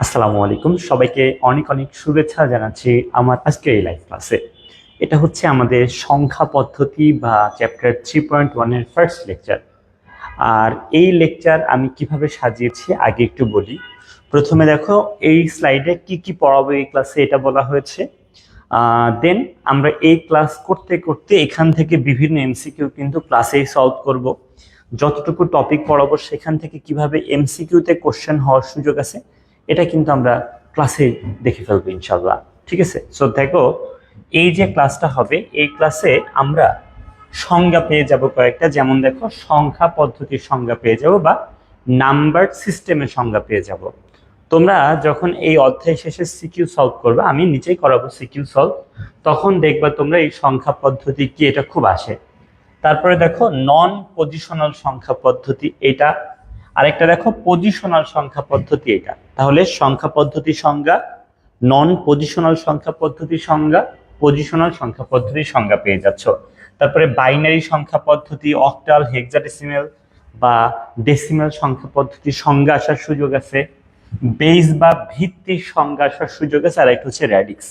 আসসালামু আলাইকুম, সবাইকে অনেক অনেক শুভেচ্ছা জানাচ্ছি আমার আজকের এই লাইভ ক্লাসে। এটা হচ্ছে আমাদের সংখ্যা পদ্ধতি বা চ্যাপ্টার 3.1 এর ফার্স্ট লেকচার। আর এই লেকচার আমি কিভাবে সাজিয়েছি আগে একটু বলি। প্রথমে দেখো এই স্লাইডে কি কি পড়াবো এই ক্লাসে এটা বলা হয়েছে। দেন আমরা এই ক্লাস করতে করতে এখান থেকে বিভিন্ন এমসিকিউ কিন্তু ক্লাসেই সলভ করব। যতটুকু টপিক পড়াবো সেখান থেকে কিভাবে এমসিকিউতে কোশ্চেন হওয়ার সুযোগ আছে এটা কিন্তু আমরা ক্লাসে দেখে ফেলবো ইনশাল্লাহ। ঠিক আছে, সো দেখো এই যে ক্লাসটা হবে এই ক্লাসে আমরা সংজ্ঞা পেয়ে যাব কয়েকটা, যেমন দেখো সংখ্যা পদ্ধতির সংজ্ঞা পেয়ে যাব বা নাম্বার সিস্টেমের সংজ্ঞা পেয়ে যাব। তোমরা যখন এই অধ্যায় শেষে সিকিউ সলভ করবে, আমি নিচেই করাবো সিকিউ সলভ, তখন দেখবা তোমরা এই সংখ্যা পদ্ধতি কি এটা খুব আসে। তারপরে দেখো নন পজিশনাল সংখ্যা পদ্ধতি এটা, আরেকটা দেখো পজিশনাল সংখ্যা পদ্ধতি এটা। তাহলে সংখ্যা পদ্ধতির সংজ্ঞা, নন পজিশনাল সংখ্যা পদ্ধতির সংজ্ঞা, পজিশনাল সংখ্যা পদ্ধতির সংজ্ঞা পেয়ে যাচ্ছ। তারপরে বাইনারি সংখ্যা পদ্ধতি, অক্টাল, হেক্সাডেসিমেল বা ডেসিমেল সংখ্যা পদ্ধতির সংজ্ঞা আসার সুযোগ আছে। বেস বা ভিত্তির সংজ্ঞা আসার সুযোগ আছে। আর একটা হচ্ছে র্যাডিক্স।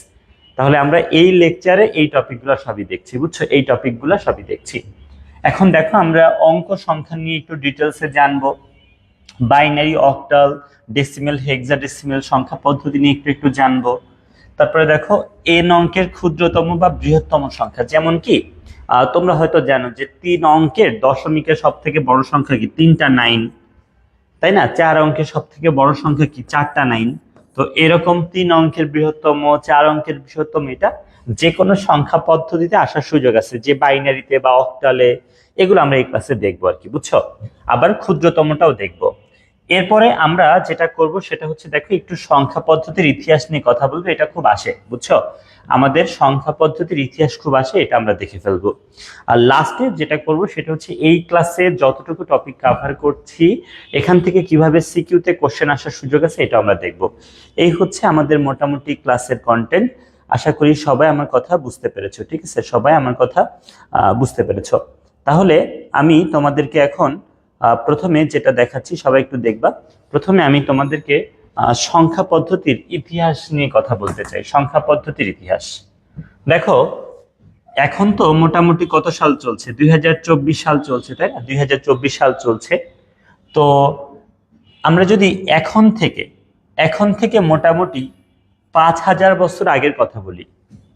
তাহলে আমরা এই লেকচারে এই টপিকগুলো সবই দেখছি, বুঝছো? এই টপিকগুলো সবই দেখছি। এখন দেখো আমরা অঙ্ক সংখ্যা নিয়ে একটু ডিটেলসে জানবো। বাইনারি, অক্টাল, ডেসিমেল, হেক্সাডেসিমেল সংখ্যা পদ্ধতি নিয়ে একটু একটু জানবো। তারপরে দেখো এন অঙ্কের ক্ষুদ্রতম বা বৃহত্তম সংখ্যা, যেমন কি তোমরা হয়তো জানো যে 3 অঙ্কের দশমিকের সব থেকে বড় সংখ্যা কি? 3টা 9, তাই না? 4 অঙ্কের সব থেকে বড় সংখ্যা কি? 4টা 9। তো এরকম 3 অঙ্কের বৃহত্তম, 4 অঙ্কের বৃহত্তম, এটা যে কোনো সংখ্যা পদ্ধতিতে আসার সুযোগ আছে, যে বাইনারিতে বা অক্টালে, এগুলো আমরা এই ক্লাসে দেখবো আর কি, বুঝছো? আবার ক্ষুদ্রতমটাও দেখবো। এরপরে আমরা যেটা করব সেটা হচ্ছে দেখো একটু সংখ্যা পদ্ধতির ইতিহাস নিয়ে কথা বলবো, এটা খুব আসে, বুঝছো? আমাদের সংখ্যা পদ্ধতির ইতিহাস খুব আসে, এটা আমরা দেখে ফেলবো। আর লাস্টে যেটা করব সেটা হচ্ছে এই ক্লাসে যতটুকু টপিক কভার করছি এখান থেকে কিভাবে সিকিউতে কোশ্চেন আসার সুযোগ আছে এটা আমরা দেখব। এই হচ্ছে আমাদের মোটামুটি ক্লাসের কন্টেন্ট। আশা করি সবাই আমার কথা বুঝতে পেরেছো। ঠিক আছে, সবাই আমার কথা বুঝতে পেরেছো। তাহলে আমি তোমাদেরকে এখন প্রথমে যেটা দেখাচ্ছি সবাই একটু দেখবা। প্রথমে আমি তোমাদেরকে সংখ্যা পদ্ধতির ইতিহাস নিয়ে কথা বলতে চাই। সংখ্যা পদ্ধতির ইতিহাস দেখো, এখন তো মোটামুটি কত সাল চলছে? 2024 সাল চলছে, তাই না? 2024 সাল চলছে। তো আমরা যদি এখন থেকে মোটামুটি 5000 বছর আগের কথা বলি,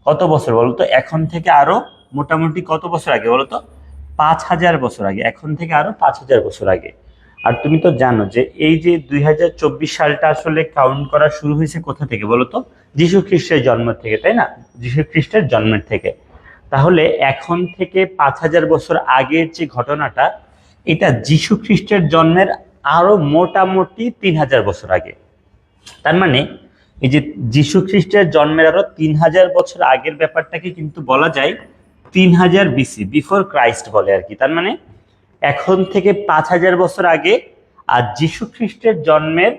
কত বছর বলতো? এখন থেকে আরো মোটামুটি কত বছর আগে বলতো? 5000 বছর আগে। এখন থেকে আরো 5000 বছর আগে। আর তুমি তো জানো যে এই যে 2024 সালটা আসলে কাউন্ট করা শুরু হয়েছে কোথা থেকে বলতো? যীশু খ্রিস্টের জন্ম থেকে, তাই না? যীশু খ্রিস্টের জন্মের থেকে। তাহলে এখন থেকে 5000 বছর আগের যে ঘটনাটা, এটা যীশু খ্রিস্টের জন্মের আরো মোটামুটি 3000 বছর আগে। তার মানে এই যে যীশু খ্রিস্টের জন্মের আরো 3000 বছর আগের ব্যাপারটাকে কিন্তু বলা যায় 3000 বিসি, বিফোর ক্রাইস্ট বলে আর কি। তার মানে এখন থেকে 5000 বছর আগে, আর যীশু খ্রিস্টের জন্মের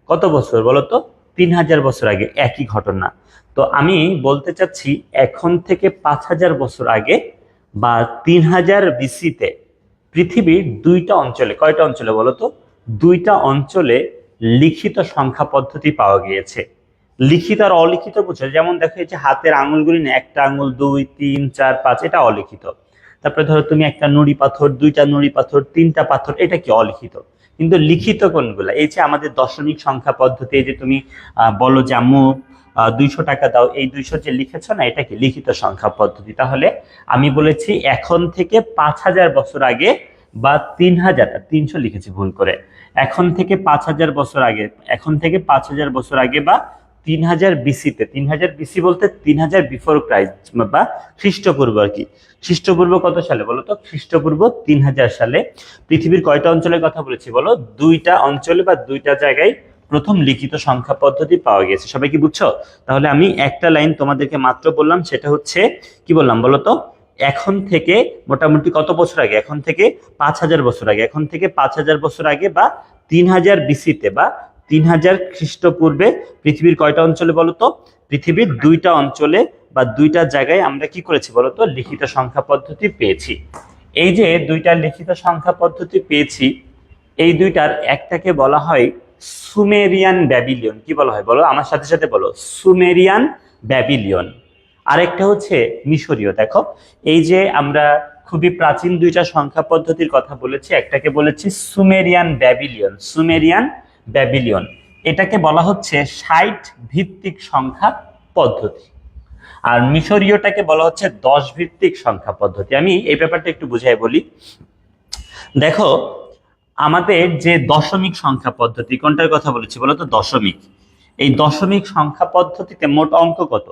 কত বছর বলতো? 3000 বছর আগে, একই ঘটনা। তো আমি বলতে চাচ্ছি এখন থেকে 5000 বছর আগে বা 3000 বিসিতে পৃথিবীর 2টা অঞ্চলে, কয়টা অঞ্চলে বলতো? 2টা অঞ্চলে লিখিত সংখ্যা পদ্ধতি পাওয়া গিয়েছে। লিখিত আর অলিখিত বুঝছো? যেমন দেখো এই যে হাতের আঙুলগুলি না, একটা আঙুল, 2, 3, 4, 5, এটা অলিখিত। তারপরে ধরো তুমি একটা নুড়ি পাথর, 2টা নুড়ি পাথর, 3টা পাথর, এটা কি? অলিখিত। কিন্তু লিখিত কোনগুলা? এই যে আমাদের দশমিক সংখ্যা পদ্ধতি, এই যে তুমি বলো যে আম্মু 200 টাকা দাও, এই 200 যে লিখেছো না, এটা কি? লিখিত সংখ্যা পদ্ধতি। তাহলে আমি বলেছি এখন থেকে 5000 বছর আগে বা 3000, 300 লিখেছি ভুল করে। এখন থেকে 5000 বছর আগে, এখন থেকে 5000 বছর আগে বা 3000 বিসিতে, 3000 বিসি বলতে 3000 বিফোর ক্রাইস্ট বা খ্রিস্টপূর্ব আর কি। খ্রিস্টপূর্ব কত সালে বলো তো? খ্রিস্টপূর্ব 3000 সালে পৃথিবীর কয়টা অঞ্চলের কথা বলেছি বলো? 2টা অঞ্চলে বা 2টা জায়গায় প্রথম লিখিত সংখ্যা পদ্ধতি পাওয়া গেছে। সবাই কি বুঝছো? তাহলে আমি একটা লাইন তোমাদেরকে মাত্র বললাম, সেটা হচ্ছে কি বললাম বলতো? এখন থেকে মোটামুটি কত বছর আগে? এখন থেকে 5000 বছর আগে। এখন থেকে 5000 বছর আগে বা 3000 বিসিতে বা 3000 খ্রিস্টপূর্বে পৃথিবীর কয়টা অঞ্চলে বলতো? পৃথিবীর 2টা অঞ্চলে বা 2টা জায়গায় আমরা কি করেছি বলতো? লিখিত সংখ্যা পদ্ধতি পেয়েছি। এই যে 2টা লিখিত সংখ্যা পদ্ধতি পেয়েছি, এই 2টার একটাকে বলা হয় সুমেরিয়ান ব্যাবিলিয়ন। কি বলা হয় বলো, আমার সাথে সাথে বলো, সুমেরিয়ান ব্যাবিলিয়ন। আরেকটা হচ্ছে মিশরীয়। দেখো এই যে আমরা খুবই প্রাচীন দুইটা সংখ্যা পদ্ধতির কথা বলেছি, একটাকে বলেছি সুমেরিয়ান ব্যাবিলিয়ন, সুমেরিয়ান ব্যাবিলিয়ন, এটাকে বলা হচ্ছে 60 ভিত্তিক সংখ্যা পদ্ধতি। আর মিশরীয়টাকে বলা হচ্ছে 10 ভিত্তিক সংখ্যা পদ্ধতি। আমি এই ব্যাপারটা একটু বুঝাই বলি। দেখো আমাদের যে দশমিক সংখ্যা পদ্ধতি, কোনটার কথা বলেছি বলো তো, দশমিক। এই দশমিক সংখ্যা পদ্ধতিতে মোট অঙ্ক কত?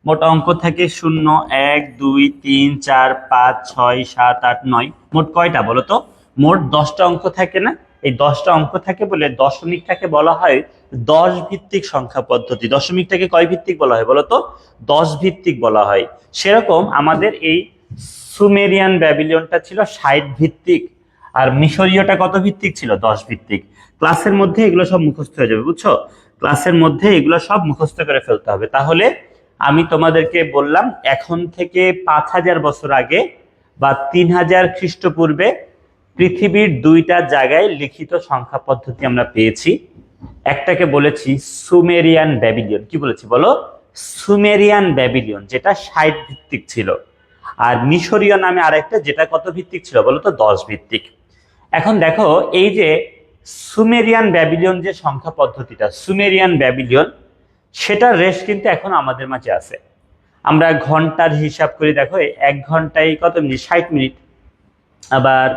মোট অঙ্ক থাকে 0, 1, 2, 3, 4, 5, 6, 7, 8, 9। মোট কয়টা বলো তো? মোট 10টা অঙ্ক থাকে না? এই 10টা অঙ্ক থাকে বলে দশমিকটাকে বলা হয় 10 ভিত্তিক সংখ্যা পদ্ধতি। দশমিকটাকে কয় ভিত্তিক বলা হয় বলো তো? 10 ভিত্তিক বলা হয়। সেরকম আমাদের এই সুমেরিয়ান ব্যাবিলিয়নটা ছিল 60 ভিত্তিক, আর মিশরীয়টা কত ভিত্তিক ছিল? 10 ভিত্তিক। ক্লাসের মধ্যে এগুলো সব মুখস্থ হয়ে যাবে, বুঝছো? ক্লাসের মধ্যে এগুলো সব মুখস্থ করে ফেলতে হবে। তাহলে আমি তোমাদেরকে বললাম এখন থেকে 5000 বছর আগে বা 3000 খ্রিস্টপূর্বে পৃথিবীর দুইটা জায়গায় লিখিত সংখ্যা পদ্ধতি আমরা পেয়েছি। একটাকে বলেছি সুমেরিয়ান ব্যাবিলিয়ন। কি বলেছি বলো? সুমেরিয়ান ব্যাবিলিয়ন, যেটা 60 ভিত্তিক ছিল। আর মিশরীয় নামে আরেকটা, যেটা কত ভিত্তিক ছিল বলো তো? 10 ভিত্তিক। এখন দেখো এই যে সুমেরিয়ান ব্যাবিলিয়ন যে সংখ্যা পদ্ধতিটা, সুমেরিয়ান ব্যাবিলিয়ন, সেটার রেশ কিন্তু এখন আমাদের মাঝে আছে। আমরা ঘন্টার হিসাব করি, দেখো 1 ঘন্টায় কত মিনিট? 60 মিনিট। আবার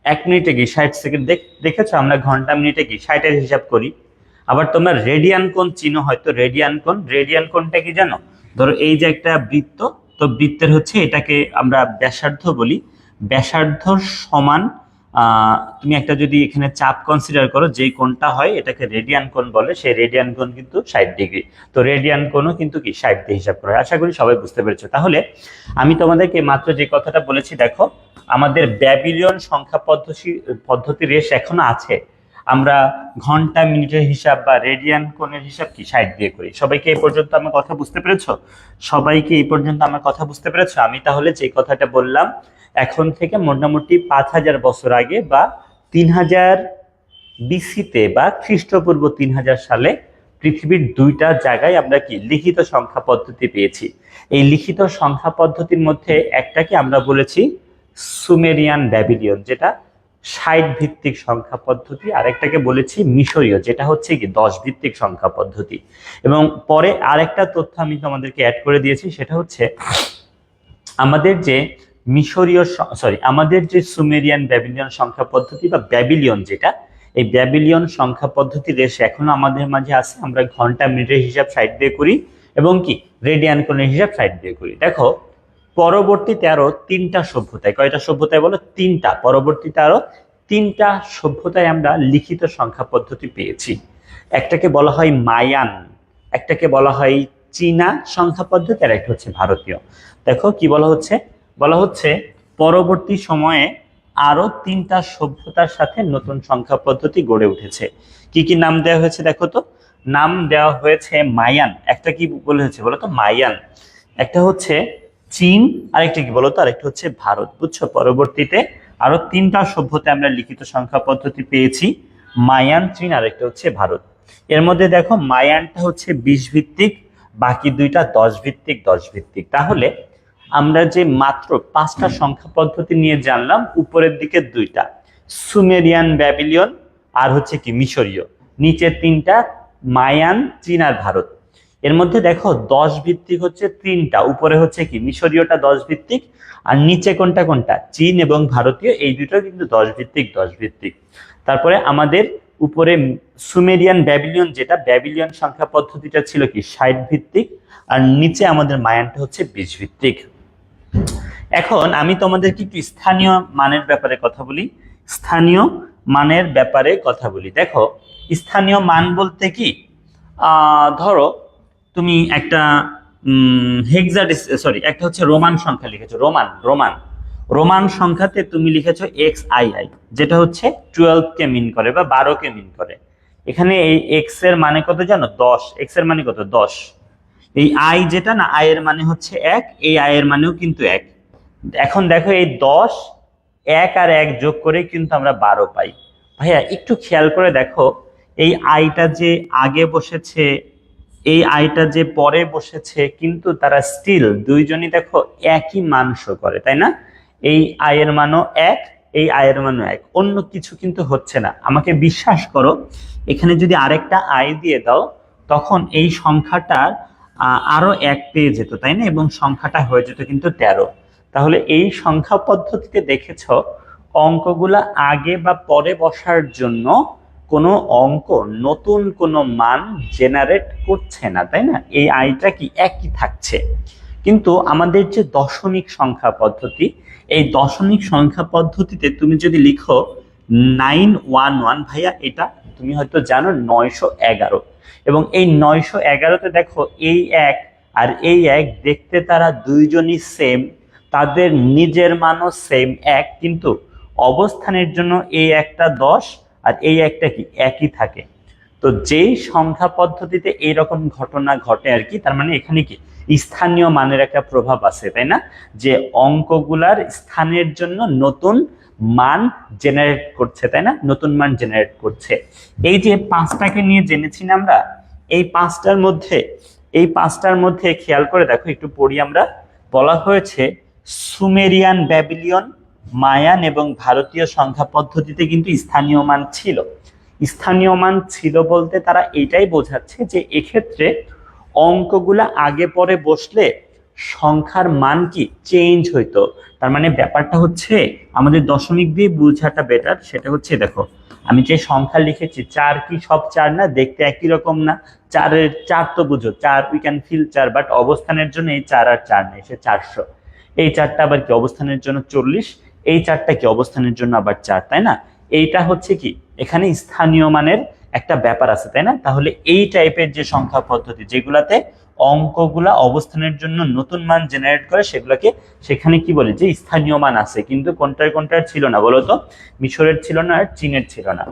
1 মিনিটে কি 60 সেকেন্ড? দেখেছো আমরা ঘন্টা মিনিটে কি 60-এর হিসাব করি। আবার তোমরা রেডিয়ান কোণ চিনো হয়তো, রেডিয়ান কোণ। রেডিয়ান কোণটা কি জানো? ধরো এই যে একটা বৃত্ত, তো বৃত্তের হচ্ছে এটাকে আমরা ব্যাসার্ধ বলি। ব্যাসার্ধ সমান তুমি একটা যদি এখানে চাপ কনসিডার করো, যেই কোণটা হয় এটাকে রেডিয়ান কোণ বলে, সেই রেডিয়ান কোণ কিন্তু 60 ডিগ্রি। তো রেডিয়ান কোণও কিন্তু কি 60 দিয়ে হিসাব করা হয়। আশা করি সবাই বুঝতে পেরেছো। তাহলে আমি তোমাদেরকে মাত্র যে কথাটা বলেছি, দেখো আমাদের ব্যাবিলিয়ন সংখ্যা পদ্ধতি রেশ এখনো আছে। আমরা ঘন্টা মিনিটের হিসাব বা রেডিয়ান কোণের হিসাব কি 60 দিয়ে করি। সবাইকে এই পর্যন্ত আমার কথা বুঝতে পেরেছো? সবাইকে এই পর্যন্ত আমার কথা বুঝতে পেরেছো? আমি তাহলে যে কথাটা বললাম, এখন থেকে মোটামুটি 5000 বছর আগে বা 3000 বিসিতে বা খ্রিস্টপূর্ব 3000 সালে পৃথিবীর দুইটা জায়গায় আমরা কি লিখিত সংখ্যা পদ্ধতি পেয়েছি। এই লিখিত সংখ্যা পদ্ধতির মধ্যে একটাকে আমরা বলেছি সুমেরিয়ান ব্যাবিলিয়ন, যেটা 60 ভিত্তিক সংখ্যা পদ্ধতি, আর একটাকে বলেছি মিশরীয়, যেটা হচ্ছে কি 10 ভিত্তিক সংখ্যা পদ্ধতি। এবং পরে আরেকটা তথ্য আমি তোমাদেরকে অ্যাড করে দিয়েছি, সেটা হচ্ছে আমাদের যে মিশরীয় আমাদের যে সুমেরিয়ান ব্যাবিলিয়ন সংখ্যা পদ্ধতি বা ব্যাবিলিয়ন, যেটা এই ব্যাবিলিয়ন সংখ্যা পদ্ধতি রেশ এখনো আমাদের মাঝে আছে। আমরা ঘন্টা মিনিটের হিসাব 60 দিয়ে করি এবং কি রেডিয়ান কোণের হিসাব 60 দিয়ে করি। দেখো পরবর্তীতে আরো 3টা সভ্যতায়, কয়টা সভ্যতায় বলো? 3টা। পরবর্তীতে আরো 3টা সভ্যতায় আমরা লিখিত সংখ্যা পদ্ধতি পেয়েছি। একটাকে বলা হয় মায়ান, একটাকে বলা হয় চীনা সংখ্যা পদ্ধতি, আর একটা হচ্ছে ভারতীয়। দেখো কি বলা হচ্ছে? বলা হচ্ছে পরবর্তী সময়ে আরো 3টা সভ্যতার সাথে নতুন সংখ্যা পদ্ধতি গড়ে উঠেছে। কি কি নাম দেওয়া হয়েছে দেখো তো? নাম দেওয়া হয়েছে মায়ান। একটা কি বলে হচ্ছে বলো তো? মায়ান। একটা হচ্ছে চীন, আরেকটা কি বলতো? আরেকটা হচ্ছে ভারত। বুঝছো? পরবর্তীতে আরো 3টা সভ্যতায় আমরা লিখিত সংখ্যা পদ্ধতি পেয়েছি, মায়ান, চীন, আরেকটা হচ্ছে ভারত। এর মধ্যে দেখো মায়ানটা হচ্ছে 20 ভিত্তিক, বাকি দুইটা 10 ভিত্তিক, 10 ভিত্তিক। তাহলে আমরা যে মাত্র 5টা সংখ্যা পদ্ধতি নিয়ে জানলাম, উপরের দিকে 2টা সুমেরিয়ান ব্যাবিলিয়ন আর হচ্ছে কি মিশরীয়, নিচে 3টা মায়ান, চীন আর ভারত। এর মধ্যে দেখো 10 ভিত্তিক হচ্ছে 3টা, উপরে হচ্ছে কি মিশরীয়টা 10 ভিত্তিক, আর নিচে কোনটা কোনটা? চীন এবং ভারতীয়, এই দুটো কিন্তু 10 ভিত্তিক, 10 ভিত্তিক। তারপরে আমাদের উপরে সুমেরিয়ান ব্যাবিলিয়ন, যেটা ব্যাবিলিয়ন সংখ্যা পদ্ধতিটা ছিল কি 60 ভিত্তিক, আর নিচে আমাদের মায়ানটা হচ্ছে 20 ভিত্তিক। এখন আমি তোমাদেরকে একটু স্থানীয় মানের ব্যাপারে কথা বলি। স্থানীয় মানের ব্যাপারে কথা বলি। দেখো স্থানীয় মান বলতে কি, ধরো তুমি একটা একটা হচ্ছে রোমান সংখ্যা লিখেছো, রোমান সংখ্যাতে তুমি লিখেছো XII, যেটা হচ্ছে 12 কে মিন করে বা 12 কে মিন করে। এখানে এই এক্স এর মানে কত জানো? 10। এক্স এর মানে কত? 10। এই আই যেটা না, আই এর মানে হচ্ছে 1, এই আই এর মানেও কিন্তু 1। এখন দেখো এই 10, 1 আর 1 যোগ করে কিন্তু আমরা 12 পাই। ভাইয়া একটু খেয়াল করে দেখো, এই আইটা যে আগে বসেছে, এই আইটা যে পরে বসেছে, কিন্তু তারা স্টিল দুইজনই দেখো একই মান শো করে, তাই না? এই আয়ের মানও এক, এই আয়ের মানও এক, অন্য কিছু কিন্তু হচ্ছে না। আমাকে বিশ্বাস করো, এখানে যদি আরেকটা আই দিয়ে দাও তখন এই সংখ্যাটার আরো এক পেয়ে যেত, তাই না? এবং সংখ্যাটা হয়ে যেত কিন্তু 13। তাহলে এই সংখ্যা পদ্ধতিতে দেখেছ অঙ্কগুলা আগে বা পরে বসার জন্য কোনো অঙ্ক নতুন কোনো মান জেনারেট করছে না, তাই না? এই আইটা কি একই থাকছে। কিন্তু আমাদের যে দশমিক সংখ্যা পদ্ধতি, এই দশমিক সংখ্যা পদ্ধতিতে তুমি যদি লিখো 911, ভাইয়া এটা তুমি হয়তো জানো 911, এবং এই 911তে দেখো এই এক আর এই এক দেখতে তারা দুইজনই সেম, তাদের নিজের মানও সেম এক, কিন্তু অবস্থানের জন্য এই একটা 10 আর এই একটা কি একই থাকে। তো যেই সংখ্যা পদ্ধতিতে এইরকম ঘটনা ঘটে আর কি, তার মানে এখানে কি স্থানীয় মানের একটা প্রভাব আছে, তাই না? যে অঙ্কগুলার স্থানের জন্য নতুন মান জেনারেট করছে, তাই না? নতুন মান জেনারেট করছে। এই যে পাঁচটাকে নিয়ে জেনেছি না আমরা, এই পাঁচটার মধ্যে খেয়াল করে দেখো, একটু পড়ি আমরা। বলা হয়েছে সুমেরিয়ান, ব্যাবিলিয়ন, মায়ান এবং ভারতীয় সংখ্যা পদ্ধতিতে কিন্তু স্থানীয় মান ছিল। স্থানীয় মান ছিল বলতে তারা এটাই বোঝাচ্ছে যে এক্ষেত্রে অঙ্কগুলা আগে পরে বসলে সংখ্যার মান কি চেঞ্জ হইতো। তার মানে ব্যাপারটা হচ্ছে আমাদের দশমিক দিয়ে বোঝাটা বেটার। সেটা হচ্ছে দেখো, আমি যে সংখ্যা লিখেছি 4 কি সব 4 না? দেখতে একই রকম না? 4-এর 4 তো বুঝো, 4 উই ক্যান ফিল 4, বাট অবস্থানের জন্য এই 4 আর 4 নেই, সে 400। এই 4টা আবার কি অবস্থানের জন্য 40, এই 4টা কি অবস্থানের জন্য আবার 4, তাই না? এইটা হচ্ছে কি এখানে স্থানীয় মানের একটা ব্যাপার আছে, তাই না? তাহলে এই টাইপের যে সংখ্যা পদ্ধতি যেগুলাতে অঙ্কগুলা অবস্থানের জন্য নতুন মান জেনারেট করে, সেগুলোকে সেখানে কি বলে যে স্থানীয় মান আছে। কিন্তু কোনটার ছিল না বলো তো? মিশরের ছিল না আর চীনের ছিল না।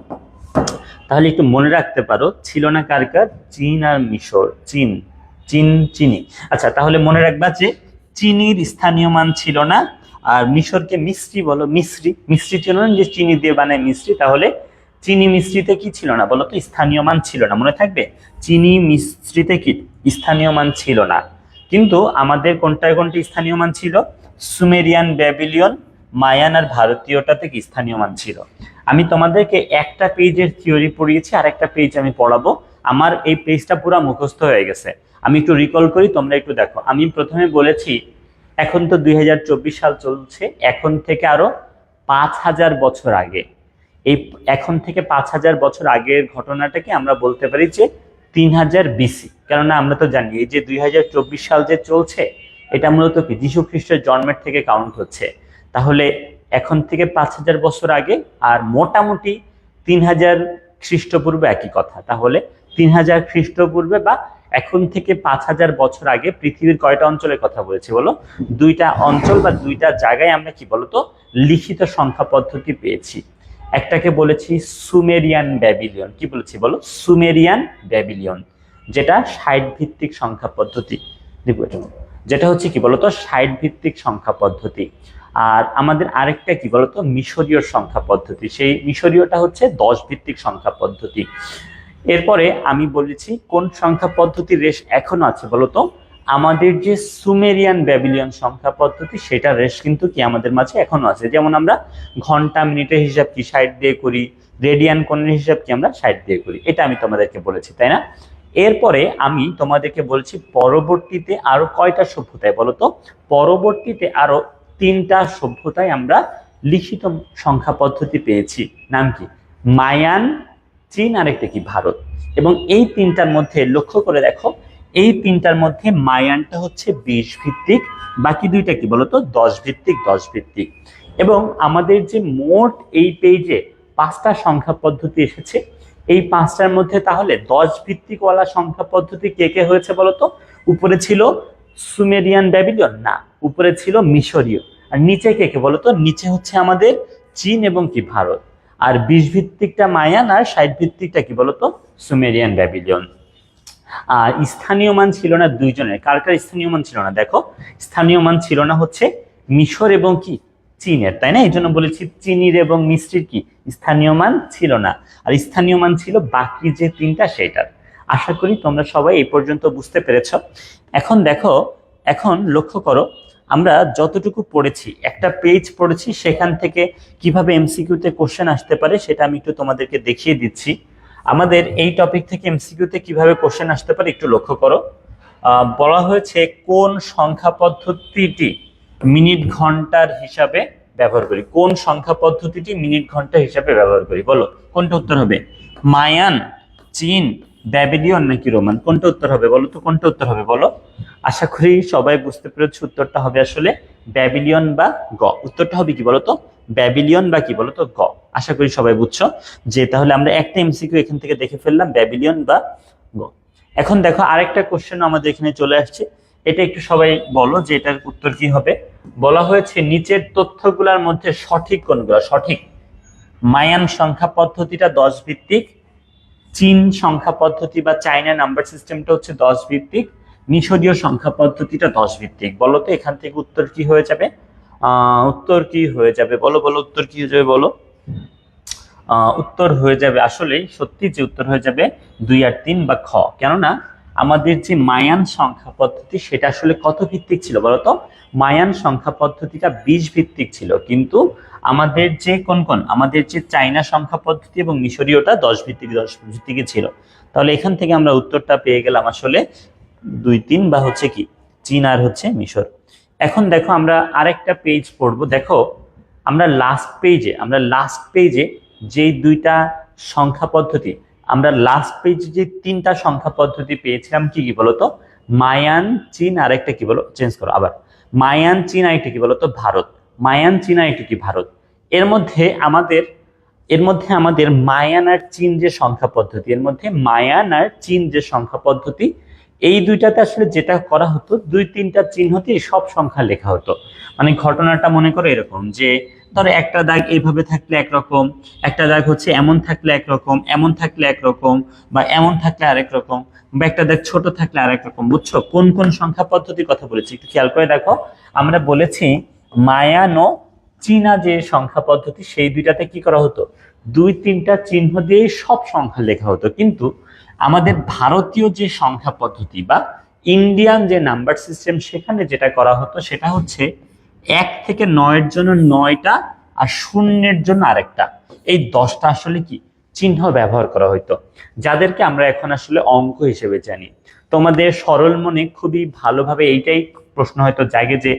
তাহলে একটু মনে রাখতে পারো, ছিল না কার কার? চীন আর মিশর। চিনি। আচ্ছা, তাহলে মনে রাখবা যে চিনির স্থানীয় মান ছিল না, আর মিশরকে মিশ্রি বলো। মিশ্রি ছিল না, যে চিনি দিয়ে বানায় মিশ্রি। তাহলে চিনি মিশ্রিতে কি ছিল না বলো তো? স্থানীয় মান ছিল না। মনে থাকবে, চিনি মিশ্রিতে কি স্থানীয় মান ছিল না। কিন্তু আমাদের কোনটায় স্থানীয় মান ছিল? সুমেরিয়ান, ব্যাবিলিয়ন, মায়ান আর ভারতীয়টাতে কি স্থানীয় মান ছিল। আমি তোমাদেরকে একটা পেজের থিওরি পড়িয়েছি, আর একটা পেজ আমি পড়াবো। আমার এই পেজটা পুরো মুখস্থ হয়ে গেছে। আমি একটু রিকল করি, তোমরা একটু দেখো। আমি প্রথমে বলেছি এখন তো 2024 সাল চলছে, এখন থেকে আরো 5000 বছর আগে, এই এখন থেকে 5000 বছর আগের ঘটনাটাকে আমরা বলতে পারি যে 3000 বিসি। কেননা আমরা তো জানি এই যে 2024 সাল যে চলছে, এটা মূলত কি যীশু খ্রিস্টের জন্মের থেকে কাউন্ট হচ্ছে। তাহলে এখন থেকে 5000 বছর আগে আর মোটামুটি 3000 খ্রিস্টপূর্বে একই কথা। তাহলে 3000 খ্রিস্টপূর্বে বা এখন থেকে 5000 বছর আগে পৃথিবীর কয়টা অঞ্চলের কথা বলেছি বলো? 2টা অঞ্চল বা 2টা জায়গায় আমরা কি বলতো লিখিত সংখ্যা পদ্ধতি পেয়েছি। একটাকে বলেছি সুমেরিয়ান ব্যাবিলিয়ন। কি বলেছি বলো? সুমেরিয়ান ব্যাবিলিয়ন, যেটা 60 ভিত্তিক সংখ্যা পদ্ধতি। যেটা হচ্ছে কি বলতো 60 ভিত্তিক সংখ্যা পদ্ধতি। আর আমাদের আরেকটা কি বলতো মিশরীয় সংখ্যা পদ্ধতি। সেই মিশরীয়টা হচ্ছে 10 ভিত্তিক সংখ্যা পদ্ধতি। এরপরে আমি বলেছি কোন সংখ্যা পদ্ধতির রেশ এখনো আছে বলতো? আমাদের যে সুমেরিয়ান ব্যাবিলিয়ন সংখ্যা পদ্ধতি, সেটা রেশ কিন্তু কি আমাদের মাঝে এখনো আছে। যেমন আমরা ঘন্টা মিনিটের হিসাব কি 60 দিয়ে করি, রেডিয়ান কোণের হিসাব কি আমরা 60 দিয়ে করি। এটা আমি তোমাদেরকে বলেছি, তাই না? এরপরে আমি তোমাদেরকে বলছি পরবর্তীতে আরো কয়টা সভ্যতায় বলতো? পরবর্তীতে আরো 3টা সভ্যতায় আমরা লিখিত সংখ্যা পদ্ধতি পেয়েছি। নাম কি? মায়ান, চীন, আর একটা কি ভারত। এবং এই 3টার মধ্যে লক্ষ্য করে দেখো, এই 3টার মধ্যে মায়ানটা হচ্ছে 20 ভিত্তিক, বাকি 2টা কি বলতো 10 ভিত্তিক। এবং আমাদের যে মোট এই পেজে 5টা সংখ্যা পদ্ধতি এসেছে, এই 5টার মধ্যে তাহলে 10 ভিত্তিক ওয়ালা সংখ্যা পদ্ধতি কে কে হয়েছে বলতো? উপরে ছিল সুমেরিয়ান ব্যাবিলিয়ন, না, উপরে ছিল মিশরীয়। আর নিচে কে কে বলতো? নিচে হচ্ছে আমাদের চীন এবং কি ভারত। আর 20 ভিত্তিকটা মায়ান, আর 60 ভিত্তিকটা কি বলতো সুমেরিয়ান ব্যাবিলিয়ন। আর স্থানীয় মান ছিল না দুইজনের। কার কার স্থানীয় মান ছিল না? দেখো, স্থানীয় মান ছিল না হচ্ছে মিশর এবং কি চীনের, তাই না? এই জন্য বলেছি চিনির এবং মিষ্টির কি স্থানীয় মান ছিল না, আর স্থানীয় মান ছিল বাকি যে তিনটা সেটার। আশা করি তোমরা সবাই এই পর্যন্ত বুঝতে পেরেছ। এখন দেখো, এখন লক্ষ্য করো, আমরা যতটুকু পড়েছি, একটা পেজ পড়েছি, সেখান থেকে কিভাবে এমসিকিউতে কোশ্চেন আসতে পারে সেটা আমি একটু তোমাদেরকে দেখিয়ে দিচ্ছি। আমাদের এই টপিক থেকে এমসিকিউতে কিভাবে কোশ্চেন আসতে পারে একটু লক্ষ্য করো। বলা হয়েছে কোন সংখ্যা পদ্ধতিটি মিনিট ঘন্টার হিসাবে ব্যবহার করি, কোন সংখ্যা পদ্ধতিটি মিনিট ঘন্টা হিসাবে ব্যবহার করি, বলো কোনটা উত্তর হবে? মায়ান, চীন, ব্যাবিলিয়ন নাকি রোমান? কোনটা উত্তর হবে বলো তো, কোনটা উত্তর হবে বলো? আশা করি সবাই বুঝতে পেরেছো, উত্তরটা হবে আসলে ব্যাবিলিয়ন বা গ। উত্তরটা হবে কি বলতো, ব্যাবিলিয়ন বা কি বলতো গ। আশা করি সবাই বুঝছো যে তাহলে আমরা একটা এমসিকিউ এখান থেকে দেখে ফেললাম, ব্যাবিলিয়ন বা গ। এখন দেখো আরেকটা কোশ্চেন আমাদের এখানে চলে আসছে, এটা একটু সবাই বলো যে এটার উত্তর কি হবে। বলা হয়েছে নিচের তথ্যগুলোর মধ্যে সঠিক কোনগুলো? সঠিক, মায়ান সংখ্যা পদ্ধতিটা 10 ভিত্তিক, চীন সংখ্যা পদ্ধতি বা চাইনা নাম্বার সিস্টেমটা হচ্ছে 10 ভিত্তিক, মিশরীয় সংখ্যা পদ্ধতিটা 10 ভিত্তিক। বলো তো এখান থেকে উত্তর কি হয়ে যাবে? উত্তর কি হয়ে যাবে বলো, বলো উত্তর কি হয়ে যাবে বলো? উত্তর হয়ে যাবে আসলে সত্যি যে উত্তর হয়ে যাবে 2 আর 3 বা খ। কেননা আমাদের যে মায়ান সংখ্যা পদ্ধতি সেটা আসলে কত ভিত্তিক ছিল বলতো? মায়ান সংখ্যা পদ্ধতিটা 20 ভিত্তিক ছিল, কিন্তু আমাদের যে আমাদের যে চাইনা সংখ্যা পদ্ধতি এবং মিশরীয়টা 10 ভিত্তিক, 10 ভিত্তিকই ছিল। তাহলে এখান থেকে আমরা উত্তরটা পেয়ে গেলাম আসলে 2, 3 বা হচ্ছে কি চীন আর হচ্ছে মিশর। এখন দেখো আমরা আরেকটা পেজ পড়বো। দেখো আমরা লাস্ট পেজে যেই দুইটা সংখ্যা পদ্ধতি, আমরা লাস্ট পেজে যে তিনটা সংখ্যা পদ্ধতি পেয়েছিলাম কি কি বলতো? মায়ান, চীন আর একটা কি বলো, চেঞ্জ করো আবার, মায়ান, চীন আর একটা কি বলতো? ভারত। মায়ান, চীন আর একটা কি ভারত। এর মধ্যে আমাদের মায়ান আর চীন যে সংখ্যা পদ্ধতি, এর মধ্যে মায়ান আর চীন যে সংখ্যা পদ্ধতি, এই দুইটাতে আসলে যেটা করা হতো, 2-3টা চিহ্নতেই সব সংখ্যা লেখা হতো। মানে ঘটনাটা মনে করো এরকম যে ধরো একটা দাগ এইভাবে থাকলে একরকম, একটা দাগ হচ্ছে এমন থাকলে একরকম, এমন থাকলে একরকম, বা এমন থাকলে আরেক রকম, বা একটা দাগ ছোট থাকলে আরেক রকম। বুঝছো কোন কোন সংখ্যা পদ্ধতির কথা বলেছি? একটু খেয়াল করে দেখো। আমরা বলেছি মায়ান ও চীনা যে সংখ্যা পদ্ধতি, সেই দুইটাতে কি করা হতো? 2-3টা চিহ্ন দিয়ে সব সংখ্যা লেখা হতো। কিন্তু আমাদের ভারতীয় যে সংখ্যা পদ্ধতি বা ইন্ডিয়ান যে নাম্বার সিস্টেম, সেখানে যেটা করা হতো সেটা হচ্ছে 1 থেকে 9-এর জন্য 9টা আর 0-এর জন্য আরেকটা, এই 10টা আসলে কি চিহ্ন ব্যবহার করা হতো, যাদেরকে আমরা এখন আসলে অঙ্ক হিসেবে জানি। তোমাদের সরল মনে খুবই ভালোভাবে এইটাই প্রশ্ন হয়তো জাগে যে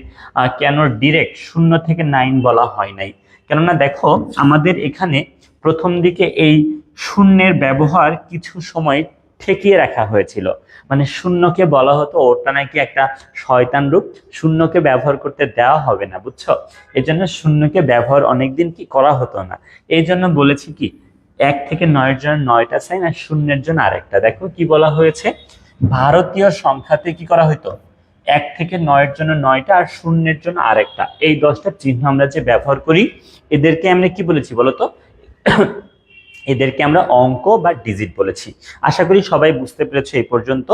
কেন ডিরেক্ট 0 থেকে 9 বলা হয় নাই। কেননা দেখো আমাদের এখানে প্রথম দিকে এই শূন্যের ব্যবহার কিছু সময় ঠেকিয়ে রাখা হয়েছিল। মানে শূন্যকে বলা হতো ওটা নাকি একটা শয়তান রূপ, শূন্যকে ব্যবহার করতে দেওয়া হবে না, বুঝছো? এই জন্য শূন্যকে ব্যবহার অনেকদিন কি করা হতো না। এই জন্য বলেছি কি 1 থেকে 9-এর জন্য 9টা সাইন আর 0-এর জন্য আরেকটা। দেখো কি বলা হয়েছে, ভারতীয় সংখ্যাতে কি করা হতো? 1 থেকে 9-এর জন্য 9টা আর 0-এর জন্য আরেকটা, এই 10টা চিহ্ন আমরা যে ব্যবহার করি, এদেরকে আমরা কি বলেছি বলতো? এদেরকে আমরা অঙ্ক বা ডিজিট বলেছি। আশা করি সবাই বুঝতে পেরেছো এই পর্যন্ত।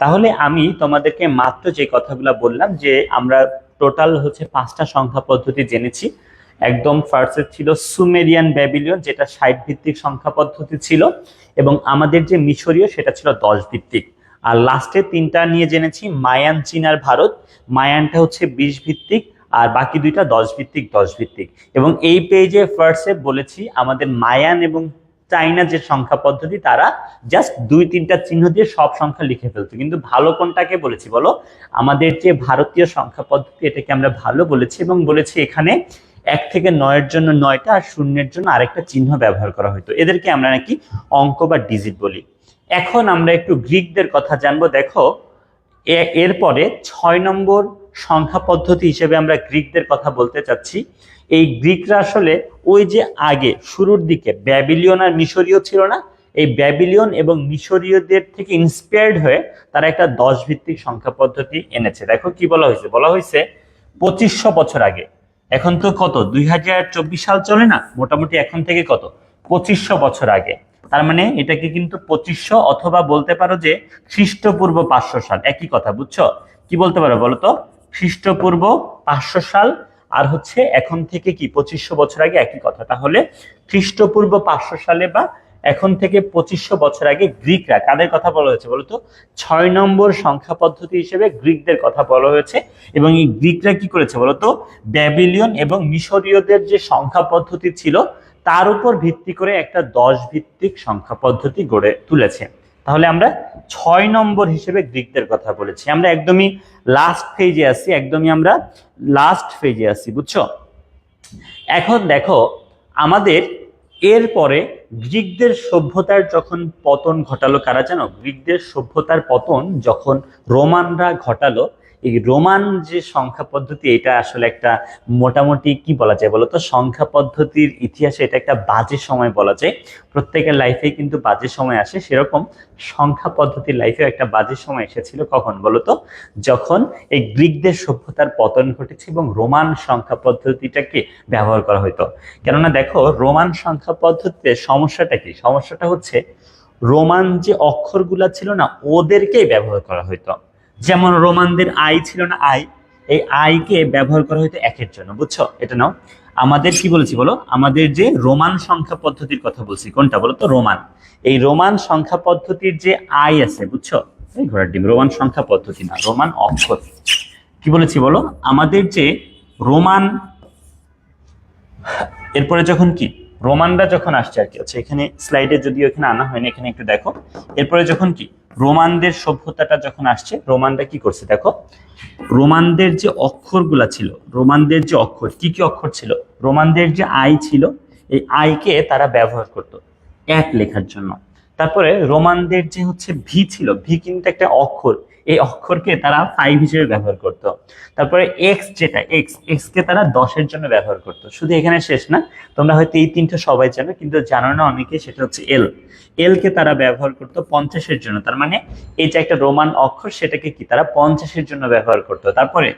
তাহলে আমি তোমাদেরকে মাত্র যে কথাগুলো বললাম, যে আমরা টোটাল হচ্ছে 5টা সংখ্যা পদ্ধতি জেনেছি। একদম ফার্স্টে ছিল সুমেরিয়ান ব্যাবিলিয়ন, যেটা 60 ভিত্তিক সংখ্যা পদ্ধতি ছিল, এবং আমাদের যে মিশরীয় সেটা ছিল 10 ভিত্তিক। আর লাস্টে 3টা নিয়ে জেনেছি, মায়ান, চীন আর ভারত। মায়ানটা হচ্ছে 20 ভিত্তিক, আর বাকি 2টা 10 ভিত্তিক, 10 ভিত্তিক। এবং এই পেজে ফার্স্টে বলেছি আমাদের মায়ান এবং চাইনা যে সংখ্যা পদ্ধতি, তারা জাস্ট 2-3টা চিহ্ন দিয়ে সব সংখ্যা লিখে ফেলতো। কিন্তু ভালো কোনটাকে বলেছি বলো? আমাদের যে ভারতীয় সংখ্যা পদ্ধতি, এটাকে আমরা ভালো বলেছি, এবং বলেছি এখানে 1 থেকে 9-এর জন্য 9টা আর 0-এর জন্য আরেকটা চিহ্ন ব্যবহার করা হতো। এদেরকে আমরা নাকি অঙ্ক বা ডিজিট বলি। এখন আমরা একটু গ্রিকদের কথা জানবো। দেখো এরপরে 6 নম্বর সংখ্যা পদ্ধতি হিসেবে আমরা গ্রিকদের কথা বলতে চাচ্ছি। এই গ্রিকরা আসলে ওই যে আগে শুরুর দিকে ব্যাবিলিয়ন আর মিশরীয় ছিল না, এই ব্যাবিলিয়ন এবং মিশরীয়দের থেকে ইন্সপায়ার্ড হয়ে তারা একটা 10 ভিত্তিক সংখ্যা পদ্ধতি এনেছে। দেখো কি বলা হয়েছে, বলা হয়েছে 2500 বছর আগে। এখন তো কত 2024 সাল চলে না, মোটামুটি এখন থেকে কত 2500 বছর আগে। তার মানে এটাকে কিন্তু 2500 অথবা বলতে পারো যে খ্রিস্টপূর্ব 500 সাল, একই কথা। বুঝছো কি বলতে পারো বলো তো? খ্রিস্টপূর্ব 500 সাল আর হচ্ছে এখন থেকে কি 2500 বছর আগে একই কথা। তাহলে খ্রিস্টপূর্ব 500 সালে বা এখন থেকে 2500 বছর আগে গ্রিকরা কাদের কথা বলা হয়েছে বলতো? 6 নম্বর সংখ্যা পদ্ধতি হিসেবে গ্রিকদের কথা বলা হয়েছে। এবং এই গ্রিকরা কি করেছে বলতো? ব্যাবিলিয়ন এবং মিশরীয়দের যে সংখ্যা পদ্ধতি ছিল তার উপর ভিত্তি করে একটা 10 ভিত্তিক সংখ্যা পদ্ধতি গড়ে তুলেছে। তাহলে আমরা 6 নম্বর হিসেবে গ্রিকদের কথা বলেছি। আমরা একদমই লাস্ট ফেজে আছি, আমরা লাস্ট ফেজে আছি, বুঝছো? এখন দেখো আমাদের এরপরে গ্রিকদের সভ্যতার যখন পতন ঘটালো কারা জানো? গ্রিকদের সভ্যতার পতন যখন রোমানরা ঘটালো, এই রোমান যে সংখ্যা পদ্ধতি এটা আসলে একটা মোটামুটি কি বলা যায় বলতো? সংখ্যা পদ্ধতির ইতিহাসে এটা একটা বাজে সময় বলা যায়। প্রত্যেকের লাইফে কিন্তু বাজে সময় আসে, সেরকম সংখ্যা পদ্ধতির লাইফে একটা বাজে সময় এসেছিল। কখন বলতো? যখন এই গ্রিকদের সভ্যতার পতন ঘটেছে এবং রোমান সংখ্যা পদ্ধতিটাকে ব্যবহার করা হতো। কেননা দেখো রোমান সংখ্যা পদ্ধতিতে সমস্যাটা কি? সমস্যাটা হচ্ছে রোমান যে অক্ষরগুলা ছিল না ওদেরকেই ব্যবহার করা হতো। যেমন রোমানদের আই ছিল না, আই, এই আইকে ব্যবহার করা হতো একের জন্য, বুঝছো? এটা নাও, আমাদের কি বলেছি বলো? আমাদের যে রোমান সংখ্যা পদ্ধতির কথা বলছি, কোনটা বলো তো? রোমান। এই রোমান সংখ্যা পদ্ধতির যে আই আছে, বুঝছো? এই ঘোড়ার ডিম, রোমান সংখ্যা পদ্ধতি না, রোমান অক্ষর। কি বলেছি বলো? আমাদের যে রোমান, এরপরে যখন কি রোমানরা যখন আসছে আর কি, আচ্ছা এখানে স্লাইডে যদিও এখানে আনা হয়নি, এখানে একটু দেখো। এরপরে যখন কি রোমানদের সভ্যতাটা যখন আসছে, রোমানরা কি করছে দেখো, রোমানদের যে অক্ষরগুলা ছিল, রোমানদের যে অক্ষর, কি কি অক্ষর ছিল? রোমানদের যে আই ছিল, এই আইকে তারা ব্যবহার করত এক লেখার জন্য। তারপরে রোমানদের যে হচ্ছে ভি ছিল, ভি কিন্তু একটা অক্ষর, এই অক্ষরকে তারা 5 হিসেবে ব্যবহার করত। তারপরে এক্স, যেটা এক্স কে তারা 10-এর জন্য ব্যবহার করত। শুধু এখানে শেষ না, তোমরা হয়তো এই তিনটা সবাই জানো কিন্তু জানো না অনেকে, সেটা হচ্ছে এল। এল কে তারা ব্যবহার করতো 50-এর জন্য। তার মানে এই যে একটা রোমান অক্ষর, সেটাকে কি তারা 50-এর জন্য ব্যবহার করতো। তারপরে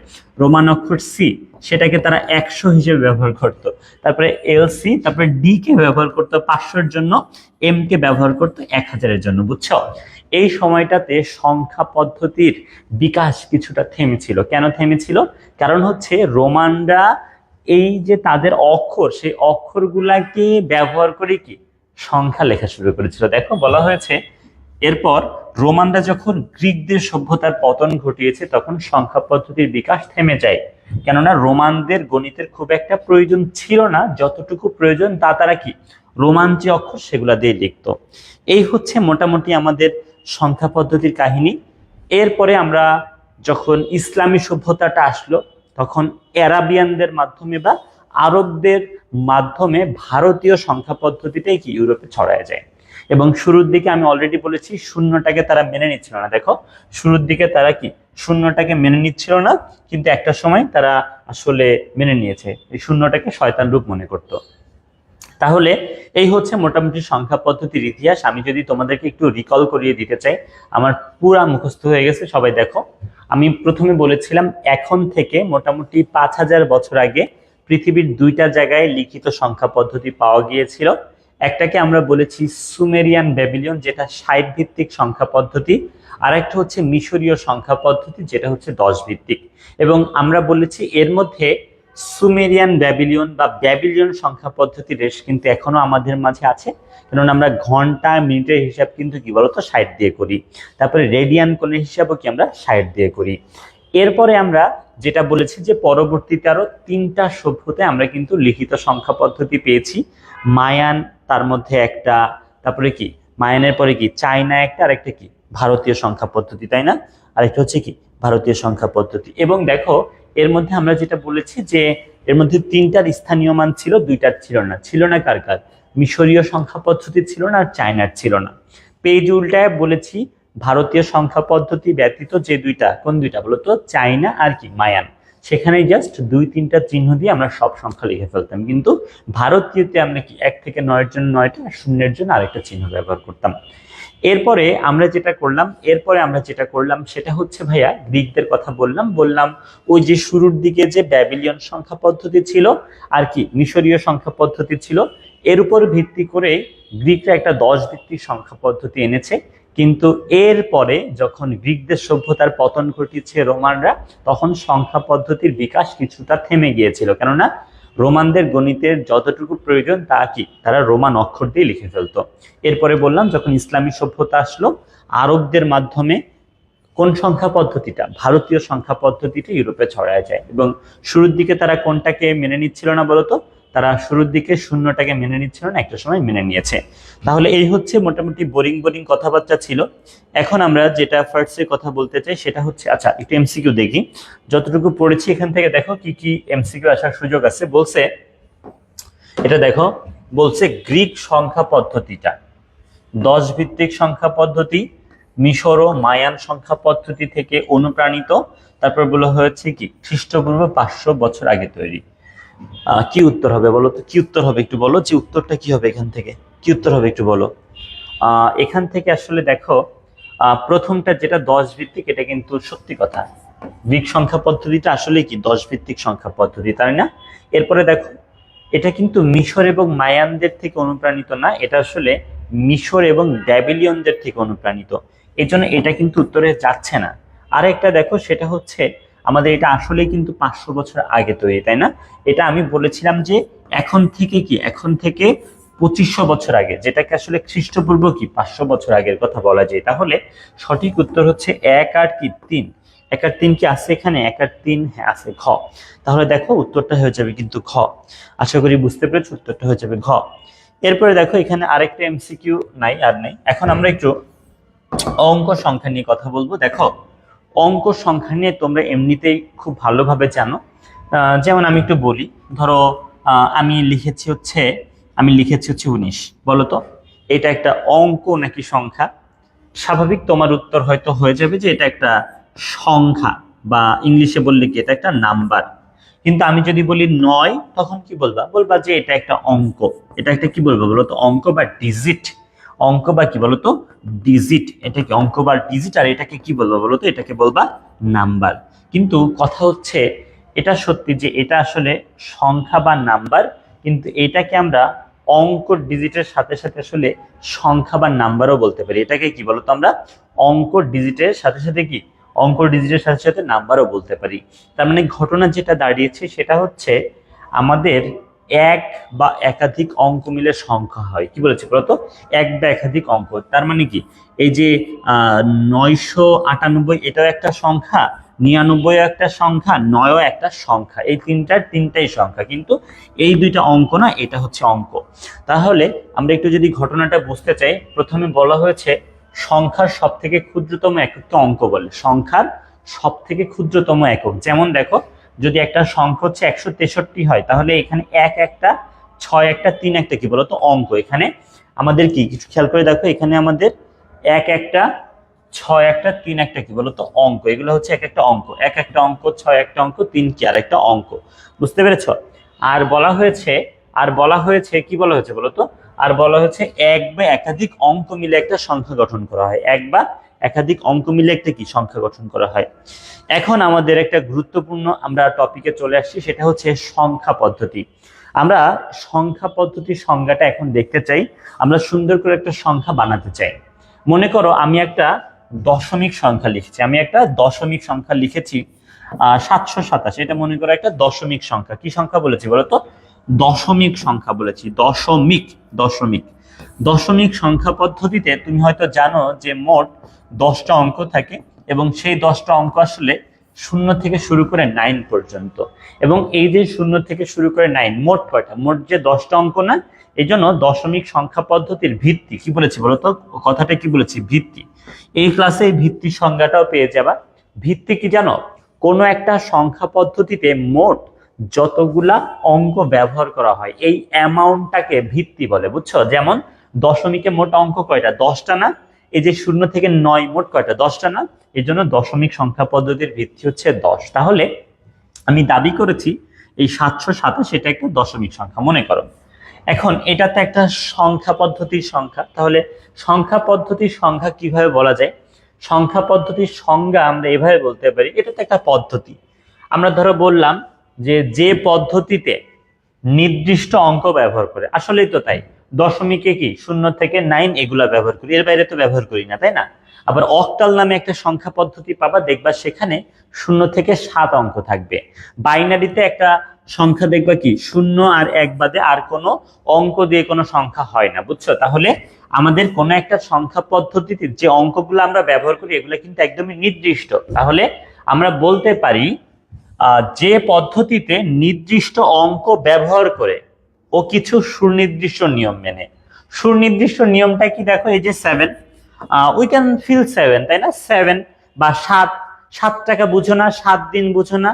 রোমান অক্ষর সি, সেটাকে তারা 100 হিসেবে ব্যবহার করত। তারপরে এল সি, তারপরে ডি কে ব্যবহার করতো 500-এর জন্য, এম কে ব্যবহার করতো 1000-এর জন্য, বুঝছো? এই সময়টাতে সংখ্যা পদ্ধতির বিকাশ কিছুটা থেমেছিল। কেন থেমেছিল? কারণ হচ্ছে রোমানরা এই যে তাদের অক্ষর, সেই অক্ষরগুলাকে ব্যবহার করে কি সংখ্যা লেখা শুরু করেছিল। দেখো বলা হয়েছে এরপর রোমানরা যখন গ্রিকদের সভ্যতার পতন ঘটিয়েছে তখন সংখ্যা পদ্ধতির বিকাশ থেমে যায়। কেননা রোমানদের গণিতের খুব একটা প্রয়োজন ছিল না, যতটুকু প্রয়োজন তা তারা কি রোমান যে অক্ষর সেগুলা দিয়ে লিখত। এই হচ্ছে মোটামুটি আমাদের সংখ্যা পদ্ধতির কাহিনী। এরপরে আমরা যখন ইসলামী সভ্যতাটা আসলো তখন অ্যারাবিয়ানদের মাধ্যমে বা আরবদের মাধ্যমে ভারতীয় সংখ্যা পদ্ধতিটাই কি ইউরোপে ছড়ায় যায়। এবং শুরুর দিকে আমি অলরেডি বলেছি শূন্যটাকে তারা মেনে নিচ্ছিল না। দেখো শুরুর দিকে তারা কি শূন্যটাকে মেনে নিচ্ছিল না, কিন্তু একটা সময় তারা আসলে মেনে নিয়েছে, এই শূন্যটাকে শয়তান রূপ মনে করতো। তাহলে এই হচ্ছে মোটামুটি সংখ্যা পদ্ধতির ইতিহাস। আমি যদি তোমাদেরকে একটু রিকল করিয়ে দিতে চাই, আমার পুরা মুখস্থ হয়ে গেছে, সবাই দেখো। আমি প্রথমে বলেছিলাম এখন থেকে মোটামুটি 5000 বছর আগে পৃথিবীর 2টা জায়গায় লিখিত সংখ্যা পদ্ধতি পাওয়া গিয়েছিল। একটাকে আমরা বলেছি সুমেরিয়ান ব্যাবিলিয়ন, যেটা 60 ভিত্তিক সংখ্যা পদ্ধতি, আর একটা হচ্ছে মিশরীয় সংখ্যা পদ্ধতি, যেটা হচ্ছে 10 ভিত্তিক। এবং আমরা বলেছি এর মধ্যে সুমেরিয়ান ব্যাবিলিয়ন বা ব্যাবিলিয়ন সংখ্যা পদ্ধতির রেশ কিন্তু এখনো আমাদের মাঝে আছে, কারণ আমরা ঘন্টা মিনিটের হিসাব কিন্তু কি বলতো 60 দিয়ে করি। তারপরে রেডিয়ান কোণের হিসাবও কি আমরা 60 দিয়ে করি। এরপরে আমরা যেটা বলেছি যে পরবর্তীতে আরো 3টা সভ্যতায় আমরা কিন্তু লিখিত সংখ্যা পদ্ধতি পেয়েছি। মায়ান তার মধ্যে একটা, তারপরে কি মায়ানের পরে কি চায়না একটা, আর একটা কি ভারতীয় সংখ্যা পদ্ধতি, তাই না? আরেকটা হচ্ছে কি ভারতীয় সংখ্যা পদ্ধতি। এবং দেখো এর মধ্যে আমরা যেটা বলেছি যে এর মধ্যে 3টার স্থানীয় মান ছিল, 2টার ছিল না। ছিল না কার কার? মিশরীয় সংখ্যা পদ্ধতি ছিল না, আর চায়নার ছিল না। পেজ উল্টায় বলেছি ভারতীয় সংখ্যা পদ্ধতি ব্যতীত যে 2টা, কোন 2টা বলতো? চায়না আর কি মায়ান। সেখানে জাস্ট 2-3টা চিহ্ন দিয়ে আমরা সব সংখ্যা লিখে ফেলতাম, কিন্তু ভারতীয়তে আমরা কি 1 থেকে 9-এর জন্য 9টা, আর 0-এর জন্য আরেকটা চিহ্ন ব্যবহার করতাম। এরপরে আমরা যেটা করলাম সেটা হচ্ছে ভাইয়া গ্রিকদের কথা বললাম ওই যে শুরুর দিকে যে ব্যাবিলিয়ন সংখ্যা পদ্ধতি ছিল আর কি মিশরীয় সংখ্যা পদ্ধতি ছিল, এর উপর ভিত্তি করে গ্রিকরা একটা 10 ভিত্তিক সংখ্যা পদ্ধতি এনেছে। কিন্তু এর পরে যখন গ্রিকদের সভ্যতার পতন ঘটিয়েছে রোমানরা, তখন সংখ্যা পদ্ধতির বিকাশ কিছুটা থেমে গিয়েছিল, কেননা রোমানদের গণিতের যতটুকু প্রয়োজন তা কি তারা রোমান অক্ষর দিয়ে লিখে ফেলতো। এরপরে বললাম যখন ইসলামী সভ্যতা আসলো, আরবদের মাধ্যমে কোন সংখ্যা পদ্ধতিটা, ভারতীয় সংখ্যা পদ্ধতিটা ইউরোপে ছড়ায় যায়। এবং শুরুর দিকে তারা কোনটাকে মেনে নিচ্ছিল না বলতো? তারা শুরুর দিকে শূন্যটাকে মেনে নিচ্ছিল না, একটা সময় মেনে নিয়েছে। তাহলে এই হচ্ছে মোটামুটি বোরিং বোরিং কথাবার্তা ছিল। এখন আমরা যেটা ফার্স্টে কথা বলতে চাই সেটা হচ্ছে, আচ্ছা একটু এমসিকিউ দেখি, যতটুকু পড়েছি এখান থেকে দেখো কি কি এমসিকিউ আসার সুযোগ আছে। বলছে, এটা দেখো, বলছে গ্রিক সংখ্যা পদ্ধতিটা 10 ভিত্তিক সংখ্যা পদ্ধতি, মিশর ও মায়ান সংখ্যা পদ্ধতি থেকে অনুপ্রাণিত। তারপর বলা হয়েছে কি খ্রিস্টপূর্ব 500 বছর আগে তৈরি। কি উত্তর হবে বলো তো? কি উত্তর হবে একটু বলো, যে উত্তরটা কি হবে এখান থেকে, কি উত্তর হবে একটু বলো। এখান থেকে আসলে দেখো, প্রথমটা যেটা 10 ভিত্তিক, এটা কিন্তু সত্যি কথা। গ্রিক সংখ্যা পদ্ধতিটা আসলে কি 10 ভিত্তিক সংখ্যা পদ্ধতি, তাই না? এরপরে দেখো, এটা কিন্তু মিশর এবং মায়ানদের থেকে অনুপ্রাণিত না, এটা আসলে মিশর এবং ব্যাবিলিয়নদের থেকে অনুপ্রাণিত, এই জন্য এটা কিন্তু উত্তরে যাচ্ছে না। আর একটা দেখো, সেটা হচ্ছে আমাদের এটা আসলেই কিন্তু 500 বছর আগে তৈরি, তাই না? এটা আমি বলেছিলাম যে এখন থেকে কি, এখন থেকে 2500 বছর আগে, যেটাকে আসলে খ্রিস্টপূর্ব কি 500 বছর আগের কথা বলা যায়। তাহলে সঠিক উত্তর হচ্ছে 1 আর কি 3। 1 আর 3 কি আছে এখানে? 1 আর 3 হ্যাঁ আছে, ঘ। তাহলে দেখো উত্তরটা হয়ে যাবে কিন্তু ঘ। আশা করি বুঝতে পেরেছো, উত্তরটা হয়ে যাবে ঘ। এরপরে দেখো এখানে আরেকটা এমসিকিউ নাই, আর নেই। এখন আমরা একটু অঙ্ক সংখ্যা নিয়ে কথা বলবো। দেখো, অঙ্ক সংখ্যা নিয়ে তোমরা এমনিতেই খুব ভালোভাবে জানো। যেমন আমি একটু বলি, ধরো আমি লিখেছি হচ্ছে 19। বলো তো এটা একটা অঙ্ক নাকি সংখ্যা? স্বাভাবিক তোমার উত্তর হয়তো হয়ে যাবে যে এটা একটা সংখ্যা, বা ইংলিশে বললে কি এটা একটা নাম্বার। কিন্তু আমি যদি বলি 9, তখন কি বলবা? বলবা যে এটা একটা অঙ্ক। এটা একটা কি বলবো বলো তো? অঙ্ক বা ডিজিট। অঙ্ক বা কি বলতো? ডিজিট। এটা কি অঙ্ক বা ডিজিট? আর এটাকে কি বলবো বলতো? এটাকে বলবা নাম্বার। কিন্তু কথা হচ্ছে, এটা সত্যি যে এটা আসলে সংখ্যা বা নাম্বার, কিন্তু এটাকে আমরা অঙ্ক ডিজিটের সাথে সাথে আসলে সংখ্যা বা নাম্বারও বলতে পারি। এটাকে কি বলতো? আমরা অঙ্ক ডিজিটের সাথে সাথে কি, অঙ্ক ডিজিটের সাথে সাথে নাম্বারও বলতে পারি। তার মানে ঘটনা যেটা দাঁড়িয়েছে সেটা হচ্ছে, আমাদের এক বা একাধিক অঙ্ক মিলে সংখ্যা হয়। কি বলেছে বলতো? এক বা একাধিক অঙ্ক। তার মানে কি, এই যে 998 এটাও একটা সংখ্যা, 99 একটা সংখ্যা, 9ও একটা সংখ্যা। এই তিনটাই সংখ্যা, কিন্তু এই দুইটা অঙ্ক না, এটা হচ্ছে অঙ্ক। তাহলে আমরা একটু যদি ঘটনাটা বুঝতে চাই, প্রথমে বলা হয়েছে সংখ্যার সব থেকে ক্ষুদ্রতম একককে অঙ্ক বলে। সংখ্যার সব থেকে ক্ষুদ্রতম একক, যেমন দেখো, যদি একটা সংখ্যা হচ্ছে 163 হয়, তাহলে এখানে 1 একটা, 6 একটা, 3 একটা কি বলতো? অঙ্ক। এখানে আমাদের কি কিছু খেয়াল করে দেখো, এখানে আমাদের 1 একটা, 6 একটা, 3 একটা কি বলতো? অঙ্ক। এগুলো হচ্ছে এক একটা অঙ্ক। 1 একটা অঙ্ক, 6 একটা অঙ্ক, 3 কি আর একটা অঙ্ক। বুঝতে পেরেছো? আর বলা হয়েছে, কি বলা হয়েছে বলতো? আর বলা হয়েছে এক বা একাধিক অঙ্ক মিলে একটা সংখ্যা গঠন করা হয়। এক বা একাধিক অঙ্ক মিলে একটা কি সংখ্যা গঠন করা হয়। এখন আমাদের একটা গুরুত্বপূর্ণ আমরা টপিকে চলে আসছি, সেটা হচ্ছে সংখ্যা পদ্ধতি। আমরা সংখ্যা পদ্ধতির সংজ্ঞাটা এখন দেখতে চাই। আমরা সুন্দর করে একটা সংখ্যা বানাতে চাই। মনে করো আমি একটা দশমিক সংখ্যা লিখেছি, 727। এটা মনে করো একটা দশমিক সংখ্যা। কি সংখ্যা বলেছি বলতো? দশমিক সংখ্যা বলেছি। দশমিক দশমিক দশমিক সংখ্যা পদ্ধতিতে তুমি হয়তো জানো যে মোট 10টা অঙ্ক থাকে, এবং সেই 10টা অঙ্ক আসলে 0 থেকে শুরু করে 9 পর্যন্ত। এবং এই যে 0 থেকে শুরু করে 9, মোট কয়টা? মোট যে 10টা অঙ্ক না, এই জন্য দশমিক সংখ্যা পদ্ধতির ভিত্তি কি বলেছি বলতো? কথাটা কি বলেছি? ভিত্তি। এই ক্লাসে এই ভিত্তির সংজ্ঞাটাও পেয়ে যাবা। ভিত্তি কি জানো? কোনো একটা সংখ্যা পদ্ধতিতে মোট যতগুলা অঙ্ক ব্যবহার করা হয়, এই অ্যামাউন্টটাকে ভিত্তি বলে। বুঝছো? যেমন দশমিকে মোট অঙ্ক কয়টা? 10টা না? এই যে 0 থেকে 9 মোট কয়টা? 10টা না? এই জন্য দশমিক সংখ্যা পদ্ধতির ভিত্তি হচ্ছে 10। তাহলে আমি দাবি করেছি এই 727 এটা একটা দশমিক সংখ্যা, মনে করো। এখন এটাতে একটা সংখ্যা পদ্ধতির সংখ্যা। তাহলে সংখ্যা পদ্ধতির সংখ্যা কিভাবে বলা যায়? সংখ্যা পদ্ধতির সংজ্ঞা আমরা এভাবে বলতে পারি, এটা তো একটা পদ্ধতি। আমরা ধরো বললাম যে পদ্ধতিতে নির্দিষ্ট অঙ্ক ব্যবহার করে, আসলেই তো তাই। দশমিকে কি 0 থেকে 9 এগুলা ব্যবহার করি, এর বাইরে তো ব্যবহার করি না, তাই না? আবার অক্টাল নামে একটা সংখ্যা পদ্ধতি পাবা, দেখবা সেখানে 0 থেকে 7 অঙ্ক থাকবে। বাইনারিতে একটা সংখ্যা দেখবা কি 0 আর 1 বাদে আর কোনো অঙ্ক দিয়ে কোনো সংখ্যা হয় না, বুঝছো? তাহলে আমাদের কোনো একটা সংখ্যা পদ্ধতিতে যে অঙ্কগুলো আমরা ব্যবহার করি এগুলো কিন্তু একদমই নির্দিষ্ট। তাহলে আমরা বলতে পারি যে পদ্ধতিতে নির্দিষ্ট অঙ্ক ব্যবহার করে ও কিছু সুনির্দিষ্ট নিয়ম মেনে। সুনির্দিষ্ট নিয়মটা কি দেখো, এই যে 7, উই ক্যান ফিল 7, তাই না? 7 বা 7, 7 টাকা বুঝো না, 7 দিন বুঝো না,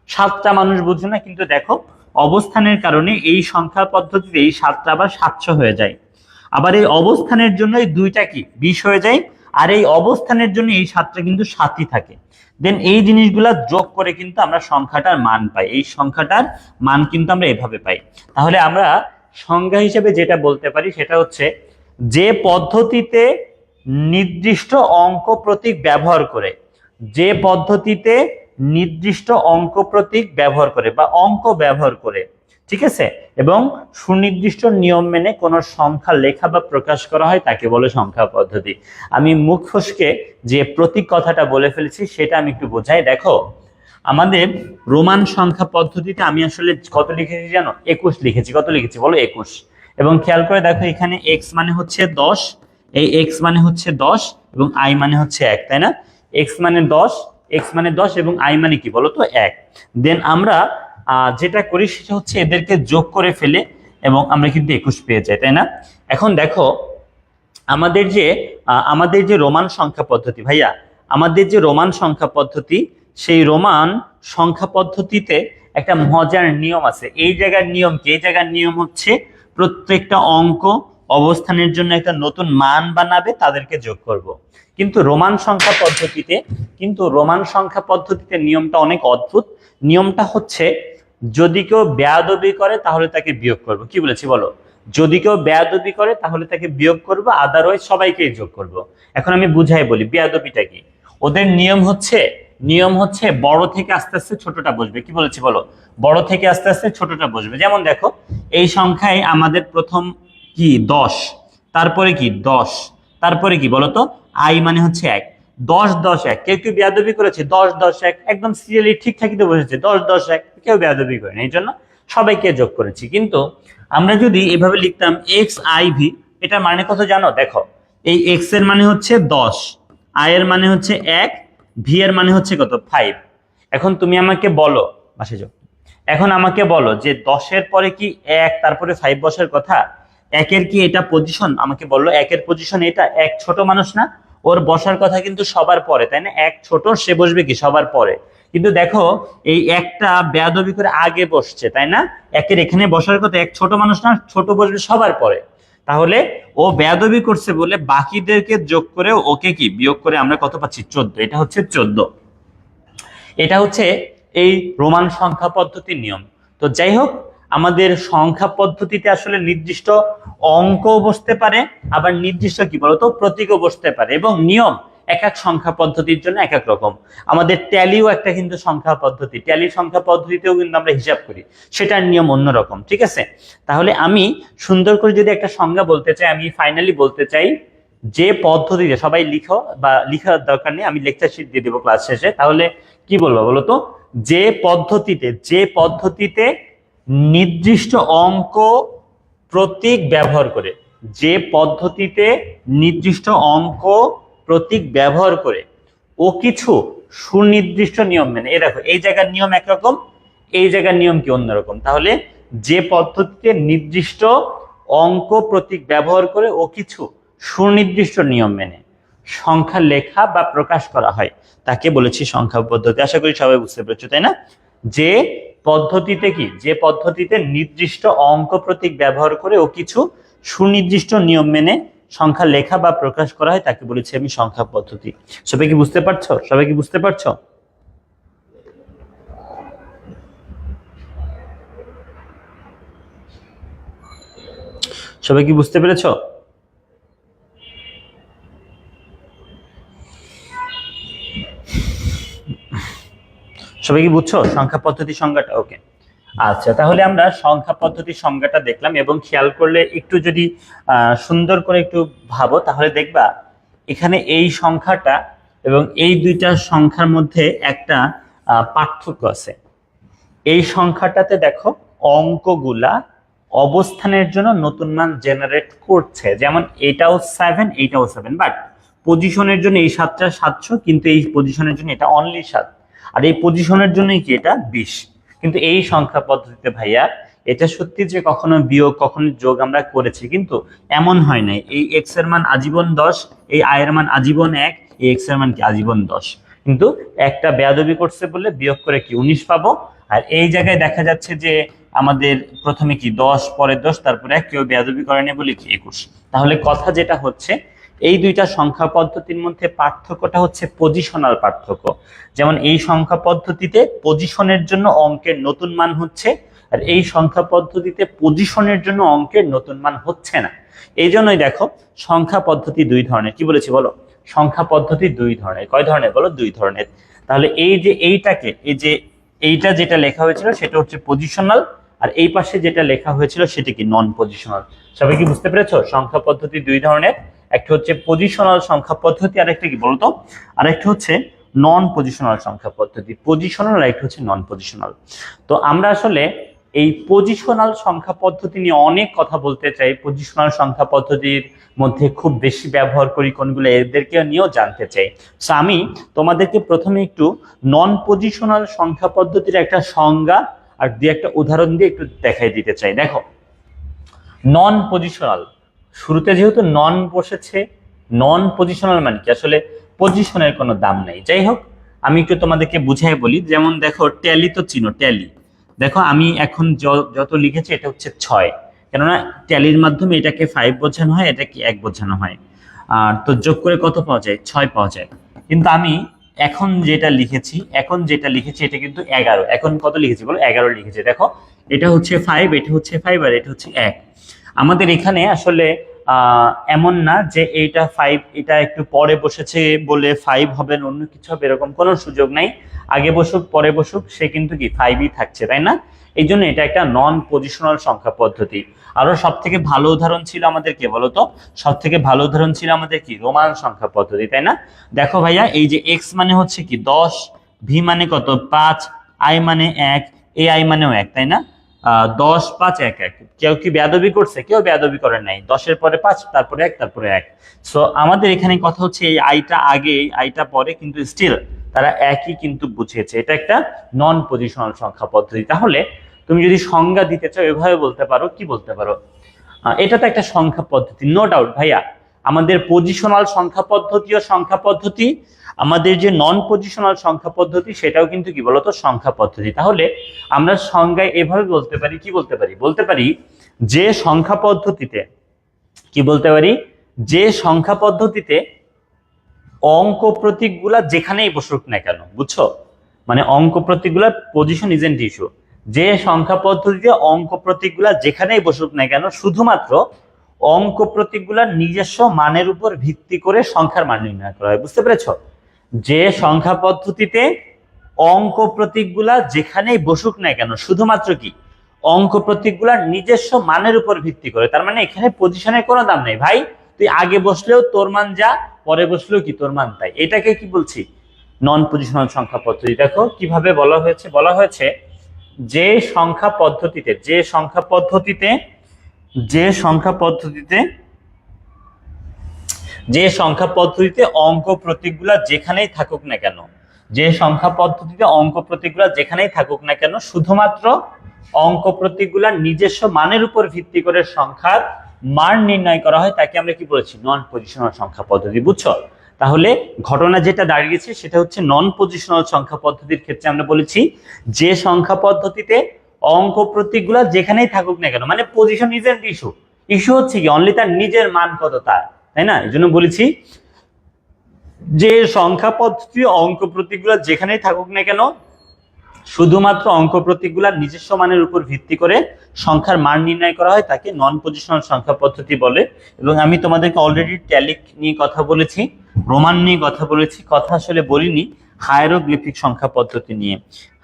7টা মানুষ বুঝো না, কিন্তু দেখো অবস্থানের কারণে এই সংখ্যা পদ্ধতিতে এই 7টা আবার 700 হয়ে যায়। আবার এই অবস্থানের জন্য এই 2টা কি 20 হয়ে যায়, আর এই অবস্থানের জন্য এই 7টা কিন্তু 7ই থাকে। দেন এই জিনিসগুলা যোগ করে কিন্তু আমরা সংখ্যাটার মান পাই, এই সংখ্যাটার মান কিন্তু আমরা এভাবে পাই। তাহলে আমরা সংজ্ঞা হিসেবে যেটা বলতে পারি সেটা হচ্ছে যে পদ্ধতিতে নির্দিষ্ট অঙ্ক প্রতীক ব্যবহার করে, যে পদ্ধতিতে নির্দিষ্ট অঙ্ক প্রতীক ব্যবহার করে বা অঙ্ক ব্যবহার করে, ঠিক আছে, এবং সুনির্দিষ্ট নিয়ম মেনে কোনো সংখ্যা লেখা বা প্রকাশ করা হয় তাকে বলে সংখ্যা পদ্ধতি। আমি মুখ ফসকে যে প্রতীক কথাটা বলে ফেলেছি সেটা আমি একটু বোঝাই। দেখো আমাদের রোমান সংখ্যা পদ্ধতিতে আমি আসলে কত লিখেছি জানো? 21 লিখেছি। কত লিখেছি বলো? 21। এবং খেয়াল করে দেখো এখানে x মানে হচ্ছে 10, এই x মানে হচ্ছে 10 এবং i মানে হচ্ছে 1, তাই না? x মানে 10, x মানে 10 এবং i মানে কি বলো তো? 1। দেন আমরা যেটা করি সেটা হচ্ছে এদেরকে যোগ করে ফেলে এবং আমরা কিন্তু 21 পেয়ে যাই, তাই না? এখন দেখো আমাদের যে রোমান সংখ্যা পদ্ধতি, ভাইয়া আমাদের যে রোমান সংখ্যা পদ্ধতি, সেই রোমান সংখ্যা পদ্ধতিতে একটা মজার নিয়ম আছে। এই জায়গার নিয়ম কি? এই জায়গার নিয়ম হচ্ছে প্রত্যেকটা অঙ্ক অবস্থানের জন্য একটা নতুন মান বানাবে, তাদেরকে যোগ করব। কিন্তু রোমান সংখ্যা পদ্ধতিতে নিয়মটা অনেক অদ্ভুত। নিয়মটা হচ্ছে যদি কেউ বেয়াদবি করে তাহলে তাকে বিয়োগ করব। কি বলেছি বলো? যদি কেউ বেয়াদবি করে তাহলে তাকে বিয়োগ করব, আদারওয়াইজ সবাইকেই যোগ করব। এখন আমি বুঝাই বলি বেয়াদবিটা কি। ওদের নিয়ম হচ্ছে বড় থেকে আস্তে আস্তে ছোটটা বসবে। কি বলেছি বলো? বড় থেকে আস্তে আস্তে ছোটটা বসবে। যেমন দেখো এই সংখ্যায় আমাদের প্রথম কি 10, তারপরে কি 10, তারপরে কি বলতো? i মানে হচ্ছে 1, 10 10 1। কেউ কেউ বেয়াদবি করেছে 10 10 1, একদম সিরিয়ালি ঠিকঠাকই তো বসেছে 10 10 1, কেউ বেয়াদবি করেনি, এই জন্য সবাইকে যোগ করেছি। কিন্তু আমরা যদি এভাবে লিখতাম xiv, এটা মানে কত জানো? দেখো এই x এর মানে হচ্ছে 10, i এর মানে হচ্ছে 1, v এর মানে হচ্ছে কত? 5। এখন তুমি আমাকে বলো, পাশে যাও, এখন আমাকে বলো যে 10 এর পরে কি 1 তারপরে 5 বসার কথা? 1 এর কি এটা পজিশন? আমাকে বললো 1 এর পজিশন এটা। 1 ছোট মানুষ না, ওর বসার কথা কিন্তু সবার পরে, তাই না? 1 ছোট, সে বসবে কি সবার পরে। কিন্তু দেখো এই একটা বেয়াদবি করে আগে বসছে, তাই না? 1 এর এখানে বসার কথা, 1 ছোট মানুষ না, ছোট বসবে সবার পরে। তাহলে ও বেয়াদবি করছে বলে বাকিদেরকে যোগ করে ওকে কি বিয়োগ করে আমরা কত পাচ্ছি? 14। এটা হচ্ছে 14। এটা হচ্ছে এই রোমান সংখ্যা পদ্ধতির নিয়ম। তো যাই হোক, আমাদের সংখ্যা পদ্ধতিতে আসলে নির্দিষ্ট অঙ্কও বসতে পারে, আবার নির্দিষ্ট কি বলতো প্রতীকও বসতে পারে, এবং নিয়ম এক এক সংখ্যা পদ্ধতির জন্য এক এক রকম। আমাদের ট্যালিও একটা কিন্তু সংখ্যা পদ্ধতি, ট্যালি সংখ্যা পদ্ধতিতেও কিন্তু আমরা হিসাব করি, সেটার নিয়ম অন্যরকম, ঠিক আছে? তাহলে আমি সুন্দর করে যদি একটা সংজ্ঞা বলতে চাই, আমি ফাইনালি বলতে চাই যে পদ্ধতিতে, সবাই লিখো বা লিখার দরকার নেই, আমি লেকচার শিট দিয়ে দেবো ক্লাস শেষে। তাহলে কি বলবো বলতো? যে পদ্ধতিতে নির্দিষ্ট অঙ্ক প্রতীক ব্যবহার করে, যে পদ্ধতিতে নির্দিষ্ট অঙ্ক প্রতীক ব্যবহার করে ও কিছু সুনির্দিষ্ট নিয়ম মেনে। এই দেখো এই জায়গার নিয়ম একরকম, এই জায়গার নিয়ম কি অন্যরকম। তাহলে যে পদ্ধতিতে নির্দিষ্ট অঙ্ক প্রতীক ব্যবহার করে ও কিছু সুনির্দিষ্ট নিয়ম মেনে সংখ্যা লেখা বা প্রকাশ করা হয় তাকে বলেছি সংখ্যা পদ্ধতি। আশা করি সবাই বুঝতে পেরেছো, তাই না? যে পদ্ধতিতে নির্দিষ্ট অঙ্ক প্রতীক ব্যবহার করে ও কিছু সুনির্দিষ্ট নিয়ম মেনে সংখ্যা লেখা বা প্রকাশ করা হয় তাকে বলেছি আমি সংখ্যা পদ্ধতি। সবাই কি বুঝতে পারছো? সবাই কি বুঝতে পারছো? সবাই কি বুঝতে পেরেছো? সবাই কি বুঝছো সংখ্যা পদ্ধতি সংজ্ঞাটা? ওকে, আচ্ছা, তাহলে আমরা সংখ্যা পদ্ধতির সংজ্ঞাটা দেখলাম, এবং খেয়াল করলে একটু যদি সুন্দর করে একটু ভাবো তাহলে দেখবা এখানে এই সংখ্যাটা এবং এই দুইটা সংখ্যার মধ্যে একটা পার্থক্য আছে। এই সংখ্যাটাতে দেখো অঙ্কগুলা অবস্থানের জন্য নতুন মান জেনারেট করছে, যেমন এটাও 7 এইটাও 7, বাট পজিশনের জন্য এই 7টা 700, কিন্তু এই পজিশনের জন্য এটা অনলি 7, আর এই পজিশনের জন্যই কি এটা 20। কিন্তু এই সংখ্যা পদ্ধতিতে ভাইয়া এটা সত্যি যে কখনো বিয়োগ কখনো যোগ আমরা করেছি, কিন্তু এমন হয় নাই এই এক্স এর মান আজীবন 10, এই আই এর মান আজীবন 1, এই এক্স এর মান কি আজীবন 10, কিন্তু একটা বেয়াদবি করছে বলে বিয়োগ করে কি 19 পাবো। আর এই জায়গায় দেখা যাচ্ছে যে আমাদের প্রথমে কি 10, পরে 10, তারপরে কেউ বেয়াদবি করেনি বলে কি 21। তাহলে কথা যেটা হচ্ছে এই দুইটা সংখ্যা পদ্ধতির মধ্যে পার্থক্যটা হচ্ছে পজিশনাল পার্থক্য। যেমন এই সংখ্যা পদ্ধতিতে পজিশনের জন্য অঙ্কের নতুন মান হচ্ছে, আর এই সংখ্যা পদ্ধতিতে পজিশনের জন্য অঙ্কের নতুন মান হচ্ছে না। এই জন্যই দেখো সংখ্যা পদ্ধতি দুই ধরনের। কি বলেছি বলো? সংখ্যা পদ্ধতি দুই ধরনের। কয় ধরনের বলো? দুই ধরনের। তাহলে এই যে এইটাকে, এই যে এইটা যেটা লেখা হয়েছিল সেটা হচ্ছে পজিশনাল, আর এই পাশে যেটা লেখা হয়েছিল সেটা কি নন পজিশনাল। সবাই কি বুঝতে পেরেছো? সংখ্যা পদ্ধতি দুই ধরনের, একটা হচ্ছে পজিশনাল সংখ্যা পদ্ধতি, আর একটা কি বলতো, আর একটা হচ্ছে নন পজিশনাল সংখ্যা পদ্ধতি। পজিশনাল আর একটা হচ্ছে নন পজিশনাল। তো আমরা আসলে এই পজিশনাল সংখ্যা পদ্ধতি নিয়ে অনেক কথা বলতে চাই। পজিশনাল সংখ্যা পদ্ধতির মধ্যে খুব বেশি ব্যবহার করি কোনগুলো, এদেরকে নিয়েও জানতে চাই। সো আমি তোমাদেরকে প্রথমে একটু নন পজিশনাল সংখ্যা পদ্ধতির একটা সংজ্ঞা আর দুই একটা উদাহরণ দিয়ে একটু দেখাই দিতে চাই। দেখো, নন পজিশনাল, শুরুতে যেহেতু নন বসেছে, নন পজিশনাল মানে কি? আসলে পজিশনের কোনো দাম নেই। যাই হোক, আমি একটু তোমাদেরকে বুঝাই বলি। যেমন দেখো, ট্যালি তো চিনো, ট্যালি। দেখো আমি এখন যত লিখেছি এটা হচ্ছে 6, কেননা ট্যালির মাধ্যমে এটাকে 5 বোঝানো হয়, এটাকে 1 বোঝানো হয়। আর তো যোগ করে কত পাওয়া যায়? 6 পাওয়া যায়। কিন্তু আমি এখন যেটা লিখেছি এটা কিন্তু 11। এখন কত লিখেছি বলো? 11 লিখেছি। দেখো এটা হচ্ছে 5, এটা হচ্ছে 5, আর এটা হচ্ছে 1। আমাদের এখানে আসলে এমন না যে এইটা 5, এটা একটু পরে বসেছে বলে 5 হবে না, অন্য কিছু হবে, এরকম কোনো সুযোগ নাই। আগে বসুক পরে বসুক সে কিন্তু কি 5ই থাকছে, তাই না? এই জন্য এটা একটা নন পজিশনাল সংখ্যা পদ্ধতি। আরো সব থেকে ভালো উদাহরণ ছিল আমাদের কে বলতো? সব থেকে ভালো উদাহরণ ছিল আমাদের কি রোমান সংখ্যা পদ্ধতি, তাই না? দেখো ভাইয়া, এই যে এক্স মানে হচ্ছে কি 10, ভি মানে কত 5, আই মানে 1, এ আই মানেও 1, তাই না? 10, 5, 1, 1। কেউ কি বেয়াদবি করছে? কেউ বেয়াদবি করে নাই। 10-এর পরে 5, তারপরে 1, তারপরে 1। সো আমাদের এখানে কথা হচ্ছে এই আইটা আগে আইটা পরে, কিন্তু স্টিল তারা একই কিন্তু বুঝিয়েছে। এটা একটা নন পজিশনাল সংখ্যা পদ্ধতি। তাহলে তুমি যদি সংজ্ঞা দিতে চাও এভাবে বলতে পারো, কি বলতে পারো? এটা তো একটা সংখ্যা পদ্ধতি, নো ডাউট ভাইয়া। আমাদের পজিশনাল সংখ্যা পদ্ধতি ও সংখ্যা পদ্ধতি, আমাদের যে নন পজিশনাল সংখ্যা পদ্ধতি সেটাও কিন্তু কি বলতো? সংখ্যা পদ্ধতি। তাহলে আমরা সংজ্ঞায় এভাবে বলতে পারি, কি বলতে পারি? বলতে পারি যে সংখ্যা পদ্ধতিতে, কি বলতে পারি? যে সংখ্যা পদ্ধতিতে অঙ্ক প্রতীকগুলা যেখানেই বসুক না কেন, বুঝছো? মানে অঙ্ক প্রতীকগুলার পজিশন ইজেন্ট ইস্যু। যে সংখ্যা পদ্ধতিতে অঙ্ক প্রতীকগুলা যেখানেই বসুক না কেন, শুধুমাত্র অঙ্ক প্রতীকগুলার নিজস্ব মানের উপর ভিত্তি করে সংখ্যার মান নির্ণয় করা হয়। বুঝতে পেরেছো? যে সংখ্যা পদ্ধতিতে অঙ্ক প্রতীকগুলা যেখানেই বসুক না কেন, শুধুমাত্র কি অঙ্ক প্রতীকগুলার নিজস্ব মানের উপর ভিত্তি করে। তার মানে এখানে পজিশনের কোনো দাম নেই ভাই, তুই আগে বসলেও তোর মান যা, পরে বসলেও কি তোর মান তাই। এটাকে কি বলছি? নন পজিশনাল সংখ্যা পদ্ধতি। দেখো কিভাবে বলা হয়েছে। বলা হয়েছে যে সংখ্যা পদ্ধতিতে অঙ্ক প্রতীকগুলা যেখানেই থাকুক না কেন, শুধুমাত্র অঙ্ক প্রতীকগুলার নিজস্ব মানের উপর ভিত্তি করে সংখ্যার মান নির্ণয় করা হয়, তাকে আমরা কি বলেছি? নন পজিশনাল সংখ্যা পদ্ধতি। বুঝছো? তাহলে ঘটনা যেটা দাঁড়িয়েছে সেটা হচ্ছে নন পজিশনাল সংখ্যা পদ্ধতির ক্ষেত্রে আমরা বলেছি যে সংখ্যা পদ্ধতিতে অঙ্ক প্রতীকগুলা যেখানেই থাকুক না কেন, মানে পজিশন ইজেন্ট ইস্যু। ইস্যু হচ্ছে কি অনলি তার নিজের মান কত তার, তাই না? এই জন্য বলেছি যে সংখ্যা পদ্ধতি অঙ্ক প্রতীকগুলা যেখানেই থাকুক না কেন, শুধুমাত্র অঙ্ক প্রতীকগুলার নিজস্ব মানের উপর ভিত্তি করে সংখ্যার মান নির্ণয় করা হয়, তাকে নন পজিশনাল সংখ্যা পদ্ধতি বলে। এবং আমি তোমাদেরকে অলরেডি ট্যালি নিয়ে কথা বলেছি, রোমান নিয়ে কথা বলেছি, কথা আসলে বলিনি, হায়ারোগ্লিফিক সংখ্যা পদ্ধতি নিয়ে,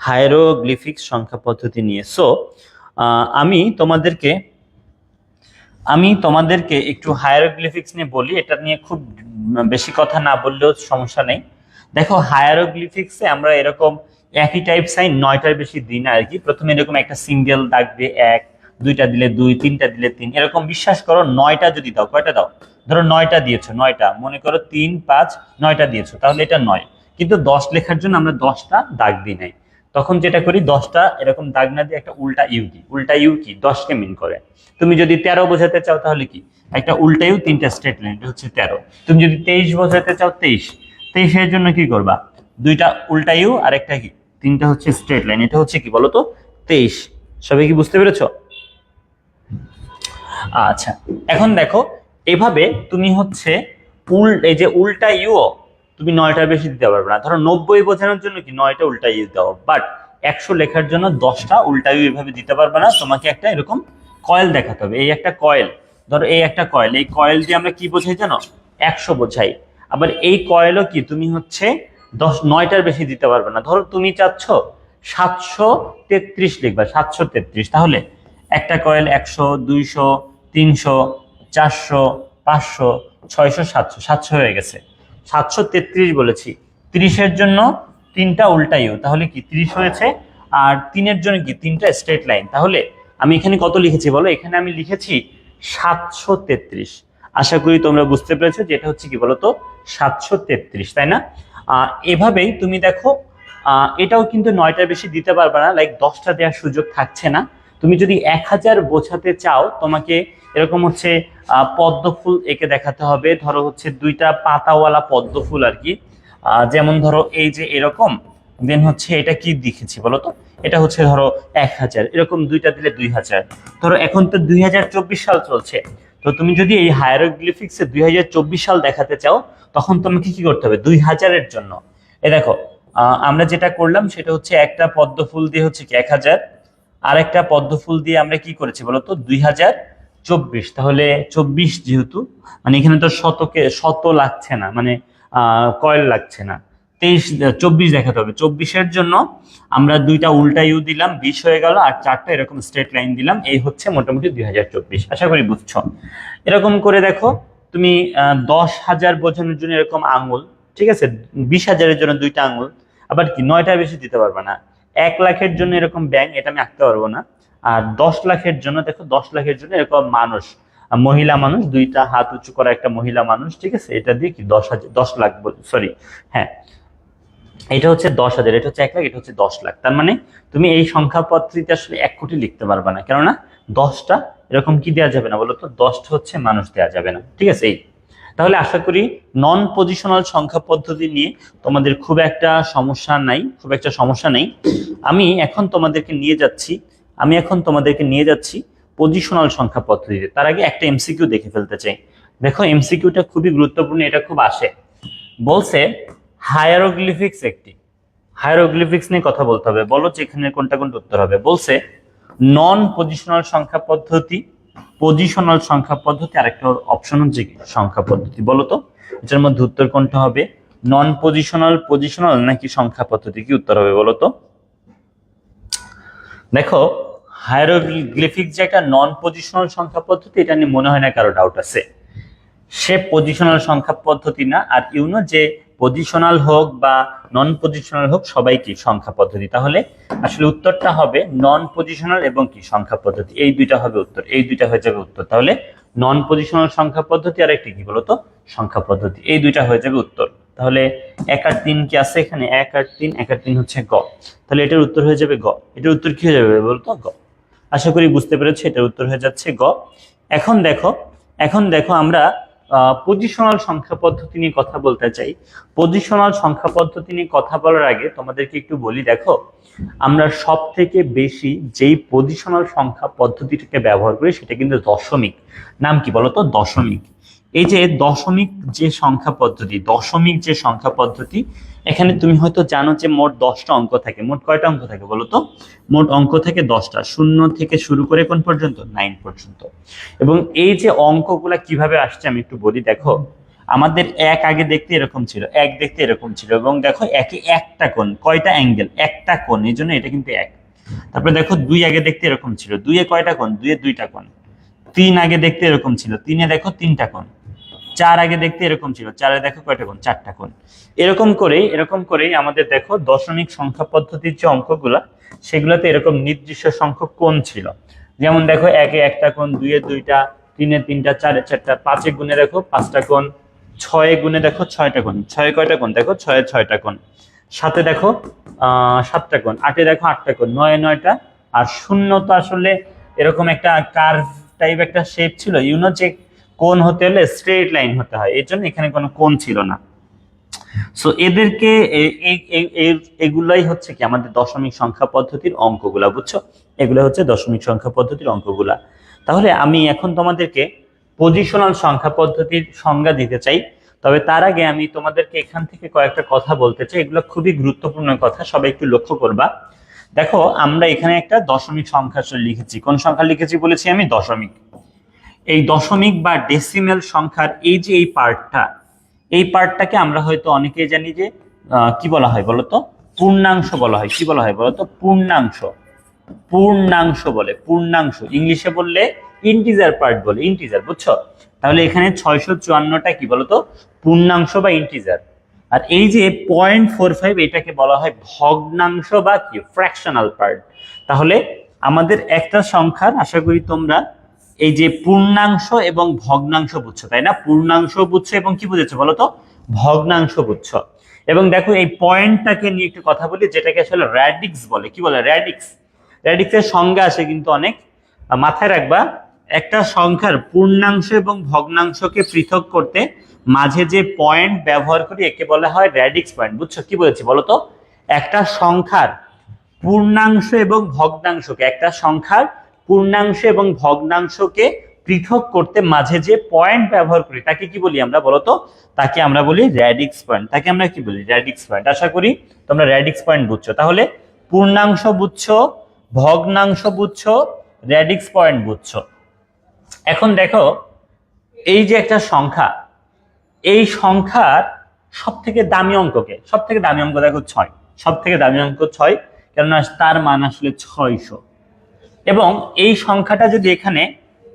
হায়ারোগ্লিফিক সংখ্যা পদ্ধতি নিয়ে। সো আমি তোমাদেরকে একটু হায়ারোগ্লিফিক্স নিয়ে বলি, এটা নিয়ে খুব বেশি কথা না বললেও সমস্যা নেই। দেখো হায়ারোগ্লিফিক্সে আমরা এরকম একই টাইপ সাইন 9টার বেশি দিই না আর কি। প্রথমে এরকম একটা সিঙ্গেল দাগ দিয়ে 1, 2টা দিলে 2, 3টা দিলে 3, এরকম বিশ্বাস করো 9টা যদি দাও, কয়টা দাও, ধরো 9টা দিয়েছো, 9টা মনে করো 3, 5, 9টা দিয়েছো, তাহলে এটা 9। কিন্তু 10 লেখার জন্য আমরা 10টা দাগ দিই নাই। তখন যেটা করি 10টা এরকম দাগ না দিয়ে একটা উল্টা ইউ দিই। উল্টা ইউ কি 10কে মিন করে। তুমি যদি 13 বোঝাতে চাও তাহলে কি একটা উল্টা ইউ, 3টা স্ট্রেট লাইন, এটা হচ্ছে 13। তুমি যদি 23 বোঝাতে চাও 23 এর জন্য কি করবা, 2টা উল্টা ইউ আর একটা কি 3টা হচ্ছে স্ট্রেট লাইন, এটা হচ্ছে কি বলতো 23। সবাই কি বুঝতে পেরেছো? আচ্ছা, এখন দেখো এভাবে তুমি হচ্ছে এই যে উল্টা ইউ তুমি 9টার বেশি দিতে পারবে না। ধরো 90 বোঝানোর জন্য কি 9টা উল্টা ইউ দাও, বাট 100 লেখার জন্য 10টা উল্টা ইউ এভাবে দিতে পারবে না। তোমাকে একটা এরকম কয়েল দেখাতে হবে। এই একটা কয়েল, ধরো এই একটা কয়েল, এই কয়েল দিয়ে আমরা কি বোঝাই জানো, 100 বোঝাই। আবার এই কয়েলও কি তুমি হচ্ছে 9টার বেশি দিতে পারবে না। ধরো তুমি চাচ্ছ 733 লিখবা, 733, তাহলে একটা কয়েল 100, 200, 300, 400, 500, 600, 700, 700 হয়ে গেছে। 733 বলেছি। 30-এর জন্য 3টা উল্টা ইউ, তাহলে কি 30 হয়েছে। আর 3-এর জন্য কি 3টা স্ট্রেট লাইন। তাহলে আমি এখানে কত লিখেছি বলো, এখানে আমি লিখেছি 733। আশা করি তোমরা বুঝতে পেরেছো যে এটা হচ্ছে কি বলতো 733, তাই না? এভাবেই তুমি দেখো এটাও কিন্তু 9টার বেশি দিতে পারবে না, লাইক 10টা দেওয়ার সুযোগ থাকছে না। তুমি যদি 1000 বোঝাতে চাও, তোমাকে এরকম হচ্ছে পদ্ম ফুল এঁকে দেখাতে হবে। ধরো হচ্ছে 2টা পাতাওয়ালা পদ্ম ফুল আর কি, যেমন ধরো এই যে এরকম, দেন হচ্ছে এটা কি লিখেছি বলতো, এটা হচ্ছে ধরো 1000, এরকম 2টা দিলে 2000। ধরো এখন তো 2024 সাল চলছে, তো তুমি যদি এই হায়ারোগ্লিফিক্সে 2024 সাল দেখাতে চাও, তখন তোমাকে কি করতে হবে 2000-এর জন্য। এই দেখো আমরা যেটা করলাম সেটা হচ্ছে একটা পদ্ম ফুল দিয়ে হচ্ছে কি 1000, আর একটা পদ্ম ফুল দিয়ে আমরা কি করেছি বলতো 2024। তাহলে 24 যেহেতু, মানে এখানে তো শত লাগছে না, মানে কয়েল লাগছে না, 24 দেখাতে হবে। 24-এর জন্য আমরা 2টা উল্টা ইউ দিলাম, 20 হয়ে গেল, আর 4টা এরকম স্ট্রেট লাইন দিলাম। এই হচ্ছে মোটামুটি 2024। আশা করি বুঝছো। এরকম করে দেখো তুমি 10,000 বোঝানোর জন্য এরকম আঙুল, ঠিক আছে, 20,000-এর জন্য 2টা আঙুল, আবার কি 9টার বেশি দিতে পারবে না। 1 লাখের জন্য এরকম ব্যাঙ, এটা আমি আঁকতে পারবো না। আর 10 লাখের জন্য দেখো, 10 লাখের জন্য এরকম মানুষ, মহিলা মানুষ, 2টা হাত উঁচু করা একটা মহিলা মানুষ, ঠিক আছে, এটা দিয়ে কি 10 লাখ, সরি, হ্যাঁ এটা হচ্ছে 10,000, এটা হচ্ছে 1 লাখ, এটা হচ্ছে 10 লাখ। তার মানে তুমি এই সংখ্যা পদ্ধতিতে আসলে 1 কোটি লিখতে পারবে না, কেননা 10টা এরকম কি দেওয়া যাবে না বলতো, 10টা হচ্ছে মানুষ দেওয়া যাবে না, ঠিক আছে। এই তাহলে আশা করি নন পজিশনাল সংখ্যা পদ্ধতি নিয়ে তোমাদের খুব একটা সমস্যা নেই। আমি এখন তোমাদেরকে নিয়ে যাচ্ছি পজিশনাল সংখ্যা পদ্ধতিতে। তার আগে একটা এমসিকিউ দেখে ফেলতে চাই। দেখো এমসিকিউটা খুবই গুরুত্বপূর্ণ, এটা খুব আসে। বলছে হায়ারোগ্লিফিক্স নিয়ে কথা বলতে হবে, বলো যে এখানে কোনটা উত্তর হবে। বলছে নন পজিশনাল সংখ্যা পদ্ধতি, পজিশনাল সংখ্যা পদ্ধতি, আর একটা অপশন হচ্ছে কি সংখ্যা পদ্ধতি। বলো তো এটার মধ্যে উত্তর কোনটা হবে, নন পজিশনাল নাকি সংখ্যা পদ্ধতি? কি উত্তর হবে বলো তো? দেখো হায়ারোগ্লিফিক্স যে একটা নন পজিশনাল সংখ্যা পদ্ধতি, এটা নিয়ে মনে হয় না কারো ডাউট আছে। সে পজিশনাল সংখ্যা পদ্ধতি না, আর ইউনো যে পজিশনাল হোক বা নন পজিশনাল হোক সবাই কি সংখ্যা পদ্ধতি। তাহলে আসলে উত্তরটা হবে নন পজিশনাল এবং কি সংখ্যা পদ্ধতি, এই দুইটা হবে উত্তর, এই দুইটা হয়ে যাবে উত্তর। তাহলে নন পজিশনাল সংখ্যা পদ্ধতি আর একটি কি বলতো সংখ্যা পদ্ধতি, এই দুইটা হয়ে যাবে উত্তর। তাহলে 1 আর 3 কি আছে এখানে, 1 আর 3 হচ্ছে গ। তাহলে এটার উত্তর হয়ে যাবে গ। এটার উত্তর কি হয়ে যাবে বলতো গ। আশা করি বুঝতে পেরেছি, এটার উত্তর হয়ে যাচ্ছে গ। এখন দেখো আমরা পজিশনাল সংখ্যা পদ্ধতি নিয়ে কথা বলতে চাই। পজিশনাল সংখ্যা পদ্ধতি নিয়ে কথা বলার আগে তোমাদেরকে একটু বলি, দেখো আমরা সব থেকে বেশি যেই পজিশনাল সংখ্যা পদ্ধতিটাকে ব্যবহার করি সেটা কিন্তু দশমিক। নাম কি বলতো, দশমিক। এই যে দশমিক যে সংখ্যা পদ্ধতি, এখানে তুমি হয়তো জানো যে মোট 10টা অঙ্ক থাকে। মোট কয়টা অঙ্ক থাকে বলতো? মোট অঙ্ক থাকে 10টা, 0 থেকে শুরু করে কোন পর্যন্ত, 9 পর্যন্ত। এবং এই যে অঙ্কগুলা কিভাবে আসছে আমি একটু বলি। দেখো আমাদের এক আগে দেখতে এরকম ছিল, এক দেখতে এরকম ছিল, এবং দেখো একে একটা কোণ, কয়টা অ্যাঙ্গেল, একটা কোণ, এই জন্য এটা কিন্তু এক। তারপরে দেখো দুই আগে দেখতে এরকম ছিল, দুইয়ে কয়টা কোণ, দুইয়ে দুইটা কোণ। তিন আগে দেখতে এরকম ছিল, তিনে দেখো তিনটা কোণ। চার আগে দেখতে এরকম ছিল, চারে দেখো কয়টা কোণ, চারটা কোণ। এরকম করেই আমাদের দেখো দশমিক সংখ্যা পদ্ধতির যে অঙ্কগুলা, সেগুলোতে এরকম নির্দিষ্ট সংখ্যক কোণ ছিল। যেমন দেখো একে একটা কোণ, দুইয়ে দুইটা, তিনে তিনটা, চারে চারটা, পাঁচে গুণে দেখো পাঁচটা কোণ, ছয়ে গুণে দেখো ছয়টা কোণ, ছয়ে কয়টা কোণ, দেখো ছয়ে ছয়টা কোণ, সাথে দেখো সাতটা কোণ, আটে দেখো আটটা কোণ, নয়ে নয়টা, আর শূন্য তো আসলে এরকম একটা কার্ভ টাইপ একটা শেপ ছিল, ইউনো যে কোণ হতে হলে স্ট্রেট লাইন হতে হয়, এর জন্য এখানে কোনো কোণ ছিল না। সো এদেরকে এগুলাই হচ্ছে কি আমাদের দশমিক সংখ্যা পদ্ধতির অঙ্কগুলা, বুঝছো? এগুলো হচ্ছে দশমিক সংখ্যা পদ্ধতির অঙ্কগুলা। তাহলে আমি এখন তোমাদেরকে পজিশনাল সংখ্যা পদ্ধতির সংজ্ঞা দিতে চাই, তবে তার আগে আমি তোমাদেরকে এখান থেকে কয়েকটা কথা বলতে চাই, এগুলো খুবই গুরুত্বপূর্ণ কথা, সবাই একটু লক্ষ্য করবা। দেখো আমরা এখানে একটা দশমিক সংখ্যা লিখেছি, কোন সংখ্যা লিখেছি বলেছি আমি? দশমিক। এই দশমিক বা ডেসিমেল সংখ্যার এই যে এই পার্টটাকে আমরা হয়তো অনেকেই জানি যে কি বলা হয় বলতো? পূর্ণাংশ বলা হয়। কি বলা হয় বলতো? পূর্ণাংশ। পূর্ণাংশ বলে, পূর্ণাংশ। ইংলিশে বললে ইন্টিজার পার্ট বলে, ইন্টিজার, বুঝছো? তাহলে এখানে 654টা কি বলতো? পূর্ণাংশ বা ইন্টিজার। আর এই যে 0.45 এটাকে বলা হয় ভগ্নাংশ বা কি ফ্র্যাকশনাল পার্ট। তাহলে আমাদের একটা সংখ্যার, আশা করি তোমরা এই যে পূর্ণাংশ এবং ভগ্নাংশ বুঝছো, তাই না? পূর্ণাংশ বুঝছো এবং কি বুঝেছো বলতো? ভগ্নাংশ বুঝছো। এবং দেখো এই পয়েন্টটাকে নিয়ে একটু কথা বলি, যেটাকে আসলে র্যাডিক্স বলে। কি বলে? র্যাডিক্স। র্যাডিক্সের সংজ্ঞা আসে কিন্তু অনেক, মাথায় রাখবা। একটা সংখ্যার পূর্ণাংশ এবং ভগ্নাংশকে পৃথক করতে মাঝে যে পয়েন্ট ব্যবহার করি একে বলা হয় র্যাডিক্স পয়েন্ট, বুঝছো? কি বলেছি বলতো? একটা সংখ্যার পূর্ণাংশ এবং ভগ্নাংশকে, একটা সংখ্যার পূর্ণাংশ এবং ভগ্নাংশকে পৃথক করতে মাঝে যে পয়েন্ট ব্যবহার করি তাকে কি বলি আমরা বলতো? তাকে আমরা বলি র্যাডিক্স পয়েন্ট। তাকে আমরা কি বলি? Radix point. আশা করি তোমরা র্যাডিক্স পয়েন্ট বুঝছো। তাহলে পূর্ণাংশ বুঝছো, ভগ্নাংশ বুঝছো, র্যাডিক্স পয়েন্ট বুঝছো। এখন দেখো এই যে একটা সংখ্যা, এই সংখ্যার সব থেকে দামি অঙ্ককে, সব থেকে দামি অঙ্ক দেখো 6। সব থেকে দামি অঙ্ক 6, কেননা তার মান আসলে 600। এবং এই সংখ্যাটা যদি এখানে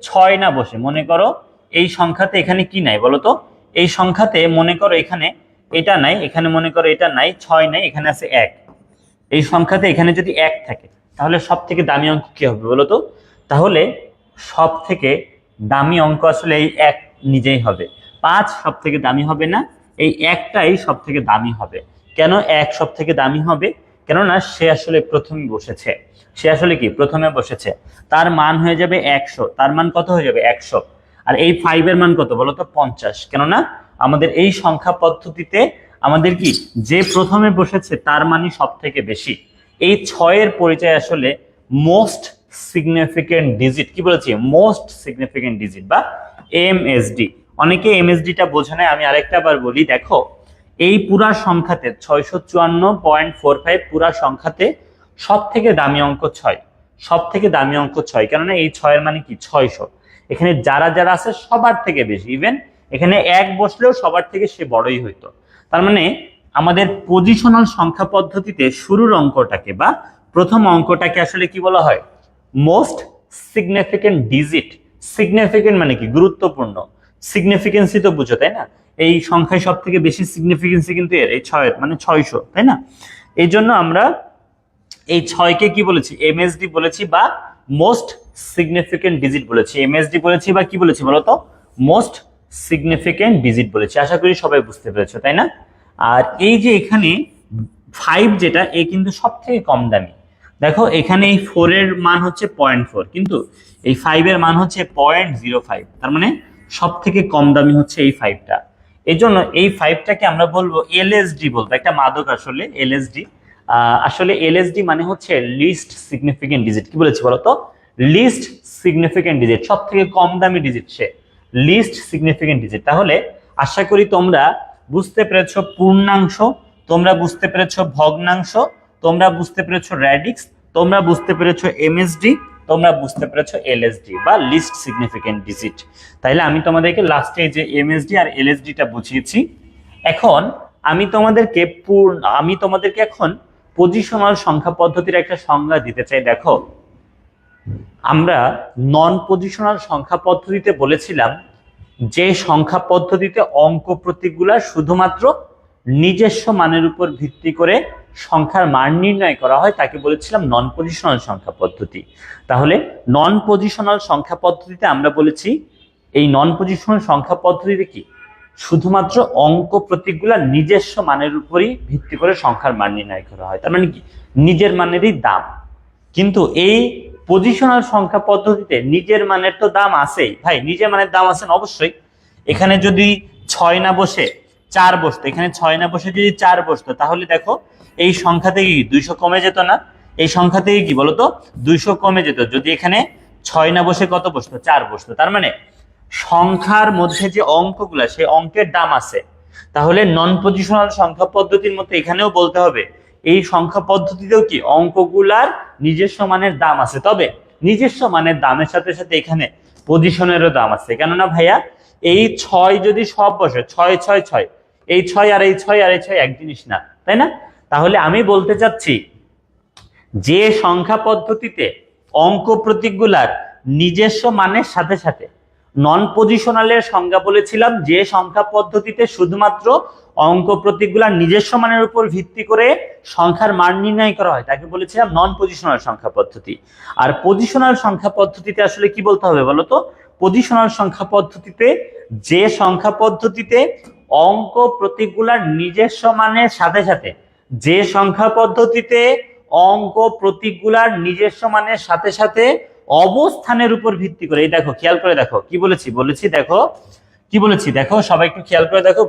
6 না বসে, মনে করো এই সংখ্যাতে এখানে কি নাই বলতো? এই সংখ্যাতে মনে করো এখানে এটা নাই, এখানে মনে করো এটা নাই, 6 নাই, এখানে আছে 1। এই সংখ্যাতে এখানে যদি 1 থাকে, তাহলে সব থেকে দামি অঙ্ক কি হবে বলতো? তাহলে সব থেকে দামি অঙ্ক আসলে এই 1 নিজেই হবে। 5 সব থেকে দামি হবে না, এই 1টাই সব থেকে দামি হবে। কেন 1 সব থেকে দামি হবে? কেননা সে আসলে প্রথমে বসেছে। সে আসলে কি প্রথমে বসেছে, তার মান হয়ে যাবে 100। তার মান কত হয়ে যাবে? 100। আর এই 5 এর মান কত বলতো? 50। কেননা আমাদের এই সংখ্যা পদ্ধতিতে আমাদের কি, যে প্রথমে বসেছে তার মানই সব থেকে বেশি। এই 6 এর পরিচয় আসলে মোস্ট সিগনিফিকেন্ট ডিজিট। কি বলেছি? মোস্ট সিগনিফিকেন্ট ডিজিট বা এমএসডি। অনেকে এমএসডিটা বোঝে না, আমি আরেকটা বার বলি। দেখো এই পুরা সংখ্যাতে 654.45 পুরা সংখ্যাতে সব থেকে দামি অঙ্ক 6। সব থেকে দামি অঙ্ক 6, কেননা এই 6 এর মানে কি 600। এখানে যারা যারা আছে সবার থেকে বেশি, ইভেন এখানে 1 বসলেও সবার থেকে সে বড়ই হইতো। তার মানে আমাদের পজিশনাল সংখ্যা পদ্ধতিতে শুরুর অঙ্কটাকে বা প্রথম অঙ্কটাকে আসলে কি বলা হয়? Most significant digit. সিগনিফিকেন্ট মানে কি? গুরুত্বপূর্ণ। সিগনিফিকেন্সি তো বুঝো, তাই না? এই সংখ্যায় সব থেকে বেশি সিগনিফিকেন্সি কিন্তু এর, এই 6 মানে 600, তাই না? এই জন্য আমরা এই 6কে কি বলেছি? এমএসডি বলেছি বা মোস্ট সিগনিফিকেন্ট ডিজিট বলেছি। এমএসডি বলেছি বা কি বলেছি বলতো? মোস্ট সিগনিফিকেন্ট ডিজিট বলেছি। আশা করি সবাই বুঝতে পেরেছো, তাই না? আর এই যে এখানে 5 যেটা, এ কিন্তু সব থেকে কম দামি। দেখো এখানে এই 4 এর মান হচ্ছে 0.4, কিন্তু এই 5 এর মান হচ্ছে 0.05। তার মানে সব থেকে কম দামি হচ্ছে এই 5টা। এই জন্য এই 5টাকে আমরা বলবো এলএসডি বলবো, একটা মাদক আসলে এলএসডি। আসলে এলএসডি মানে হচ্ছে লিস্ট সিগনিফিকেন্ট ডিজিট। কি বলেছি বলতো? লিস্ট সিগনিফিকেন্ট ডিজিট, সব থেকে কম দামি ডিজিট সে, লিস্ট সিগনিফিকেন্ট ডিজিট। তাহলে আশা করি তোমরা বুঝতে পেরেছো পূর্ণাংশ, তোমরা বুঝতে পেরেছো ভগ্নাংশ, তোমরা বুঝতে পেরেছো র্যাডিক্স, তোমরা বুঝতে পেরেছো এমএসডি, তোমরা বুঝতে পেরেছো এলএসডি বা লিস্ট সিগনিফিকেন্ট ডিজিট। তাইলে আমি তোমাদেরকে লাস্টে যে এমএসডি আর এলএসডিটা বুঝিয়েছি। এখন আমি তোমাদেরকে এখন পজিশনাল সংখ্যা পদ্ধতির একটা সংজ্ঞা দিতে চাই। দেখো, আমরা নন পজিশনাল সংখ্যা পদ্ধতিতে বলেছিলাম যে সংখ্যা পদ্ধতিতে অঙ্ক প্রতীকগুলা শুধুমাত্র নিজস্ব মানের উপর ভিত্তি করে সংখ্যার মান নির্ণয় করা হয় তাকে বলেছিলাম নন পজিশনাল সংখ্যা পদ্ধতি। তাহলে নন পজিশনাল সংখ্যা পদ্ধতিতে আমরা বলেছি এই নন পজিশনাল সংখ্যা পদ্ধতিতে কি শুধুমাত্র অঙ্ক প্রতীকগুলা নিজস্ব মানের উপরই ভিত্তি করে সংখ্যার মান নির্ণয় করা হয়, তার মানে কি নিজের মানেরই দাম। কিন্তু এই পজিশনাল সংখ্যা পদ্ধতিতে নিজের মানের তো দাম আছেই ভাই, নিজের মানের দাম আছে না? অবশ্যই। এখানে যদি 6 না বসে 4 বসতো, এখানে 6 না বসে যদি 4 বসতো, তাহলে দেখো এই সংখ্যা থেকে 200 কমে যেত না? এই সংখ্যা থেকে কি বলতো 200 কমে যেত যদি এখানে 6 না বসে কত বসতো 4 বসতো। তার মানে সংখ্যার মধ্যে যে অঙ্কগুলা সেই অঙ্কের দাম আছে। তাহলে নন পজিশনাল সংখ্যা পদ্ধতির মতো এখানেও বলতে হবে এই সংখ্যা পদ্ধতিতেও কি অঙ্কগুলার নিজস্ব মানের দাম আছে, তবে নিজস্ব মানের দামের সাথে সাথে এখানে পজিশনেরও দাম আছে। কেননা ভাইয়া এই 6 যদি সব বসে 6 6 6, এই 6 আর এই 6 আর এই 6 এক জিনিস না, তাই না? তাহলে আমি বলতে চাচ্ছি যে সংখ্যা পদ্ধতিতে অঙ্ক প্রতীকগুলার নিজস্ব মানের সাথে সাথে নন পজিশনালের সংজ্ঞা বলেছিলাম যে সংখ্যা পদ্ধতিতে শুধুমাত্র অঙ্ক প্রতীকগুলার নিজস্ব মানের উপর ভিত্তি করে সংখ্যার মান নির্ণয় করা হয় তাকে বলেছিলাম নন পজিশনাল সংখ্যা পদ্ধতি। আর পজিশনাল সংখ্যা পদ্ধতিতে আসলে কি বলতে হবে বলতো? পজিশনাল সংখ্যা পদ্ধতিতে যে সংখ্যা পদ্ধতিতে অঙ্ক প্রতীকগুলার নিজস্ব মানের সাথে সাথে যে সংখ্যা পদ্ধতিতে অঙ্ক প্রতীকগুলার নিজস্ব মানের সাথে সাথে অবস্থানের উপর ভিত্তি করে, এই দেখো খেয়াল করে দেখো কি বলেছি দেখো কি বলেছি, দেখো সবাই একটু খেয়াল করে দেখো,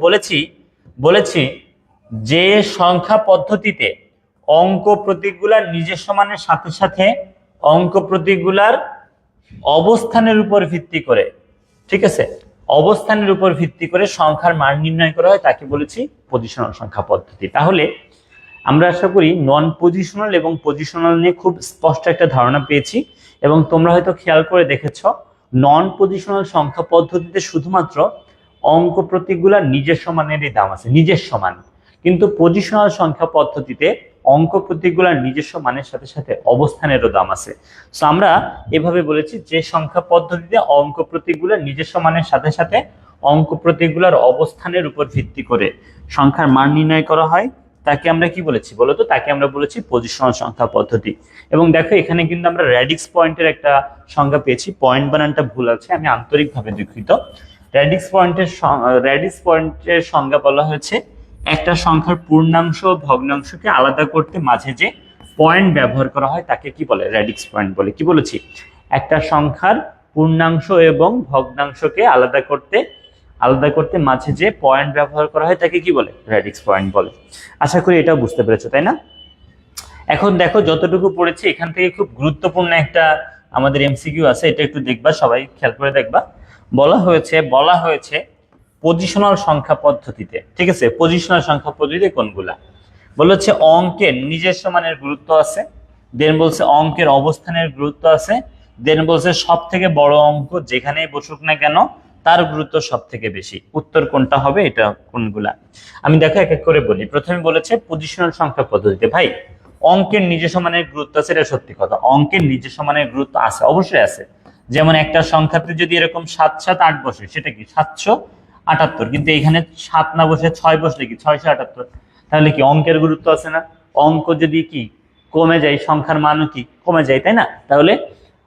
বলেছি যে সংখ্যা পদ্ধতিতে অঙ্ক প্রতীকগুলার নিজস্ব মানের সাথে সাথে অঙ্ক প্রতীকগুলার অবস্থানের উপর ভিত্তি করে, ঠিক আছে, অবস্থানের উপর ভিত্তি করে সংখ্যার মান নির্ণয় করা হয় তাকে বলেছি পজিশনাল সংখ্যা পদ্ধতি। তাহলে আমরা আশা করি নন পজিশনাল এবং পজিশনাল নিয়ে খুব স্পষ্ট একটা ধারণা পেয়েছি এবং তোমরা হয়তো খেয়াল করে দেখেছো নন পজিশনাল সংখ্যা পদ্ধতিতে শুধুমাত্র অঙ্ক প্রতীকগুলার নিজস্ব মানেরই দাম আছে, নিজস্ব মান। কিন্তু পজিশনাল সংখ্যা পদ্ধতিতে অঙ্ক প্রতীকগুলার নিজস্ব মানের সাথে সাথে অবস্থানেরও দাম আছে। সো আমরা এভাবে বলেছি যে সংখ্যা পদ্ধতিতে অঙ্ক প্রতীকগুলার নিজস্ব মানের সাথে সাথে অঙ্ক প্রতীকগুলার অবস্থানের উপর ভিত্তি করে সংখ্যার মান নির্ণয় করা হয় তাকে আমরা কি বলেছি বলতো? তাকে আমরা বলেছি পজিশনাল সংখ্যা পদ্ধতি। এবং দেখো এখানে কিন্তু আমরা র্যাডিক্স পয়েন্টের একটা সংজ্ঞা পেয়েছি, পয়েন্ট বানানটা ভুল আছে, আমি আন্তরিকভাবে দুঃখিত। র্যাডিক্স পয়েন্টের সংজ্ঞা বলা হয়েছে একটা সংখ্যার পূর্ণাংশ ও ভগ্নাংশকে আলাদা করতে মাঝে যে পয়েন্ট ব্যবহার করা হয় তাকে কি বলে? র্যাডিক্স পয়েন্ট বলে। কি বলেছি? একটা সংখ্যার পূর্ণাংশ এবং ভগ্নাংশকে আলাদা করতে মাঝে যে পয়েন্ট ব্যবহার করা হয় তাকে কি বলে? র্যাডিক্স পয়েন্ট বলে। আশা করি এটাও বুঝতে পেরেছো, তাই না? এখন দেখো যতটুকু পড়েছি এখান থেকে খুব গুরুত্বপূর্ণ একটা আমাদের এমসিকিউ আছে, এটা একটু দেখবা, সবাই খেয়াল করে দেখবা। বলা হয়েছে পজিশনাল সংখ্যা পদ্ধতিতে, ঠিক আছে, পজিশনাল সংখ্যা পদ্ধতিতে কোনগুলা? বলেছে অঙ্কের নিজস্ব মানের গুরুত্ব আছে, দেন বলছে অঙ্কের অবস্থানের গুরুত্ব আছে, দেন বলছে সব থেকে বড় অঙ্ক যেখানেই বসুক না কেন তার গুরুত্ব সব থেকে বেশি। উত্তর কোনটা হবে? এটা কোনগুলা? আমি দেখো এক এক করে বলি। প্রথমে বলেছে পজিশনাল সংখ্যা পদ্ধতিতে ভাই অঙ্কের নিজস্ব মানের গুরুত্ব আছে, এটা সত্যি কথা, অঙ্কের নিজস্ব মানের গুরুত্ব আছে, অবশ্যই আছে। যেমন একটা সংখ্যাতে যদি এরকম 7 7 8 বসে সেটা কি 778, কিন্তু এখানে 7 না বসে 6 বসলে কি 678, তাহলে কি অঙ্কের গুরুত্ব আছে না? অঙ্ক যদি কি কমে যায় সংখ্যার মানও কি কমে যায়, তাই না? তাহলে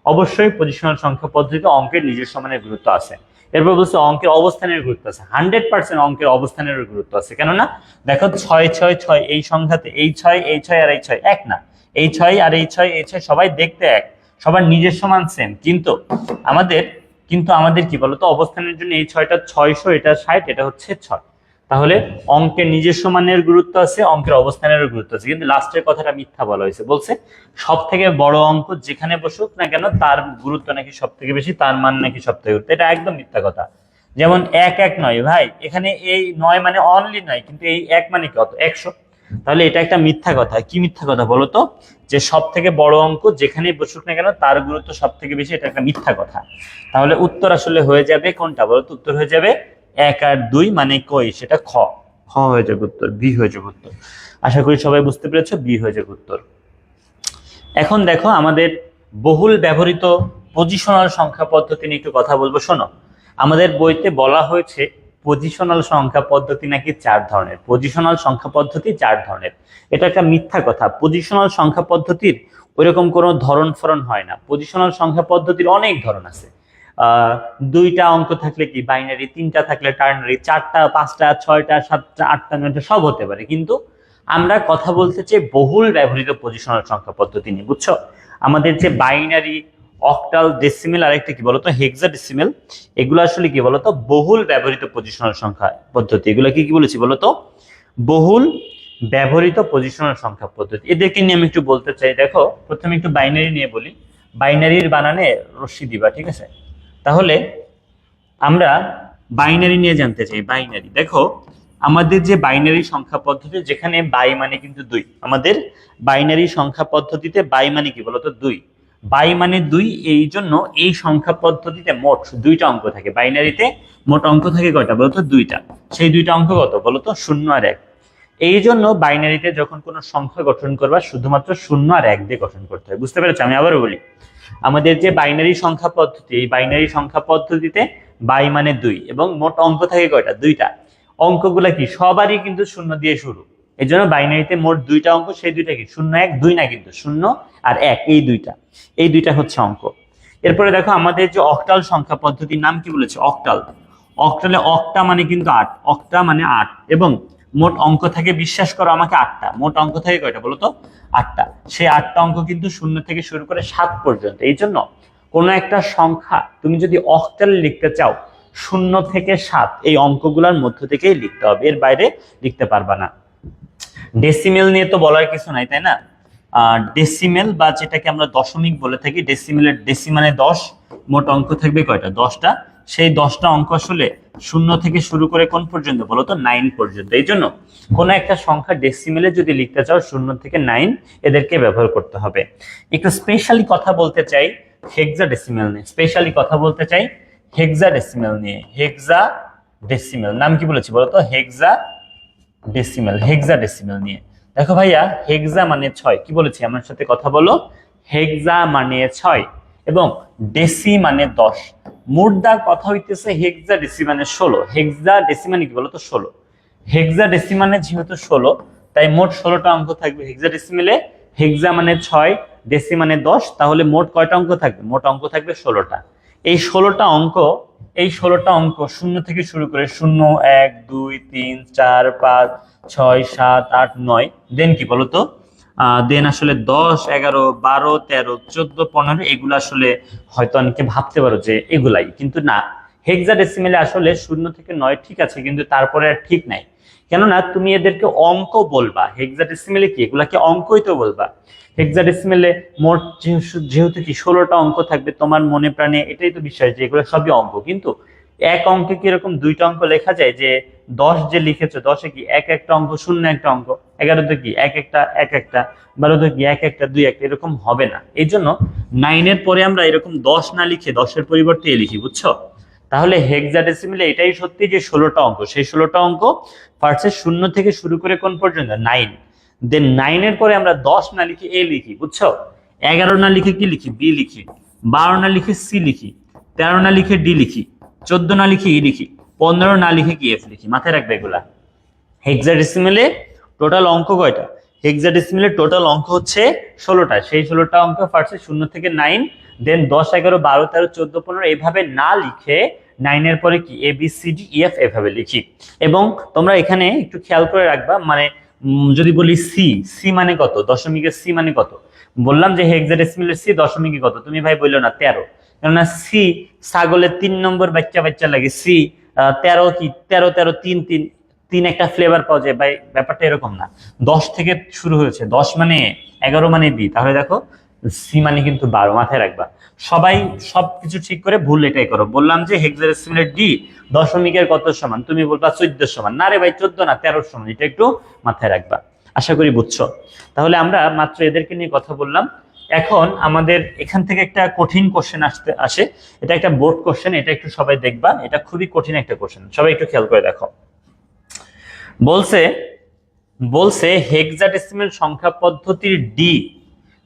অবশ্যই পজিশনাল সংখ্যা পদ্ধতিতে অঙ্কের নিজস্ব মানের গুরুত্ব আছে। এরপর বলছে অঙ্কের অবস্থানের গুরুত্ব আছে, 100% অঙ্কের অবস্থানের গুরুত্ব আছে। কেননা দেখো 6 6 6 এই সংখ্যাতে এই 6 এই 6 আর এই 6 এক না, এই 6 আর এই 6 এই 6 সবাই দেখতে এক, সবার নিজস্ব মান সেম, কিন্তু আমাদের কি বলতো অবস্থানের জন্য এই 6টা 600, এটা 60, এটা হচ্ছে 6। তাহলে অঙ্কের নিজস্ব মানের গুরুত্ব আছে, অঙ্কের অবস্থানের গুরুত্ব আছে, কিন্তু লাস্টের কথাটা মিথ্যা বলা হয়েছে। বলছে সব থেকে বড় অঙ্ক যেখানে বসুক না কেন তার গুরুত্ব নাকি সব থেকে বেশি, তার মান নাকি সব থেকে গুরুত্ব। এটা একদম মিথ্যা কথা। যেমন 1 1 9 ভাই, এখানে এই 9 মানে অনলি 9, কিন্তু এই 1 মানে কত? 100। তাহলে এটা একটা মিথ্যা কথা। কি মিথ্যা কথা বলো তো? যে সব থেকে বড় অঙ্ক যেখানেই বসুক না কেন তার গুরুত্ব সব থেকে বেশি, এটা একটা মিথ্যা কথা। তাহলে উত্তর আসলে হয়ে যাবে কোনটা বলো তো? উত্তর হয়ে যাবে 1 আর 2, মানে কই? সেটা খ। খ হয়ে যাবে উত্তর, বি হয়ে যাবে উত্তর। আশা করি সবাই বুঝতে পেরেছো, বি হয়ে যাবে উত্তর। এখন দেখো আমাদের বহুল ব্যবহৃত পজিশনাল সংখ্যা পদ্ধতি নিয়ে একটু কথা বলবো, শোনো। আমাদের বইতে বলা হয়েছে পজিশনাল সংখ্যা পদ্ধতি নাকি 4 ধরনের। পজিশনাল সংখ্যা পদ্ধতি 4 ধরনের, এটা একটা মিথ্যা কথা। পজিশনাল সংখ্যা পদ্ধতির ওইরকম কোনো ধরন ফরন হয় না। পজিশনাল সংখ্যা পদ্ধতির অনেক ধরন আছে। 2টা অঙ্ক থাকলে কি বাইনারি, 3টা থাকলে টার্নারি, 4টা, 5টা, 6টা, 7টা, 8টা, 9টা সব হতে পারে। কিন্তু আমরা কথা বলতে চাই বহুল ব্যবহৃত পজিশনাল সংখ্যা পদ্ধতি নিয়ে, বুঝছো? আমাদের যে বাইনারি, অক্টাল, ডেসিমেল আর একটা কি বলতো হেক্সাডেসিমেল, এগুলো আসলে কি বলতো বহুল ব্যবহৃত পজিশনাল সংখ্যা পদ্ধতি। এগুলো কি কি বলেছি বলতো? বহুল ব্যবহৃত পজিশনাল সংখ্যা পদ্ধতি। এদেরকে নিয়ে আমি একটু বলতে চাই। দেখো প্রথমে একটু বাইনারি নিয়ে বলি। বাইনারির বানানে রশ্মি দিবা, ঠিক আছে? তাহলে আমরা বাইনারি নিয়ে জানতে চাই। বাইনারি দেখো আমাদের যে বাইনারি সংখ্যা পদ্ধতি, যেখানে বাই মানে কিন্তু 2, আমাদের বাইনারি সংখ্যা পদ্ধতিতে বাই মানে কি বলতো? 2। বাই মানে 2, এই জন্য এই সংখ্যা পদ্ধতিতে মোট 2টা অঙ্ক থাকে। বাইনারিতে মোট অঙ্ক থাকে কয়টা বলতো? 2টা। সেই 2টা অঙ্ক কত বলতো? 0 আর 1। এই জন্য বাইনারিতে যখন কোনো সংখ্যা গঠন করবা শুধুমাত্র 0 আর 1 দিয়ে গঠন করতে হয়। বুঝতে পেরেছো? আমি আবারও বলি, আমাদের যে বাইনারি সংখ্যা পদ্ধতি, এই বাইনারি সংখ্যা পদ্ধতিতে বাই মানে 2 এবং মোট অঙ্ক থাকে কয়টা? 2টা। অঙ্কগুলা কি সবারই কিন্তু 0 দিয়ে শুরু। এই জন্য বাইনারিতে মোট 2টা অঙ্ক, সেই 2টা কি 0 1 2 না, কিন্তু 0 আর 1, এই দুইটা হচ্ছে অঙ্ক। এরপরে দেখো আমাদের যে অক্টাল সংখ্যা পদ্ধতির নাম কি বলেছে? অক্টাল। অক্টালে অক্টা মানে কিন্তু 8, অক্টা মানে 8 এবং মোট অঙ্ক থাকে, বিশ্বাস করো আমাকে, 8টা। মোট অঙ্ক থাকে কয়টা বলো তো? 8টা। সেই 8টা অঙ্ক কিন্তু 0 থেকে শুরু করে 7 পর্যন্ত। এই জন্য কোনো একটা সংখ্যা তুমি যদি অক্টালে লিখতে চাও 0 থেকে 7 এই অঙ্কগুলোর মধ্য থেকেই লিখতে হবে, এর বাইরে লিখতে পারবা না। ডেসিমেল নিয়ে তো বলার কিছু নাই, তাই না? ডেসিমেল বা যেটাকে আমরা দশমিক বলে থাকি, ডেসিমেলের ডেসি মানে 10, মোট অঙ্ক থাকবে কয়টা? 10টা। সেই 10টা অঙ্ক আসলে 0 থেকে শুরু করে কোন পর্যন্ত বলতো? 9 পর্যন্ত। এই জন্য কোনো একটা সংখ্যা ডেসিমেলে যদি লিখতে চাও 0 থেকে 9 এদেরকে ব্যবহার করতে হবে। একটু স্পেশালি কথা বলতে চাই হেক্সাডেসিমেল নিয়ে, স্পেশালি কথা বলতে চাই হেক্সাডেসিমেল নিয়ে। হেক্সাডেসিমেল নাম কি বলেছি বলতো? হেক্সাডেসিমেল নিয়ে। দেখো ভাইয়া, হেক্সা মানে 6, কি বলেছি আমার সাথে কথা বলো? হেক্সা মানে 6 এবং ডেসি মানে 10। মোটদা কথা হইতেছে হেক্সাডেসি মানে 16। হেক্সাডেসি মানে কি বলতো? 16। হেক্সাডেসি মানে যেহেতু 16, তাই মোট 16টা অঙ্ক থাকবে হেক্সাডেসিমেলে। হেক্সা মানে 6, ডেসি মানে 10, তাহলে মোট কয়টা অঙ্ক থাকবে? মোট অঙ্ক থাকবে 16টা। এই 16টা অঙ্ক 0 থেকে শুরু করে 0 1 2 3 4 5 6 7 8 9, দেন কি বলতো? দেন আসলে 10 11 12 13 14 15, এগুলো আসলে হয়তো অনেকে ভাবতে পারো যে এগুলাই, কিন্তু না। হেক্সাডেসিমেলে আসলে 0 থেকে 9 ঠিক আছে, কিন্তু তারপরে আর ঠিক নাই। কেননা তুমি এদেরকে অঙ্ক বলবা। হেক্সাডেসিমেলে কি এগুলাকে অঙ্কই তো বলবা। হেক্সাডেসিমেলে মোট যেহেতু কি 16টা অঙ্ক থাকবে, তোমার মনে প্রাণে এটাই তো বিশ্বাস যে এগুলো সবই অঙ্ক। কিন্তু এক অঙ্কে কি এরকম 2টা অঙ্ক লেখা যায় যে 10 যে লিখেছো 10-এ কি এক একটা অঙ্ক, 0 একটা অঙ্ক, 11-তে কি এক একটা 12-তে কি এক একটা 2 একটা, এরকম হবে না। এই জন্য 9-এর পরে আমরা এরকম 10 না লিখে 10-এর পরিবর্তে এ লিখি, বুঝছো? তাহলে হেক্সাডেসিমেলে এটাই সত্যি যে 16টা অঙ্ক, সেই 16টা অঙ্ক ফার্স্টে 0 থেকে শুরু করে কোন পর্যন্ত? 9। দেন 9-এর পরে আমরা 10 না লিখে এ লিখি, বুঝছো? 11 না লিখে কি লিখি? বি লিখি। 12 না লিখে সি লিখি। 13 না লিখে ডি লিখি। 14 না লিখে ই লিখি। 15 না লিখে কি এফ লিখি। মাথায় রাখবে এগুলা। হেক্সাডেসিমেলে টোটাল অঙ্ক কয়টা? হেক্সাডেসিমেলে টোটাল অঙ্ক হচ্ছে 16টা। সেই 16টা অঙ্ক ফার্স্টে 0 থেকে 9, দেন 10 11 12 13 14 15 এইভাবে না লিখে 9-এর পরে কি A B C D E F এভাবে লিখি। এবং তোমরা এখানে একটু খেয়াল করে রাখবা, মানে যদি বলি সি, সি মানে কত? দশমিকের সি মানে কত? বললাম যে হেক্সাডেসিমেলের সি দশমিকে কত? তুমি ভাই বললো না 13, কেননা সি ছাগলের 3 নম্বর বাচ্চা লাগে। সি 13 কি 13 13 3 3 3 একটা ফ্লেভার পাওয়া যায় ভাই, ব্যাপারটা এরকম না। 10 থেকে শুরু হয়েছে, 10 মানে 11 মানে বি, তাহলে দেখো সি মানে কিন্তু 12। মাথায় রাখবা। সবাই সবকিছু ঠিক করে ভুল এটাই করো। বললাম যে হেক্সাডেসিমেলের ডি দশমিকের কত সমান, তুমি বলবা 14 সমান। না রে ভাই 14 না 13 সমান, এটা একটু মাথায় রাখবা। আশা করি বুঝছো। তাহলে আমরা মাত্র এদেরকে নিয়ে কথা বললাম। এখন আমাদের এখান থেকে একটা কঠিন কোশ্চেন আসে। এটা একটা বোর্ড কোশ্চেন, এটা একটু সবাই দেখবা, এটা খুবই কঠিন একটা কোশ্চেন, সবাই একটু খেয়াল করে দেখো। বলছে বলছে হেক্সাডেসিমাল সংখ্যা পদ্ধতির ডি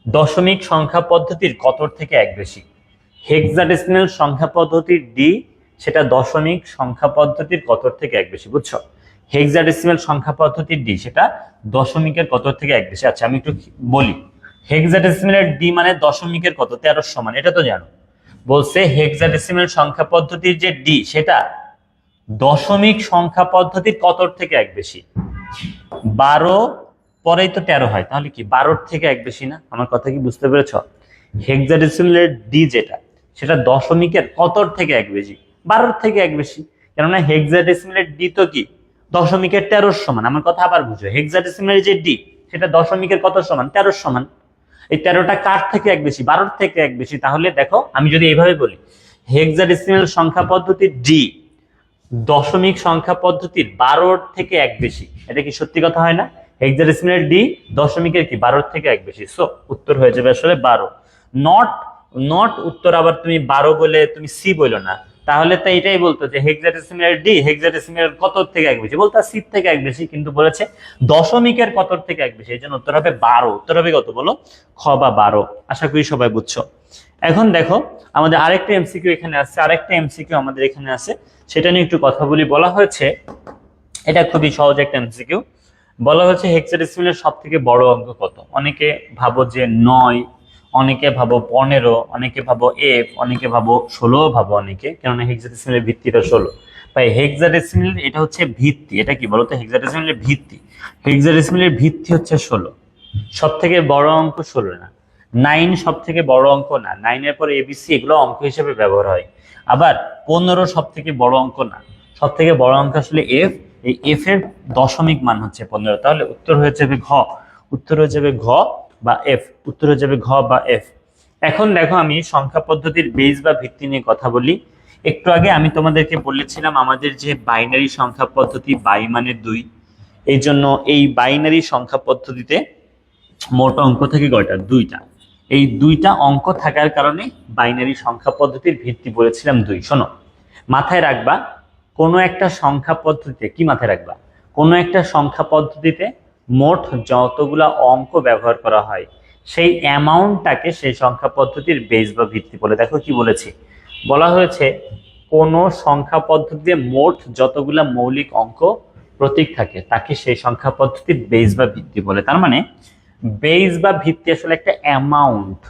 দশমিক সংখ্যা পদ্ধতির কতর থেকে এক বেশি। হেক্সাডেসিমাল সংখ্যা পদ্ধতির ডি সেটা দশমিক সংখ্যা পদ্ধতির কতর থেকে এক বেশি, বুঝছো? হেক্সাডেসিমাল সংখ্যা পদ্ধতির ডি সেটা দশমিকের কতর থেকে এক বেশি। আচ্ছা আমি একটু বলি, হেক্সাডেসিমালের ডি মানে দশমিকের কত, 13 সমান, এটা তো জানো। বলছে হেক্সাডেসিমাল সংখ্যা পদ্ধতির যে ডি সেটা দশমিক সংখ্যা পদ্ধতির কতর থেকে এক বেশি। 12 পরেই তো 13 হয়, তাহলে কি 12 থেকে এক বেশি না? আমার কথা কি বুঝতে পেরেছ? হেক্সাডেসিমালের ডি যেটা সেটা দশমিকের কতর থেকে এক বেশি, 12 থেকে এক বেশি। কেননা হেক্সাডেসিমালের ডি তো কি দশমিকের 13 সমান। আমার কথা আবার বুঝো, হেক্সাডেসিমালের যে ডি সেটা দশমিকের কত সমান, 13 সমান। এই 13টা কার থেকে এক বেশি, 12 থেকে এক বেশি। তাহলে দেখো আমি যদি এইভাবে বলি, হেক্সাডেসিমাল সংখ্যা পদ্ধতির ডি দশমিক সংখ্যা পদ্ধতির 12 থেকে এক বেশি, এটা কি সত্যি কথা হয় না? হেক্সাডেসিমালের ডি দশমিকের কি 12 থেকে এক বেশি। সো উত্তর হয়ে যাবে আসলে 12। নট নট উত্তর আবার তুমি 12 বলে তুমি সি বললো না, তাহলে তো এটাই বলতো যে হেক্সাডেসিমালের ডি হেক্সাডেসিমালের কতর থেকে এক বেশি, বলতো সি থেকে এক বেশি, কিন্তু বলেছে দশমিকের কতর থেকে এক বেশি, এই জন্য উত্তর হবে 12। উত্তর হবে কত বলো, খ বা 12। আশা করি সবাই বুঝছো। এখন দেখো আমাদের আরেকটা এমসিকিউ এখানে আছে, আরেকটা এমসিকিউ আমাদের এখানে আছে, সেটা নিয়ে একটু কথা বলি। বলা হয়েছে, এটা খুবই সহজ একটা এমসিকিউ। বলা হয়েছে হেক্সাডেসিমালের সব থেকে বড় অঙ্ক কত? অনেকে ভাবো যে 9, অনেকে ভাবো 15, অনেকে ভাবো এফ, অনেকে ভাবো 16 ভাবো অনেকে, কেননা হেক্সাডেসিমালের ভিত্তিটা 16। ভাই হেক্সাডেসিমাল এটা হচ্ছে ভিত্তি, এটা কি বলতো? হেক্সাডেসিমালের ভিত্তি, হেক্সাডেসিমালের ভিত্তি হচ্ছে 16। সব থেকে বড় অঙ্ক 16 না, 9 সব থেকে বড় অঙ্ক না, 9 এর পরে এবিসি এগুলো অঙ্ক হিসেবে ব্যবহার হয়। আবার 15 সব থেকে বড় অঙ্ক না, সব থেকে বড় অঙ্ক আসলে এফ। এই এফ এর দশমিক মান হচ্ছে 15। তাহলে উত্তর হয়ে যাবে ঘ, উত্তর হয়ে যাবে ঘ বা এফ, উত্তর হয়ে যাবে ঘ বা এফ। এখন দেখো আমি সংখ্যা পদ্ধতির বেস বা ভিত্তি নিয়ে কথা বলি। একটু আগে আমি তোমাদেরকে বলেছিলাম আমাদের যে বাইনারি সংখ্যা পদ্ধতি, বাই মানে 2, এই জন্য এই বাইনারি সংখ্যা পদ্ধতিতে মোট অঙ্ক থাকে কয়টা? 2টা। এই 2টা অঙ্ক থাকার কারণে বাইনারি সংখ্যা পদ্ধতির ভিত্তি বলেছিলাম 2। শোনো, মাথায় রাখবা কোনো একটা সংখ্যা পদ্ধতিতে, কি মাথায় রাখবা, কোনো একটা সংখ্যা পদ্ধতিতে মোট যতগুলা অঙ্ক ব্যবহার করা হয় সেই অ্যামাউন্টটাকে সেই সংখ্যা পদ্ধতির বেস বা ভিত্তি বলে। দেখো কি বলেছি, বলা হয়েছে কোনো সংখ্যা পদ্ধতিতে মোট যতগুলা মৌলিক অঙ্ক প্রতীক থাকে তাকে সেই সংখ্যা পদ্ধতির বেস বা ভিত্তি বলে। তার মানে বেস বা ভিত্তি আসলে একটা অ্যামাউন্ট,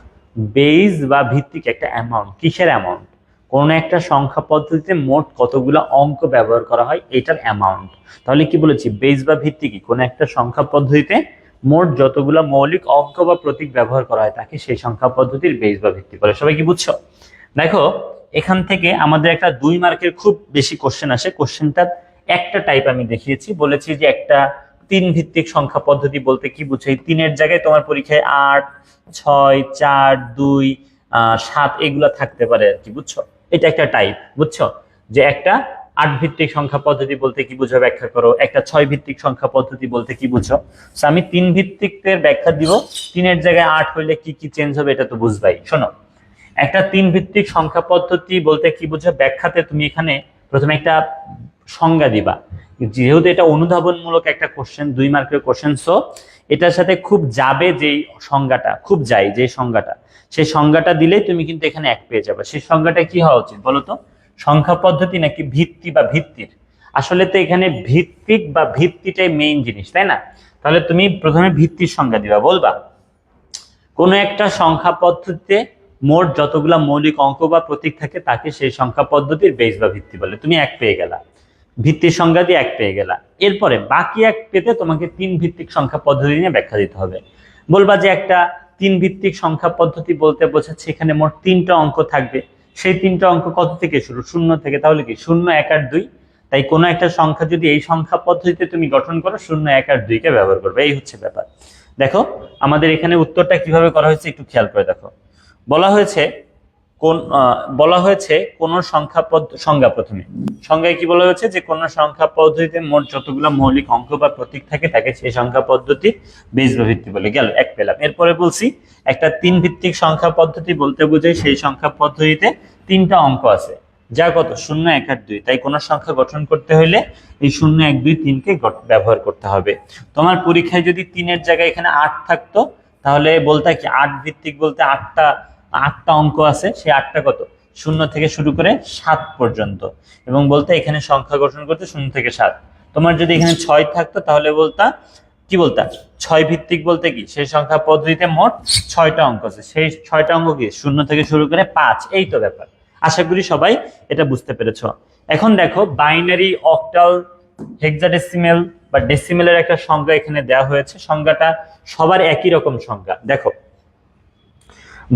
বেস বা ভিত্তিক একটা অ্যামাউন্ট। কিসের অ্যামাউন্ট? কোন একটা সংখ্যা পদ্ধতিতে মোট কতগুলো অঙ্ক ব্যবহার করা হয় এটার অ্যামাউন্ট। তাহলে কি বলেছি, বেস বা ভিত্তি কি? কোন একটা সংখ্যা পদ্ধতিতে মোট যতগুলো মৌলিক অঙ্ক বা প্রতীক ব্যবহার করা হয় তাকে সেই সংখ্যা পদ্ধতির বেস বা ভিত্তি বলে। সবাই কি বুঝছো? দেখো এখান থেকে আমাদের একটা 2 মার্কের খুব বেশি কোশ্চেন আসে। কোশ্চেনটার একটা টাইপ আমি দেখিয়েছি, বলেছি যে একটা 3 ভিত্তিক সংখ্যা পদ্ধতি বলতে কি বুঝো? এই 3-এর জায়গায় তোমার পরীক্ষায় 8, 6, 4, 2, 7 এগুলা থাকতে পারে আর কি, বুঝছো? এটা একটা টাইপ, বুঝছো? যে একটা 8 ভিত্তিক সংখ্যা পদ্ধতি বলতে কি বুঝো ব্যাখ্যা করো, একটা 6 ভিত্তিক সংখ্যা পদ্ধতি বলতে কি বুঝো। সো আমি 3 ভিত্তিকের ব্যাখ্যা দিব, 3-এর জায়গায় 8 হইলে কি কি চেঞ্জ হবে এটা তো বুঝবাই। শোনো, একটা 3 ভিত্তিক সংখ্যা পদ্ধতি বলতে কি বুঝো ব্যাখ্যাতে তুমি এখানে প্রথমে একটা সংজ্ঞা দিবা, যেহেতু এটা অনুধাবনমূলক একটা কোশ্চেন, 2 মার্কের কোশ্চেন। সো এটার সাথে খুব যাবে যেই সংজ্ঞাটা, খুব যাই যে সংজ্ঞাটা, সেই সংজ্ঞাটা দিলেই তুমি কিন্তু এখানে 1 পেয়ে যাবে। সেই সংজ্ঞাটা কি হওয়া উচিত বলো তো? সংখ্যা পদ্ধতি নাকি ভিত্তি বা ভিত্তির? আসলে তো এখানে ভিত্তিক বা ভিত্তিটাই মেইন জিনিস, তাই না? তাহলে তুমি প্রথমে ভিত্তির সংজ্ঞা দিবা, বলবা কোনো একটা সংখ্যা পদ্ধতিতে মোট যতগুলা মৌলিক অঙ্ক বা প্রতীক থাকে তাকে সেই সংখ্যা পদ্ধতির বেস বা ভিত্তি বলে। তুমি 1 পেয়ে গেলা, ভিত্তির সংজ্ঞা দিয়ে 1 পেয়ে গেলা। এরপরে বাকি 1 পেতে তোমাকে 3 ভিত্তিক সংখ্যা পদ্ধতি নিয়ে ব্যাখ্যা দিতে হবে। বলবা যে একটা 3 ভিত্তিক সংখ্যা পদ্ধতি বলতে বোঝাচ্ছে এখানে মোট 3টা অঙ্ক থাকবে, সেই 3টা অঙ্ক কত থেকে শুরু? 0 থেকে। তাহলে কি 0, 1 আর 2। তাই কোনো একটা সংখ্যা যদি এই সংখ্যা পদ্ধতিতে তুমি গঠন করো, 0, 1 আর 2 কে ব্যবহার করবে। এই হচ্ছে ব্যাপার। দেখো আমাদের এখানে উত্তরটা কিভাবে করা হয়েছে একটু খেয়াল করে দেখো। বলা হয়েছে কোন বলা হয়েছে কোন সংজ্ঞা প্রথমে সংজ্ঞায় কি বলা হয়েছে যে কোন সংখ্যা পদ্ধতিতে মোট যতগুলো মৌলিক অঙ্ক বা প্রতীক থাকে তাকে সেই সংখ্যা পদ্ধতি বেস বা ভিত্তি বলে। গেল এক পেলাম। এরপরে বলছি একটা 3 ভিত্তিক সংখ্যা পদ্ধতি বলতে বোঝায় সেই সংখ্যা পদ্ধতিতে 3টা অঙ্ক আছে, যা কত 0 1 আর 2। তাই কোন সংখ্যা গঠন করতে হলে এই 0 1 2 3 কে ব্যবহার করতে হবে। তোমার পরীক্ষায় যদি 3 এর জায়গায় এখানে 8 থাকতো তাহলে বলতে কি 8 ভিত্তিক বলতে আটটা অঙ্ক আছে, সেই 8টা কত 0 থেকে শুরু করে 7 পর্যন্ত, এবং বলতে এখানে সংখ্যা গঠন করতে 0 থেকে 7। তোমার যদি এখানে 6 থাকতো তাহলে বলতা 6 ভিত্তিক বলতে কি সেই সংখ্যা পদ্ধতিতে মোট 6টা অঙ্ক আছে, সেই 6টা অঙ্ক কি 0 থেকে শুরু করে 5। এই তো ব্যাপার। আশা করি সবাই এটা বুঝতে পেরেছো। এখন দেখো বাইনারি, অক্টাল, হেক্সাডেসিমেল বা ডেসিমেলের একটা সংজ্ঞা এখানে দেওয়া হয়েছে। সংজ্ঞাটা সবার একই রকম সংজ্ঞা। দেখো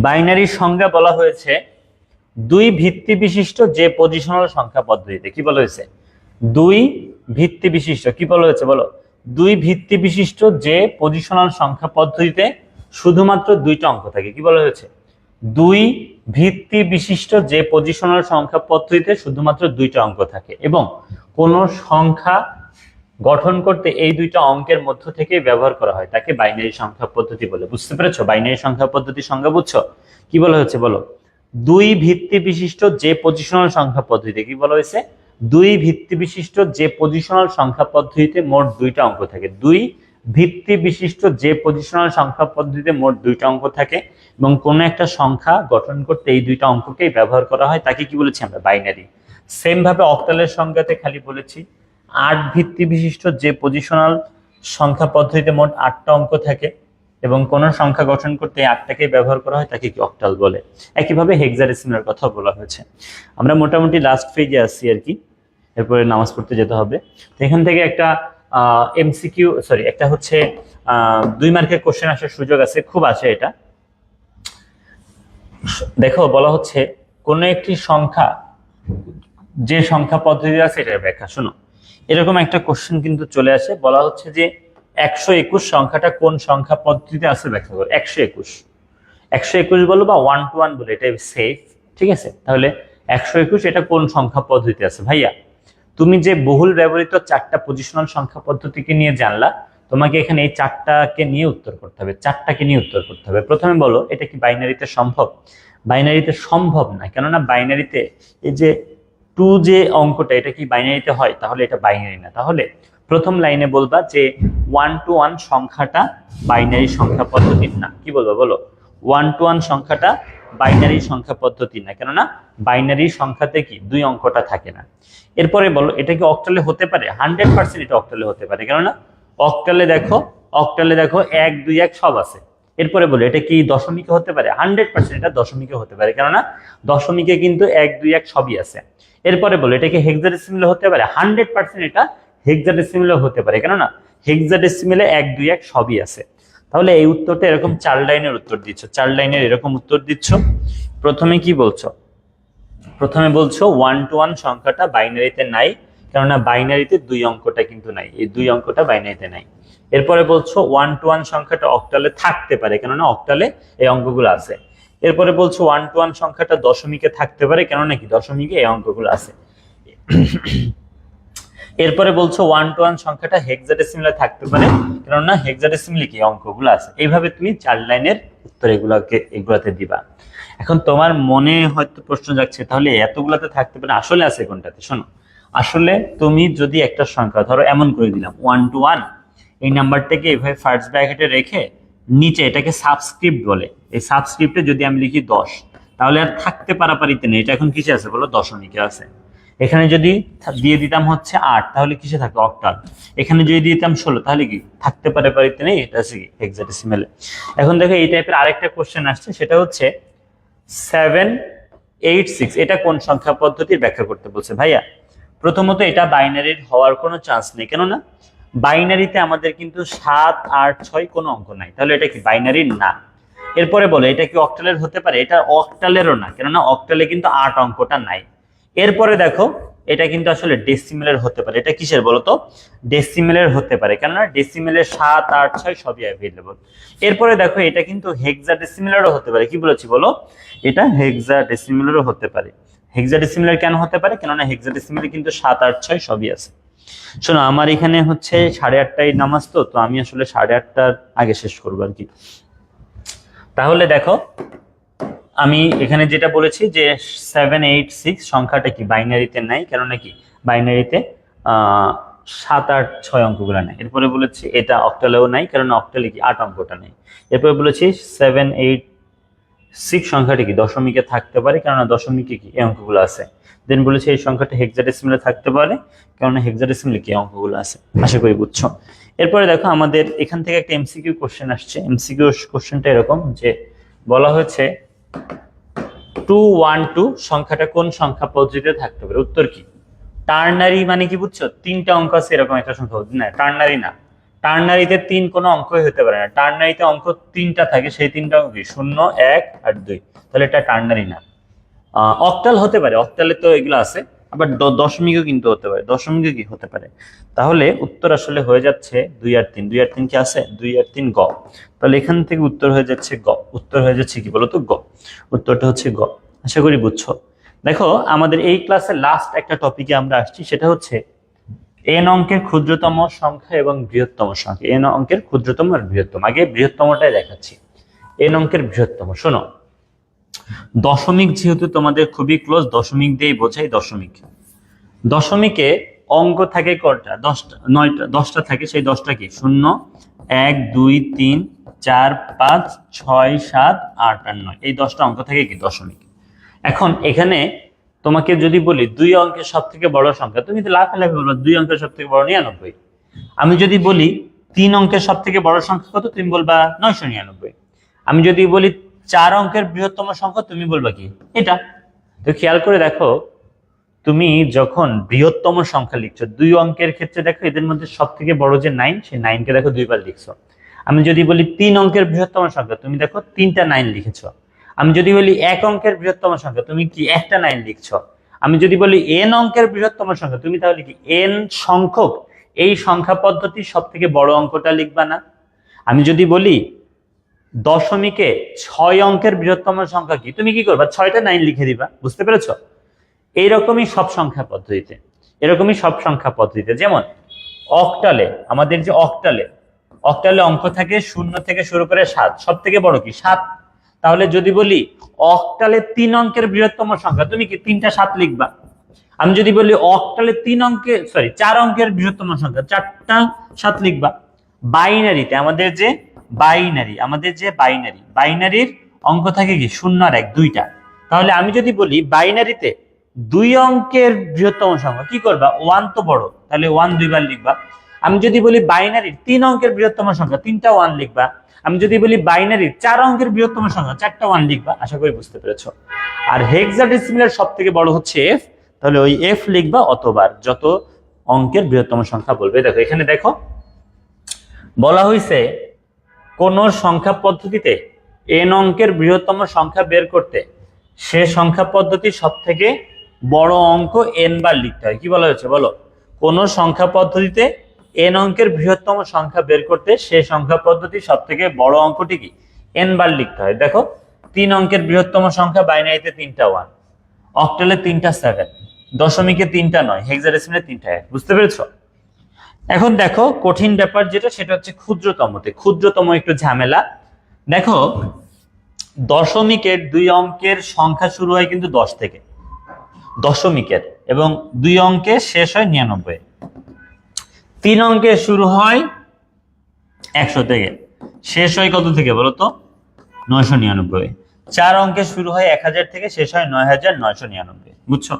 বাইনারি সংজ্ঞা বলা হয়েছে 2 ভিত্তি বিশিষ্ট যে পজিশনাল সংখ্যা পদ্ধতিতে। কি বলা হয়েছে? 2 ভিত্তি বিশিষ্ট। কি বলা হয়েছে বলো? 2 ভিত্তি বিশিষ্ট যে পজিশনাল সংখ্যা পদ্ধতিতে শুধুমাত্র 2টা অঙ্ক থাকে। কি বলা হয়েছে? 2 ভিত্তি বিশিষ্ট যে পজিশনাল সংখ্যা পদ্ধতিতে শুধুমাত্র 2টা অঙ্ক থাকে এবং কোন সংখ্যা গঠন করতে এই 2টা অঙ্কের মধ্য থেকে ব্যবহার করা হয় তাকে বাইনারি সংখ্যা পদ্ধতি বলে। বুঝতে পেরেছো? বাইনারি সংখ্যা পদ্ধতির সংজ্ঞা বুঝছো? কি বলা হয়েছে বলো? 2 ভিত্তি বিশিষ্ট যে পজিশনাল সংখ্যা পদ্ধতিতে। কি বলা হয়েছে? 2 ভিত্তি বিশিষ্ট যে পজিশনাল সংখ্যা পদ্ধতিতে মোট 2টা অঙ্ক থাকে। 2 ভিত্তি বিশিষ্ট যে পজিশনাল সংখ্যা পদ্ধতিতে মোট 2টা অঙ্ক থাকে এবং কোন একটা সংখ্যা গঠন করতে এই 2টা অঙ্ককেই ব্যবহার করা হয় তাকে কি বলেছি আমরা? বাইনারি। সেম ভাবে অক্টালের সংজ্ঞাতে খালি বলেছি 8 ভিত্তি বিশিষ্ট যে পজিশনাল সংখ্যা পদ্ধতিতে মোট 8টা অঙ্ক থাকে এবং কোন সংখ্যা গঠন করতে এই 8টাকে ব্যবহার করা হয় তাকে কি অক্টাল বলে। একইভাবে হেক্সাডেসিমেলের কথা বলা হয়েছে। আমরা মোটামুটি লাস্ট পেজে আসছি আর কি, এরপরে নামাজ পড়তে যেতে হবে। এখান থেকে একটা এমসিকিউ একটা হচ্ছে 2 মার্কের কোশ্চেন আসার সুযোগ আছে, খুব আসে এটা। দেখো বলা হচ্ছে কোন একটি সংখ্যা যে সংখ্যা পদ্ধতি আছে এটার ব্যাখ্যা। শোনো, এরকম একটা কোশ্চেন কিন্তু চলে আসে। বলা হচ্ছে যে 121 সংখ্যাটা কোন সংখ্যা পদ্ধতিতে আছে ব্যাখ্যা করো। 121 বলো বা 1 to 1 বলো, এটা সেফ। ঠিক আছে, তাহলে 121 এটা কোন সংখ্যা পদ্ধতি আছে? ভাইয়া তুমি যে বহুল ব্যবহৃত 4টা পজিশনাল সংখ্যা পদ্ধতিকে নিয়ে জানলা, তোমাকে এখানে এই 4টাকে নিয়ে উত্তর করতে হবে। 4টাকে নিয়ে উত্তর করতে হবে। প্রথমে বলো এটা কি বাইনারিতে সম্ভব? বাইনারিতে সম্ভব না, কেননা বাইনারিতে এই যে 2 যে অঙ্কটা এটা কি বাইনারিতে হয়? তাহলে এটা বাইনারি না। তাহলে প্রথম লাইনে বলবা যে 1 to 1 সংখ্যাটা বাইনারি সংখ্যা পদ্ধতির না। কি বলবো বলো? 1 to 1 সংখ্যাটা বাইনারি সংখ্যা পদ্ধতি না, কেননা বাইনারি সংখ্যাতে কি 2 অঙ্কটা থাকে না। এরপরে বলো এটা কি অক্টালে হতে পারে? 100% এটা অক্টালে হতে পারে, কেননা অক্টালে দেখো 1 2 1 সব আছে। এরপরে বলো এটা কি দশমিকে হতে পারে? 100% এটা দশমিকে হতে পারে, কেননা দশমিকে কিন্তু 1 2 1 সবই আছে। এরপরে বলো এটা কি হেক্সাডেসিমেলে হতে পারে? 100% এটা হেক্সাডেসিমেলে হতে পারে, কেননা হেক্সাডেসিমেলে 1 2 1 সবই আছে। তাহলে এই উত্তরটা এরকম 4 লাইনের উত্তর দিচ্ছ, 4 লাইনের এরকম উত্তর দিচ্ছ। প্রথমে কি বলছো? প্রথমে বলছো 1 to 1 সংখ্যাটা বাইনারিতে নাই, কেননা বাইনারিতে 2 অঙ্কটা কিন্তু নাই, এই 2 অঙ্কটা বাইনারিতে নাই। এরপরে বলছো 1 to 1 সংখ্যাটা অক্টালে থাকতে পারে, কেননা অক্টালে এই অঙ্কগুলো আছে। এরপরে বলছো 1 to 1 সংখ্যাটা দশমিকে থাকতে পারে, কেননা কি দশমিকে এই অঙ্কগুলো আছে। এরপরে বলছো 1 to 1 সংখ্যাটা হেক্সাডেসিমেলে থাকতে পারে, কেননা হেক্সাডেসিমেলে কি অঙ্কগুলো আছে। এইভাবে তুমি 4 লাইনের উত্তর এগুলাতে দিবা। এখন তোমার মনে হয়তো প্রশ্ন যাচ্ছে তাহলে এতগুলাতে থাকতে পারে, আসলে আছে কোনটাতে? শোনো, আসলে তুমি যদি একটা সংখ্যা ধরো এমন করে দিলাম 1 to 1, এই নাম্বারটাকে এইভাবে ফার্স্ট ব্র্যাকেটে রেখে নিচে এটাকে সাবস্ক্রিপ্ট বলে, এই সাবস্ক্রিপ্টে যদি আমি লিখি 10, তাহলে আর থাকতে পারাপারিতে নেই, এটা এখন কিসে আছে বলো? দশমিকে আছে। এখানে যদি দিয়ে দিতাম হচ্ছে 8, তাহলে কিসে থাকে? অক্টাল। এখানে যদি দিতাম 16, তাহলে কি থাকতে পারাপারিতে নেই, এটা আছে কি হেক্সাডেসিমেলে। এখন দেখো এই টাইপের আরেকটা কোশ্চেন আসছে, সেটা হচ্ছে 786 এটা কোন সংখ্যা পদ্ধতির ব্যাখ্যা করতে বলছে। ভাইয়া প্রথমত এটা বাইনারির হওয়ার কোনো চান্স নেই, কেননা বাইনারিতে আমাদের কিন্তু 7 8 6 কোনো অঙ্ক নাই, তাহলে এটা কি বাইনারির না। এরপরে বলে এটা কি অক্টালের হতে পারে? এটা অক্টালেরও না, কেননা অক্টালে কিন্তু 8 অঙ্কটা নাই। এরপরে দেখো এটা কিন্তু আসলে ডেসিমেলের হতে পারে। এটা কিসের বলো তো? ডেসিমেলের হতে পারে, কেননা ডেসিমেলের 7, 8, 6 সবই অ্যাভেলেবল। এরপরে দেখো এটা কিন্তু হেক্সাডেসিমেলেরও হতে পারে। কি বলেছি বলো? এটা হেক্সাডেসিমেলেরও হতে পারে। হেক্সাডেসিমেলের কেন হতে পারে? কেননা হেক্সাডেসিমেলে কিন্তু 7, 8, 6 সবই আছে। শোনো, আমার এখানে হচ্ছে 8:30টায় নামাজ, তো আমি আসলে 8:30টার আগে শেষ করবো আর কি। তাহলে দেখো আমি এখানে যেটা বলেছি যে 786 সংখ্যাটা কি বাইনারিতে নাই, কেননা কি বাইনারিতে 7, 8, 6 অঙ্কগুলো নাই। এরপরে বলেছি এটা অক্টালেও নাই, কারণ অক্টালে কি 8 অঙ্কটা নেই। এরপরে বলেছি 786 সংখ্যাটা কি দশমিকে থাকতে পারে, কেননা দশমিকে কি এই অঙ্কগুলো আছে। দেন বলেছি এই সংখ্যাটা হেক্সাডেসিমেলে থাকতে পারে, কেননা হেক্সাডেসিমেলে কি অঙ্কগুলো আছে। আশা করি বুঝছো। এরপরে দেখো আমাদের এখান থেকে একটা এমসিকিউ কোশ্চেন আসছে। এমসিকিউ কোশ্চেনটা এরকম যে বলা হয়েছে 212 সংখ্যাটা কোন সংখ্যা পদ্ধতিতে থাকতে পারে? উত্তর কি? টার্নারি মানে কি বুঝছো? 3টা অঙ্ক আছে এরকম একটা সংখ্যা না, টার্নারি না। টার্নারিতে 3 কোনো অঙ্কই হতে পারে না। টার্নারিতে অঙ্ক 3টা থাকে, সেই 3টা অঙ্ক কি 0, 1 আর 2। তাহলে এটা টার্নারি না। অক্টাল হতে পারে, অক্টালে তো এগুলো আছে। আবার দশমিকও কিন্তু হতে পারে, দশমিকও কি হতে পারে। তাহলে উত্তর আসলে হয়ে যাচ্ছে 2 আর 3। 2 আর 3 কি আছে? 2 আর 3 গ। তাহলে এখান থেকে উত্তর হয়ে যাচ্ছে গ। উত্তর হয়ে যাচ্ছে কি বলতো? গ। উত্তরটা হচ্ছে গ। আশা করি বুঝছো। দেখো আমাদের এই ক্লাসের লাস্ট একটা টপিকে আমরা আসছি, সেটা হচ্ছে এন অঙ্কের ক্ষুদ্রতম সংখ্যা এবং বৃহত্তম সংখ্যা। এন অঙ্কের ক্ষুদ্রতম আর বৃহত্তম। আগে বৃহত্তমটাই দেখাচ্ছি। এন অঙ্কের বৃহত্তম। শোনো, দশমিক যেহেতু তোমাদের খুবই ক্লোজ, দশমিক দিয়েই বোঝাই। দশমিকে অঙ্ক থাকে কয়টা? 10টা, 9টা, 10টা থাকে। সেই 10টা কি? 0, 1, 2, 3, 4, 5, 6, 7, 8 আর 9। এই 10টা অঙ্ক থাকে কি দশমিক। এখন এখানে তোমাকে যদি বলি 2 অঙ্কের সব থেকে বড় সংখ্যা, তুমি তো লাফালাফি বলবো 2 অঙ্কের সব থেকে বড় 99। আমি যদি বলি 3 অঙ্কের সব থেকে বড় সংখ্যা কত, তুমি বলবা 999। আমি যদি বলি 4 অঙ্কের বৃহত্তম সংখ্যা, তুমি বলবা কি? এটা। তো খেয়াল করে দেখো, তুমি যখন বৃহত্তম সংখ্যা লিখছো 2 অঙ্কের ক্ষেত্রে, দেখো এদের মধ্যে সব থেকে বড় যে 9, সেই 9কে দেখো 2বার লিখছো। আমি যদি বলি 3 অঙ্কের বৃহত্তম সংখ্যা, তুমি দেখো 3টা 9 লিখেছো। আমি যদি বলি 1 অঙ্কের বৃহত্তম সংখ্যা, তুমি কি একটা 9 লিখছো। আমি যদি বলি n অঙ্কের বৃহত্তম সংখ্যা, তুমি তাহলে কি n সংখ্যক এই সংখ্যা পদ্ধতির সব থেকে বড় অঙ্কটা লিখবা না? আমি যদি বলি দশমিকে 6 অঙ্কের বৃহত্তম সংখ্যা কি, তুমি কি করবা? 6টা 9 লিখে দিবা। বুঝতে পেরেছো? এইরকমই সব সংখ্যা পদ্ধতিতে, এরকমই সব সংখ্যা পদ্ধতিতে। যেমন অক্টালে, আমাদের যে অক্টালে অঙ্ক থাকে 0 থেকে শুরু করে 7, সব থেকে বড় কি? 7। তাহলে যদি বলি অক্টালে 3 অঙ্কের বৃহত্তম সংখ্যা, তুমি কি 3টা 7 লিখবা। আমি যদি বলি অক্টালে 4 অঙ্কের বৃহত্তম সংখ্যা, 4টা 7 লিখবা। বাইনারিতে আমাদের যে বাইনারির অঙ্ক থাকে কি 0 আর 1, 2টা। তাহলে আমি যদি বলি বাইনারিতে 2 অঙ্কের বৃহত্তম সংখ্যা, কি করবা? 1 তো বড়, তাহলে 1 2বার লিখবা। আমি যদি বলি বাইনারির 3 অঙ্কের বৃহত্তম সংখ্যা, 3টা 1 লিখবা। আমি যদি বলি বাইনারির 4 অঙ্কের বৃহত্তম সংখ্যা, 4টা 1 লিখবা। আশা করি বুঝতে পেরেছো। আর হেক্সাডেসিমেলের সব থেকে বড় হচ্ছে f, তাহলে ওই f লিখবা অতবার, যত অঙ্কের বৃহত্তম সংখ্যা বলবে। দেখো এখানে দেখো বলা হয়েছে কোন সংখ্যা পদ্ধতিতে n অঙ্কের বৃহত্তম সংখ্যা বের করতে সে সংখ্যা পদ্ধতির সব থেকে বড় অঙ্ক n বার লিখতে হয়। কি বলা হয়েছে বলো? কোন সংখ্যা পদ্ধতিতে n অঙ্কের বৃহত্তম সংখ্যা বের করতে সে সংখ্যা পদ্ধতির সব থেকে বড় অঙ্কটি কি n বার লিখতে হয়। দেখো 3 অঙ্কের বৃহত্তম সংখ্যা বাইনারিতে 3টা 1, অক্টালে 3টা 7, দশমিকে 3টা 9, হেক্সাডেসিমেলে 3টা 1। বুঝতে পেরেছো? এখন দেখো কঠিন ব্যাপার যেটা, সেটা হচ্ছে ক্ষুদ্রতমতে। ক্ষুদ্রতম একটু ঝামেলা। দেখো দশমিকের 2 অঙ্কের সংখ্যা শুরু হয় কিন্তু 10 থেকে, দশমিকের, এবং 2 অঙ্কে শেষ হয় 99। 3 অঙ্কে শুরু হয় 100 থেকে, শেষ হয় কত থেকে বলো তো? 999। 4 অঙ্কে শুরু হয় 1000 থেকে, শেষ হয় 9999। বুঝছো?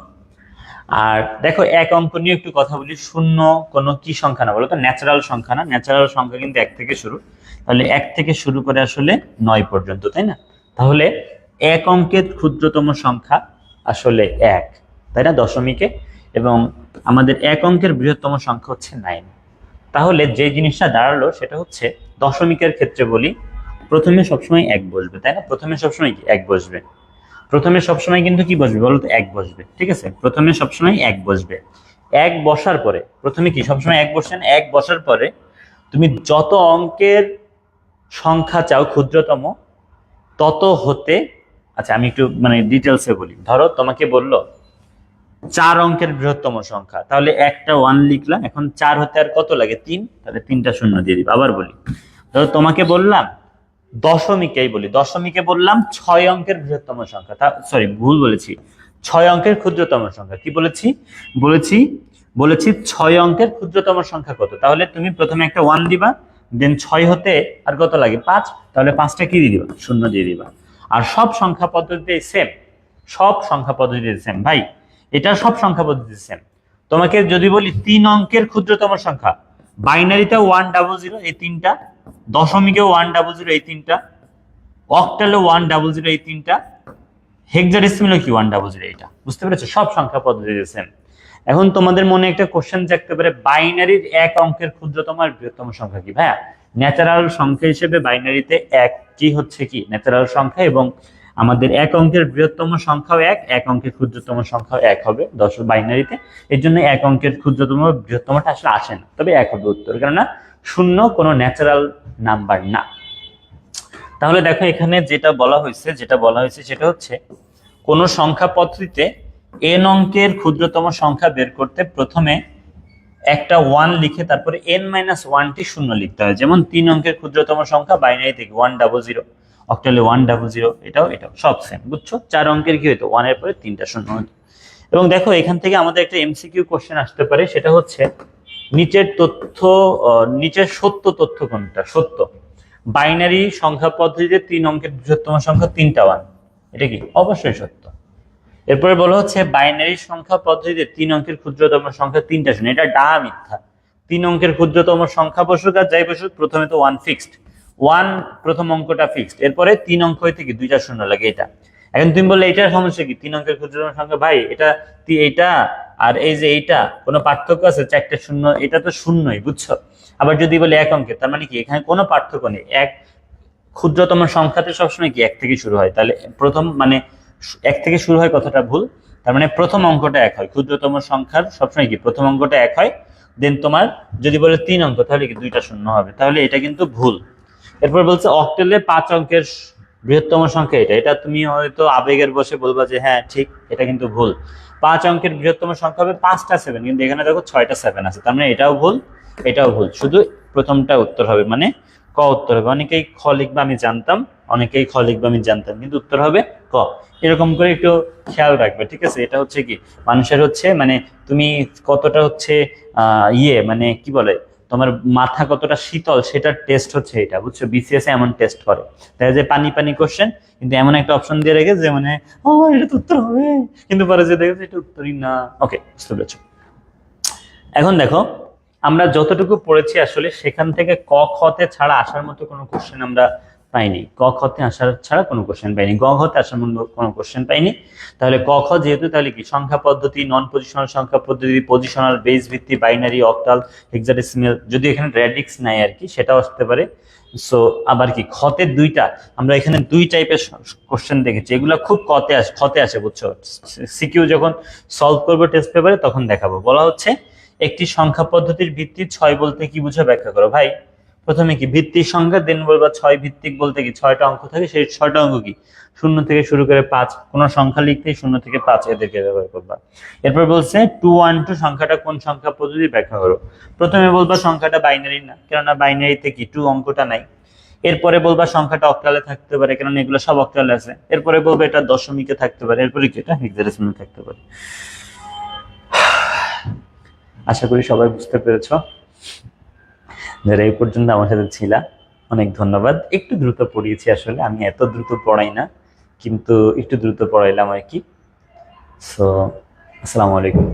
আর দেখো এক অঙ্ক নিয়ে একটু কথা বলি। 0 কোনো কি সংখ্যা না বলো তো? ন্যাচারাল সংখ্যা না। ন্যাচারাল সংখ্যা কিন্তু 1 থেকে শুরু। তাহলে 1 থেকে শুরু করে আসলে 9 পর্যন্ত, তাই না? তাহলে 1 অঙ্কের ক্ষুদ্রতম সংখ্যা আসলে 1, তাই না, দশমিকে। এবং আমাদের 1 অঙ্কের বৃহত্তম সংখ্যা হচ্ছে 9। তাহলে যে জিনিসটা দাঁড়ালো সেটা হচ্ছে দশমিকের ক্ষেত্রে বলি প্রথমে সবসময় 1 বসবে, তাই না? প্রথমে সবসময় কি 1 বসবে। প্রথমে সবসময় কিন্তু কি বসবে বলো তো, এক বসবে। ঠিক আছে, প্রথমে সবসময় এক বসবে। এক বসার পরে প্রথমে কি সবসময় এক বসছেন, এক বসার পরে তুমি যত অঙ্কের সংখ্যা চাও ক্ষুদ্রতম তত হতে, আচ্ছা আমি একটু মানে ডিটেলসে বলি। ধরো তোমাকে বললো 4 অঙ্কের বৃহত্তম সংখ্যা, তাহলে একটা 1 লিখলাম। এখন 4 হতে আর কত লাগে, 3, তাহলে 3টা শূন্য দিয়ে দিবা। আবার বলি, ধরো তোমাকে বললাম দশমিকেই বলি, দশমিকে বললাম 6 অঙ্কের বৃহত্তম সংখ্যা, সরি ভুল বলেছি, 6 অঙ্কের ক্ষুদ্রতম সংখ্যা। কি বলেছি, বলেছি বলেছি 6 অঙ্কের ক্ষুদ্রতম সংখ্যা কত, তাহলে তুমি প্রথমে একটা 1 দিবা, দেন 6 হতে আর কত লাগে 5, তাহলে 5টা কি দিয়ে দিবা, শূন্য দিয়ে দিবা। আর সব সংখ্যা পদ্ধতিতে সেম, সব সংখ্যা পদ্ধতিতে সেম ভাই, এটা সব সংখ্যা পদ্ধতি সেম। তোমাকে যদি বলি 3 অঙ্কের ক্ষুদ্রতম সংখ্যা, বাইনারিতে 100 এই 3টা, দশমিকেও 100 এই 3টা, অক্টালে 100 এই 3টা, হেক্সাডেসিমালে কি 100 এইটা। বুঝতে পেরেছো, সব সংখ্যা পদ্ধতিতে সেম। এখন তোমাদের মনে একটা কোশ্চেন থাকতে পারে, বাইনারির 1 অঙ্কের ক্ষুদ্রতম আর বৃহত্তম সংখ্যা কি? ভাইয়া ন্যাচারাল সংখ্যা হিসেবে বাইনারিতে 1 কি হচ্ছে কি ন্যাচারাল সংখ্যা, এবং আমাদের 1 অঙ্কের বৃহত্তম সংখ্যাও 1 অঙ্কের ক্ষুদ্রতম সংখ্যাও 1 হবে বাইনারিতে। এর জন্য 1 অঙ্কের ক্ষুদ্রতম বৃহত্তমটা আসলে আসে না, তবে 1 হবে উত্তর, কেননা শূন্য কোনো ন্যাচারাল নাম্বার না। তাহলে দেখো এখানে যেটা বলা হয়েছে সেটা হচ্ছে কোন সংখ্যা পদ্ধতিতে n অঙ্কের ক্ষুদ্রতম সংখ্যা বের করতে প্রথমে একটা 1 লিখে তারপরে n-1টি শূন্য লিখতে হয়। যেমন 3 অঙ্কের ক্ষুদ্রতম সংখ্যা বাইনারি থেকে 100, অক্টালে 100, এটাও সব সেম। বুঝছো, 4 অঙ্কের কি হতো, 1 এর পরে 3টা শূন্য হতো। এবং দেখো এখান থেকে আমাদের একটা এমসিকিউ কোশ্চেন আসতে পারে, সেটা হচ্ছে নিচের সত্য তথ্য কোনটা? সত্য বাইনারি সংখ্যা পদ্ধতিতে 3 অঙ্কের বৃহত্তম সংখ্যা 3টা 1, এটা কি? অবশ্যই সত্য। এরপরে বলা হচ্ছে বাইনারি সংখ্যা পদ্ধতিতে 3 অঙ্কের ক্ষুদ্রতম সংখ্যা 3টা শূন্য, এটা মিথ্যা। 3 অঙ্কের ক্ষুদ্রতম সংখ্যা বসুক আর যাই বসুক, প্রথমে তো 1 ফিক্সড, 1 প্রথম অঙ্কটা ফিক্সড, এরপরে 3 অঙ্ক হইতে কি 2টা শূন্য লাগে এটা। এখন তুমি বললে এটার সমস্যা কি, 3 অঙ্কের ক্ষুদ্রতম সংখ্যা, ভাই এটা আর এই যে এইটা কোনো পার্থক্য আছে? 4টে শূন্য, এটা তো শূন্যই, বুঝছো। আবার যদি বলি 1 অঙ্কের, তার মানে কি এখানে কোনো পার্থক্য নেই, এক ক্ষুদ্রতম সংখ্যাতে সবসময় কি 1 থেকে শুরু হয়, তাহলে প্রথম মানে 1 থেকে শুরু হয় কথাটা ভুল। তার মানে প্রথম অঙ্কটা 1 হয়, ক্ষুদ্রতম সংখ্যার সবসময় কি প্রথম অঙ্কটা 1 হয়। দেন তোমার যদি বলে 3 অঙ্ক, তাহলে কি 2টা শূন্য হবে, তাহলে এটা কিন্তু ভুল। এরপর বলছে অক্টেলে 5 অঙ্কের বৃহত্তম সংখ্যা এটা তুমি হয়তো আবেগের বসে বলবা যে হ্যাঁ ঠিক, এটা কিন্তু ভুল। 5 অঙ্কের বৃহত্তম সংখ্যা হবে 5টা 7, কিন্তু এখানে দেখো 6টা 7 আছে, তার মানে এটাও ভুল, এটাও ভুল, শুধু প্রথমটা উত্তর হবে, মানে ক উত্তর হবে। অনেকেই খ লিখবে আমি জানতাম, কিন্তু উত্তর হবে ক। এরকম করে একটু খেয়াল রাখবে, ঠিক আছে। এটা হচ্ছে কি মানুষের হচ্ছে মানে তুমি কতটা হচ্ছে মানে কি বলে, তোমার মাথা কতটা শীতল সেটার টেস্ট হচ্ছে এটা, বুঝছো। বিসিএস এমন টেস্ট করে, তাই যে পানি পানি কোশ্চেন, কিন্তু এমন একটা অপশন দিয়ে রেখে যে মানে ও এটা তো উত্তর হবে, কিন্তু পরে যে দেখেছে এটা উত্তরই না। ওকে, বুঝতে পেরেছো। এখন দেখো আমরা যতটুকু পড়েছি আসলে সেখান থেকে ক খতে ছাড়া আসার মতো কোনো কোশ্চেন আমরা পাইনি, ক খতে আসার ছাড়া কোনো কোশ্চেন পাইনি, গ ঘতে আসার মতো কোনো কোশ্চেন পাইনি। তাহলে ক খ যেহেতু, তাহলে কি সংখ্যা পদ্ধতি, নন পজিশনাল সংখ্যা পদ্ধতি, পজিশনাল, বেস ভিত্তি, বাইনারি, অক্টাল, হেক্সাডেসিমাল, যদি এখানে রেডিক্স নাই আর কি, সেটাও আসতে পারে। সো আবার কি খতে 2টা, আমরা এখানে 2 টাইপের কোশ্চেন দেখেছি, এগুলো খুব খতে আসে, বুঝছো। সিকিউ যখন সলভ করবো টেস্ট পেপারে তখন দেখাবো। বলা হচ্ছে একটি সংখ্যা পদ্ধতির ভিত্তি 6 বলতে কি বুঝো, ব্যাখ্যা করো। ভাই প্রথমে কি ভিত্তির সংখ্যা, দেন বলবা 6 ভিত্তিক বলতে কি 6টা অঙ্ক থাকে, সেই 6টা অঙ্ক কি 0 থেকে শুরু করে 5, কোন সংখ্যা লিখতেই 0 থেকে 5 এদেরকে ব্যবহার করবা। এরপর বলছে 212 সংখ্যাটা কোন সংখ্যা পদ্ধতি, ব্যাখ্যা করো। প্রথমে বলবা সংখ্যাটা বাইনারি না, কেননা বাইনারিতে কি 2 অঙ্কটা নাই। এরপরে বলবা সংখ্যাটা অক্টালে থাকতে পারে, কেননা এগুলো সব অক্টালে আছে। এরপরে বলবা এটা দশমিকে থাকতে পারে, এরপরে কি এটা হেক্সাডেসিমালে থাকতে পারে। আশা করি সবাই বুঝতে পেরেছ। যারা এই পর্যন্ত আমার সাথে ছিলা অনেক ধন্যবাদ। একটু দ্রুত পড়িয়েছি, আসলে আমি এত দ্রুত পড়াই না, কিন্তু একটু দ্রুত পড়াইলাম আর কি। সো আসসালামু আলাইকুম।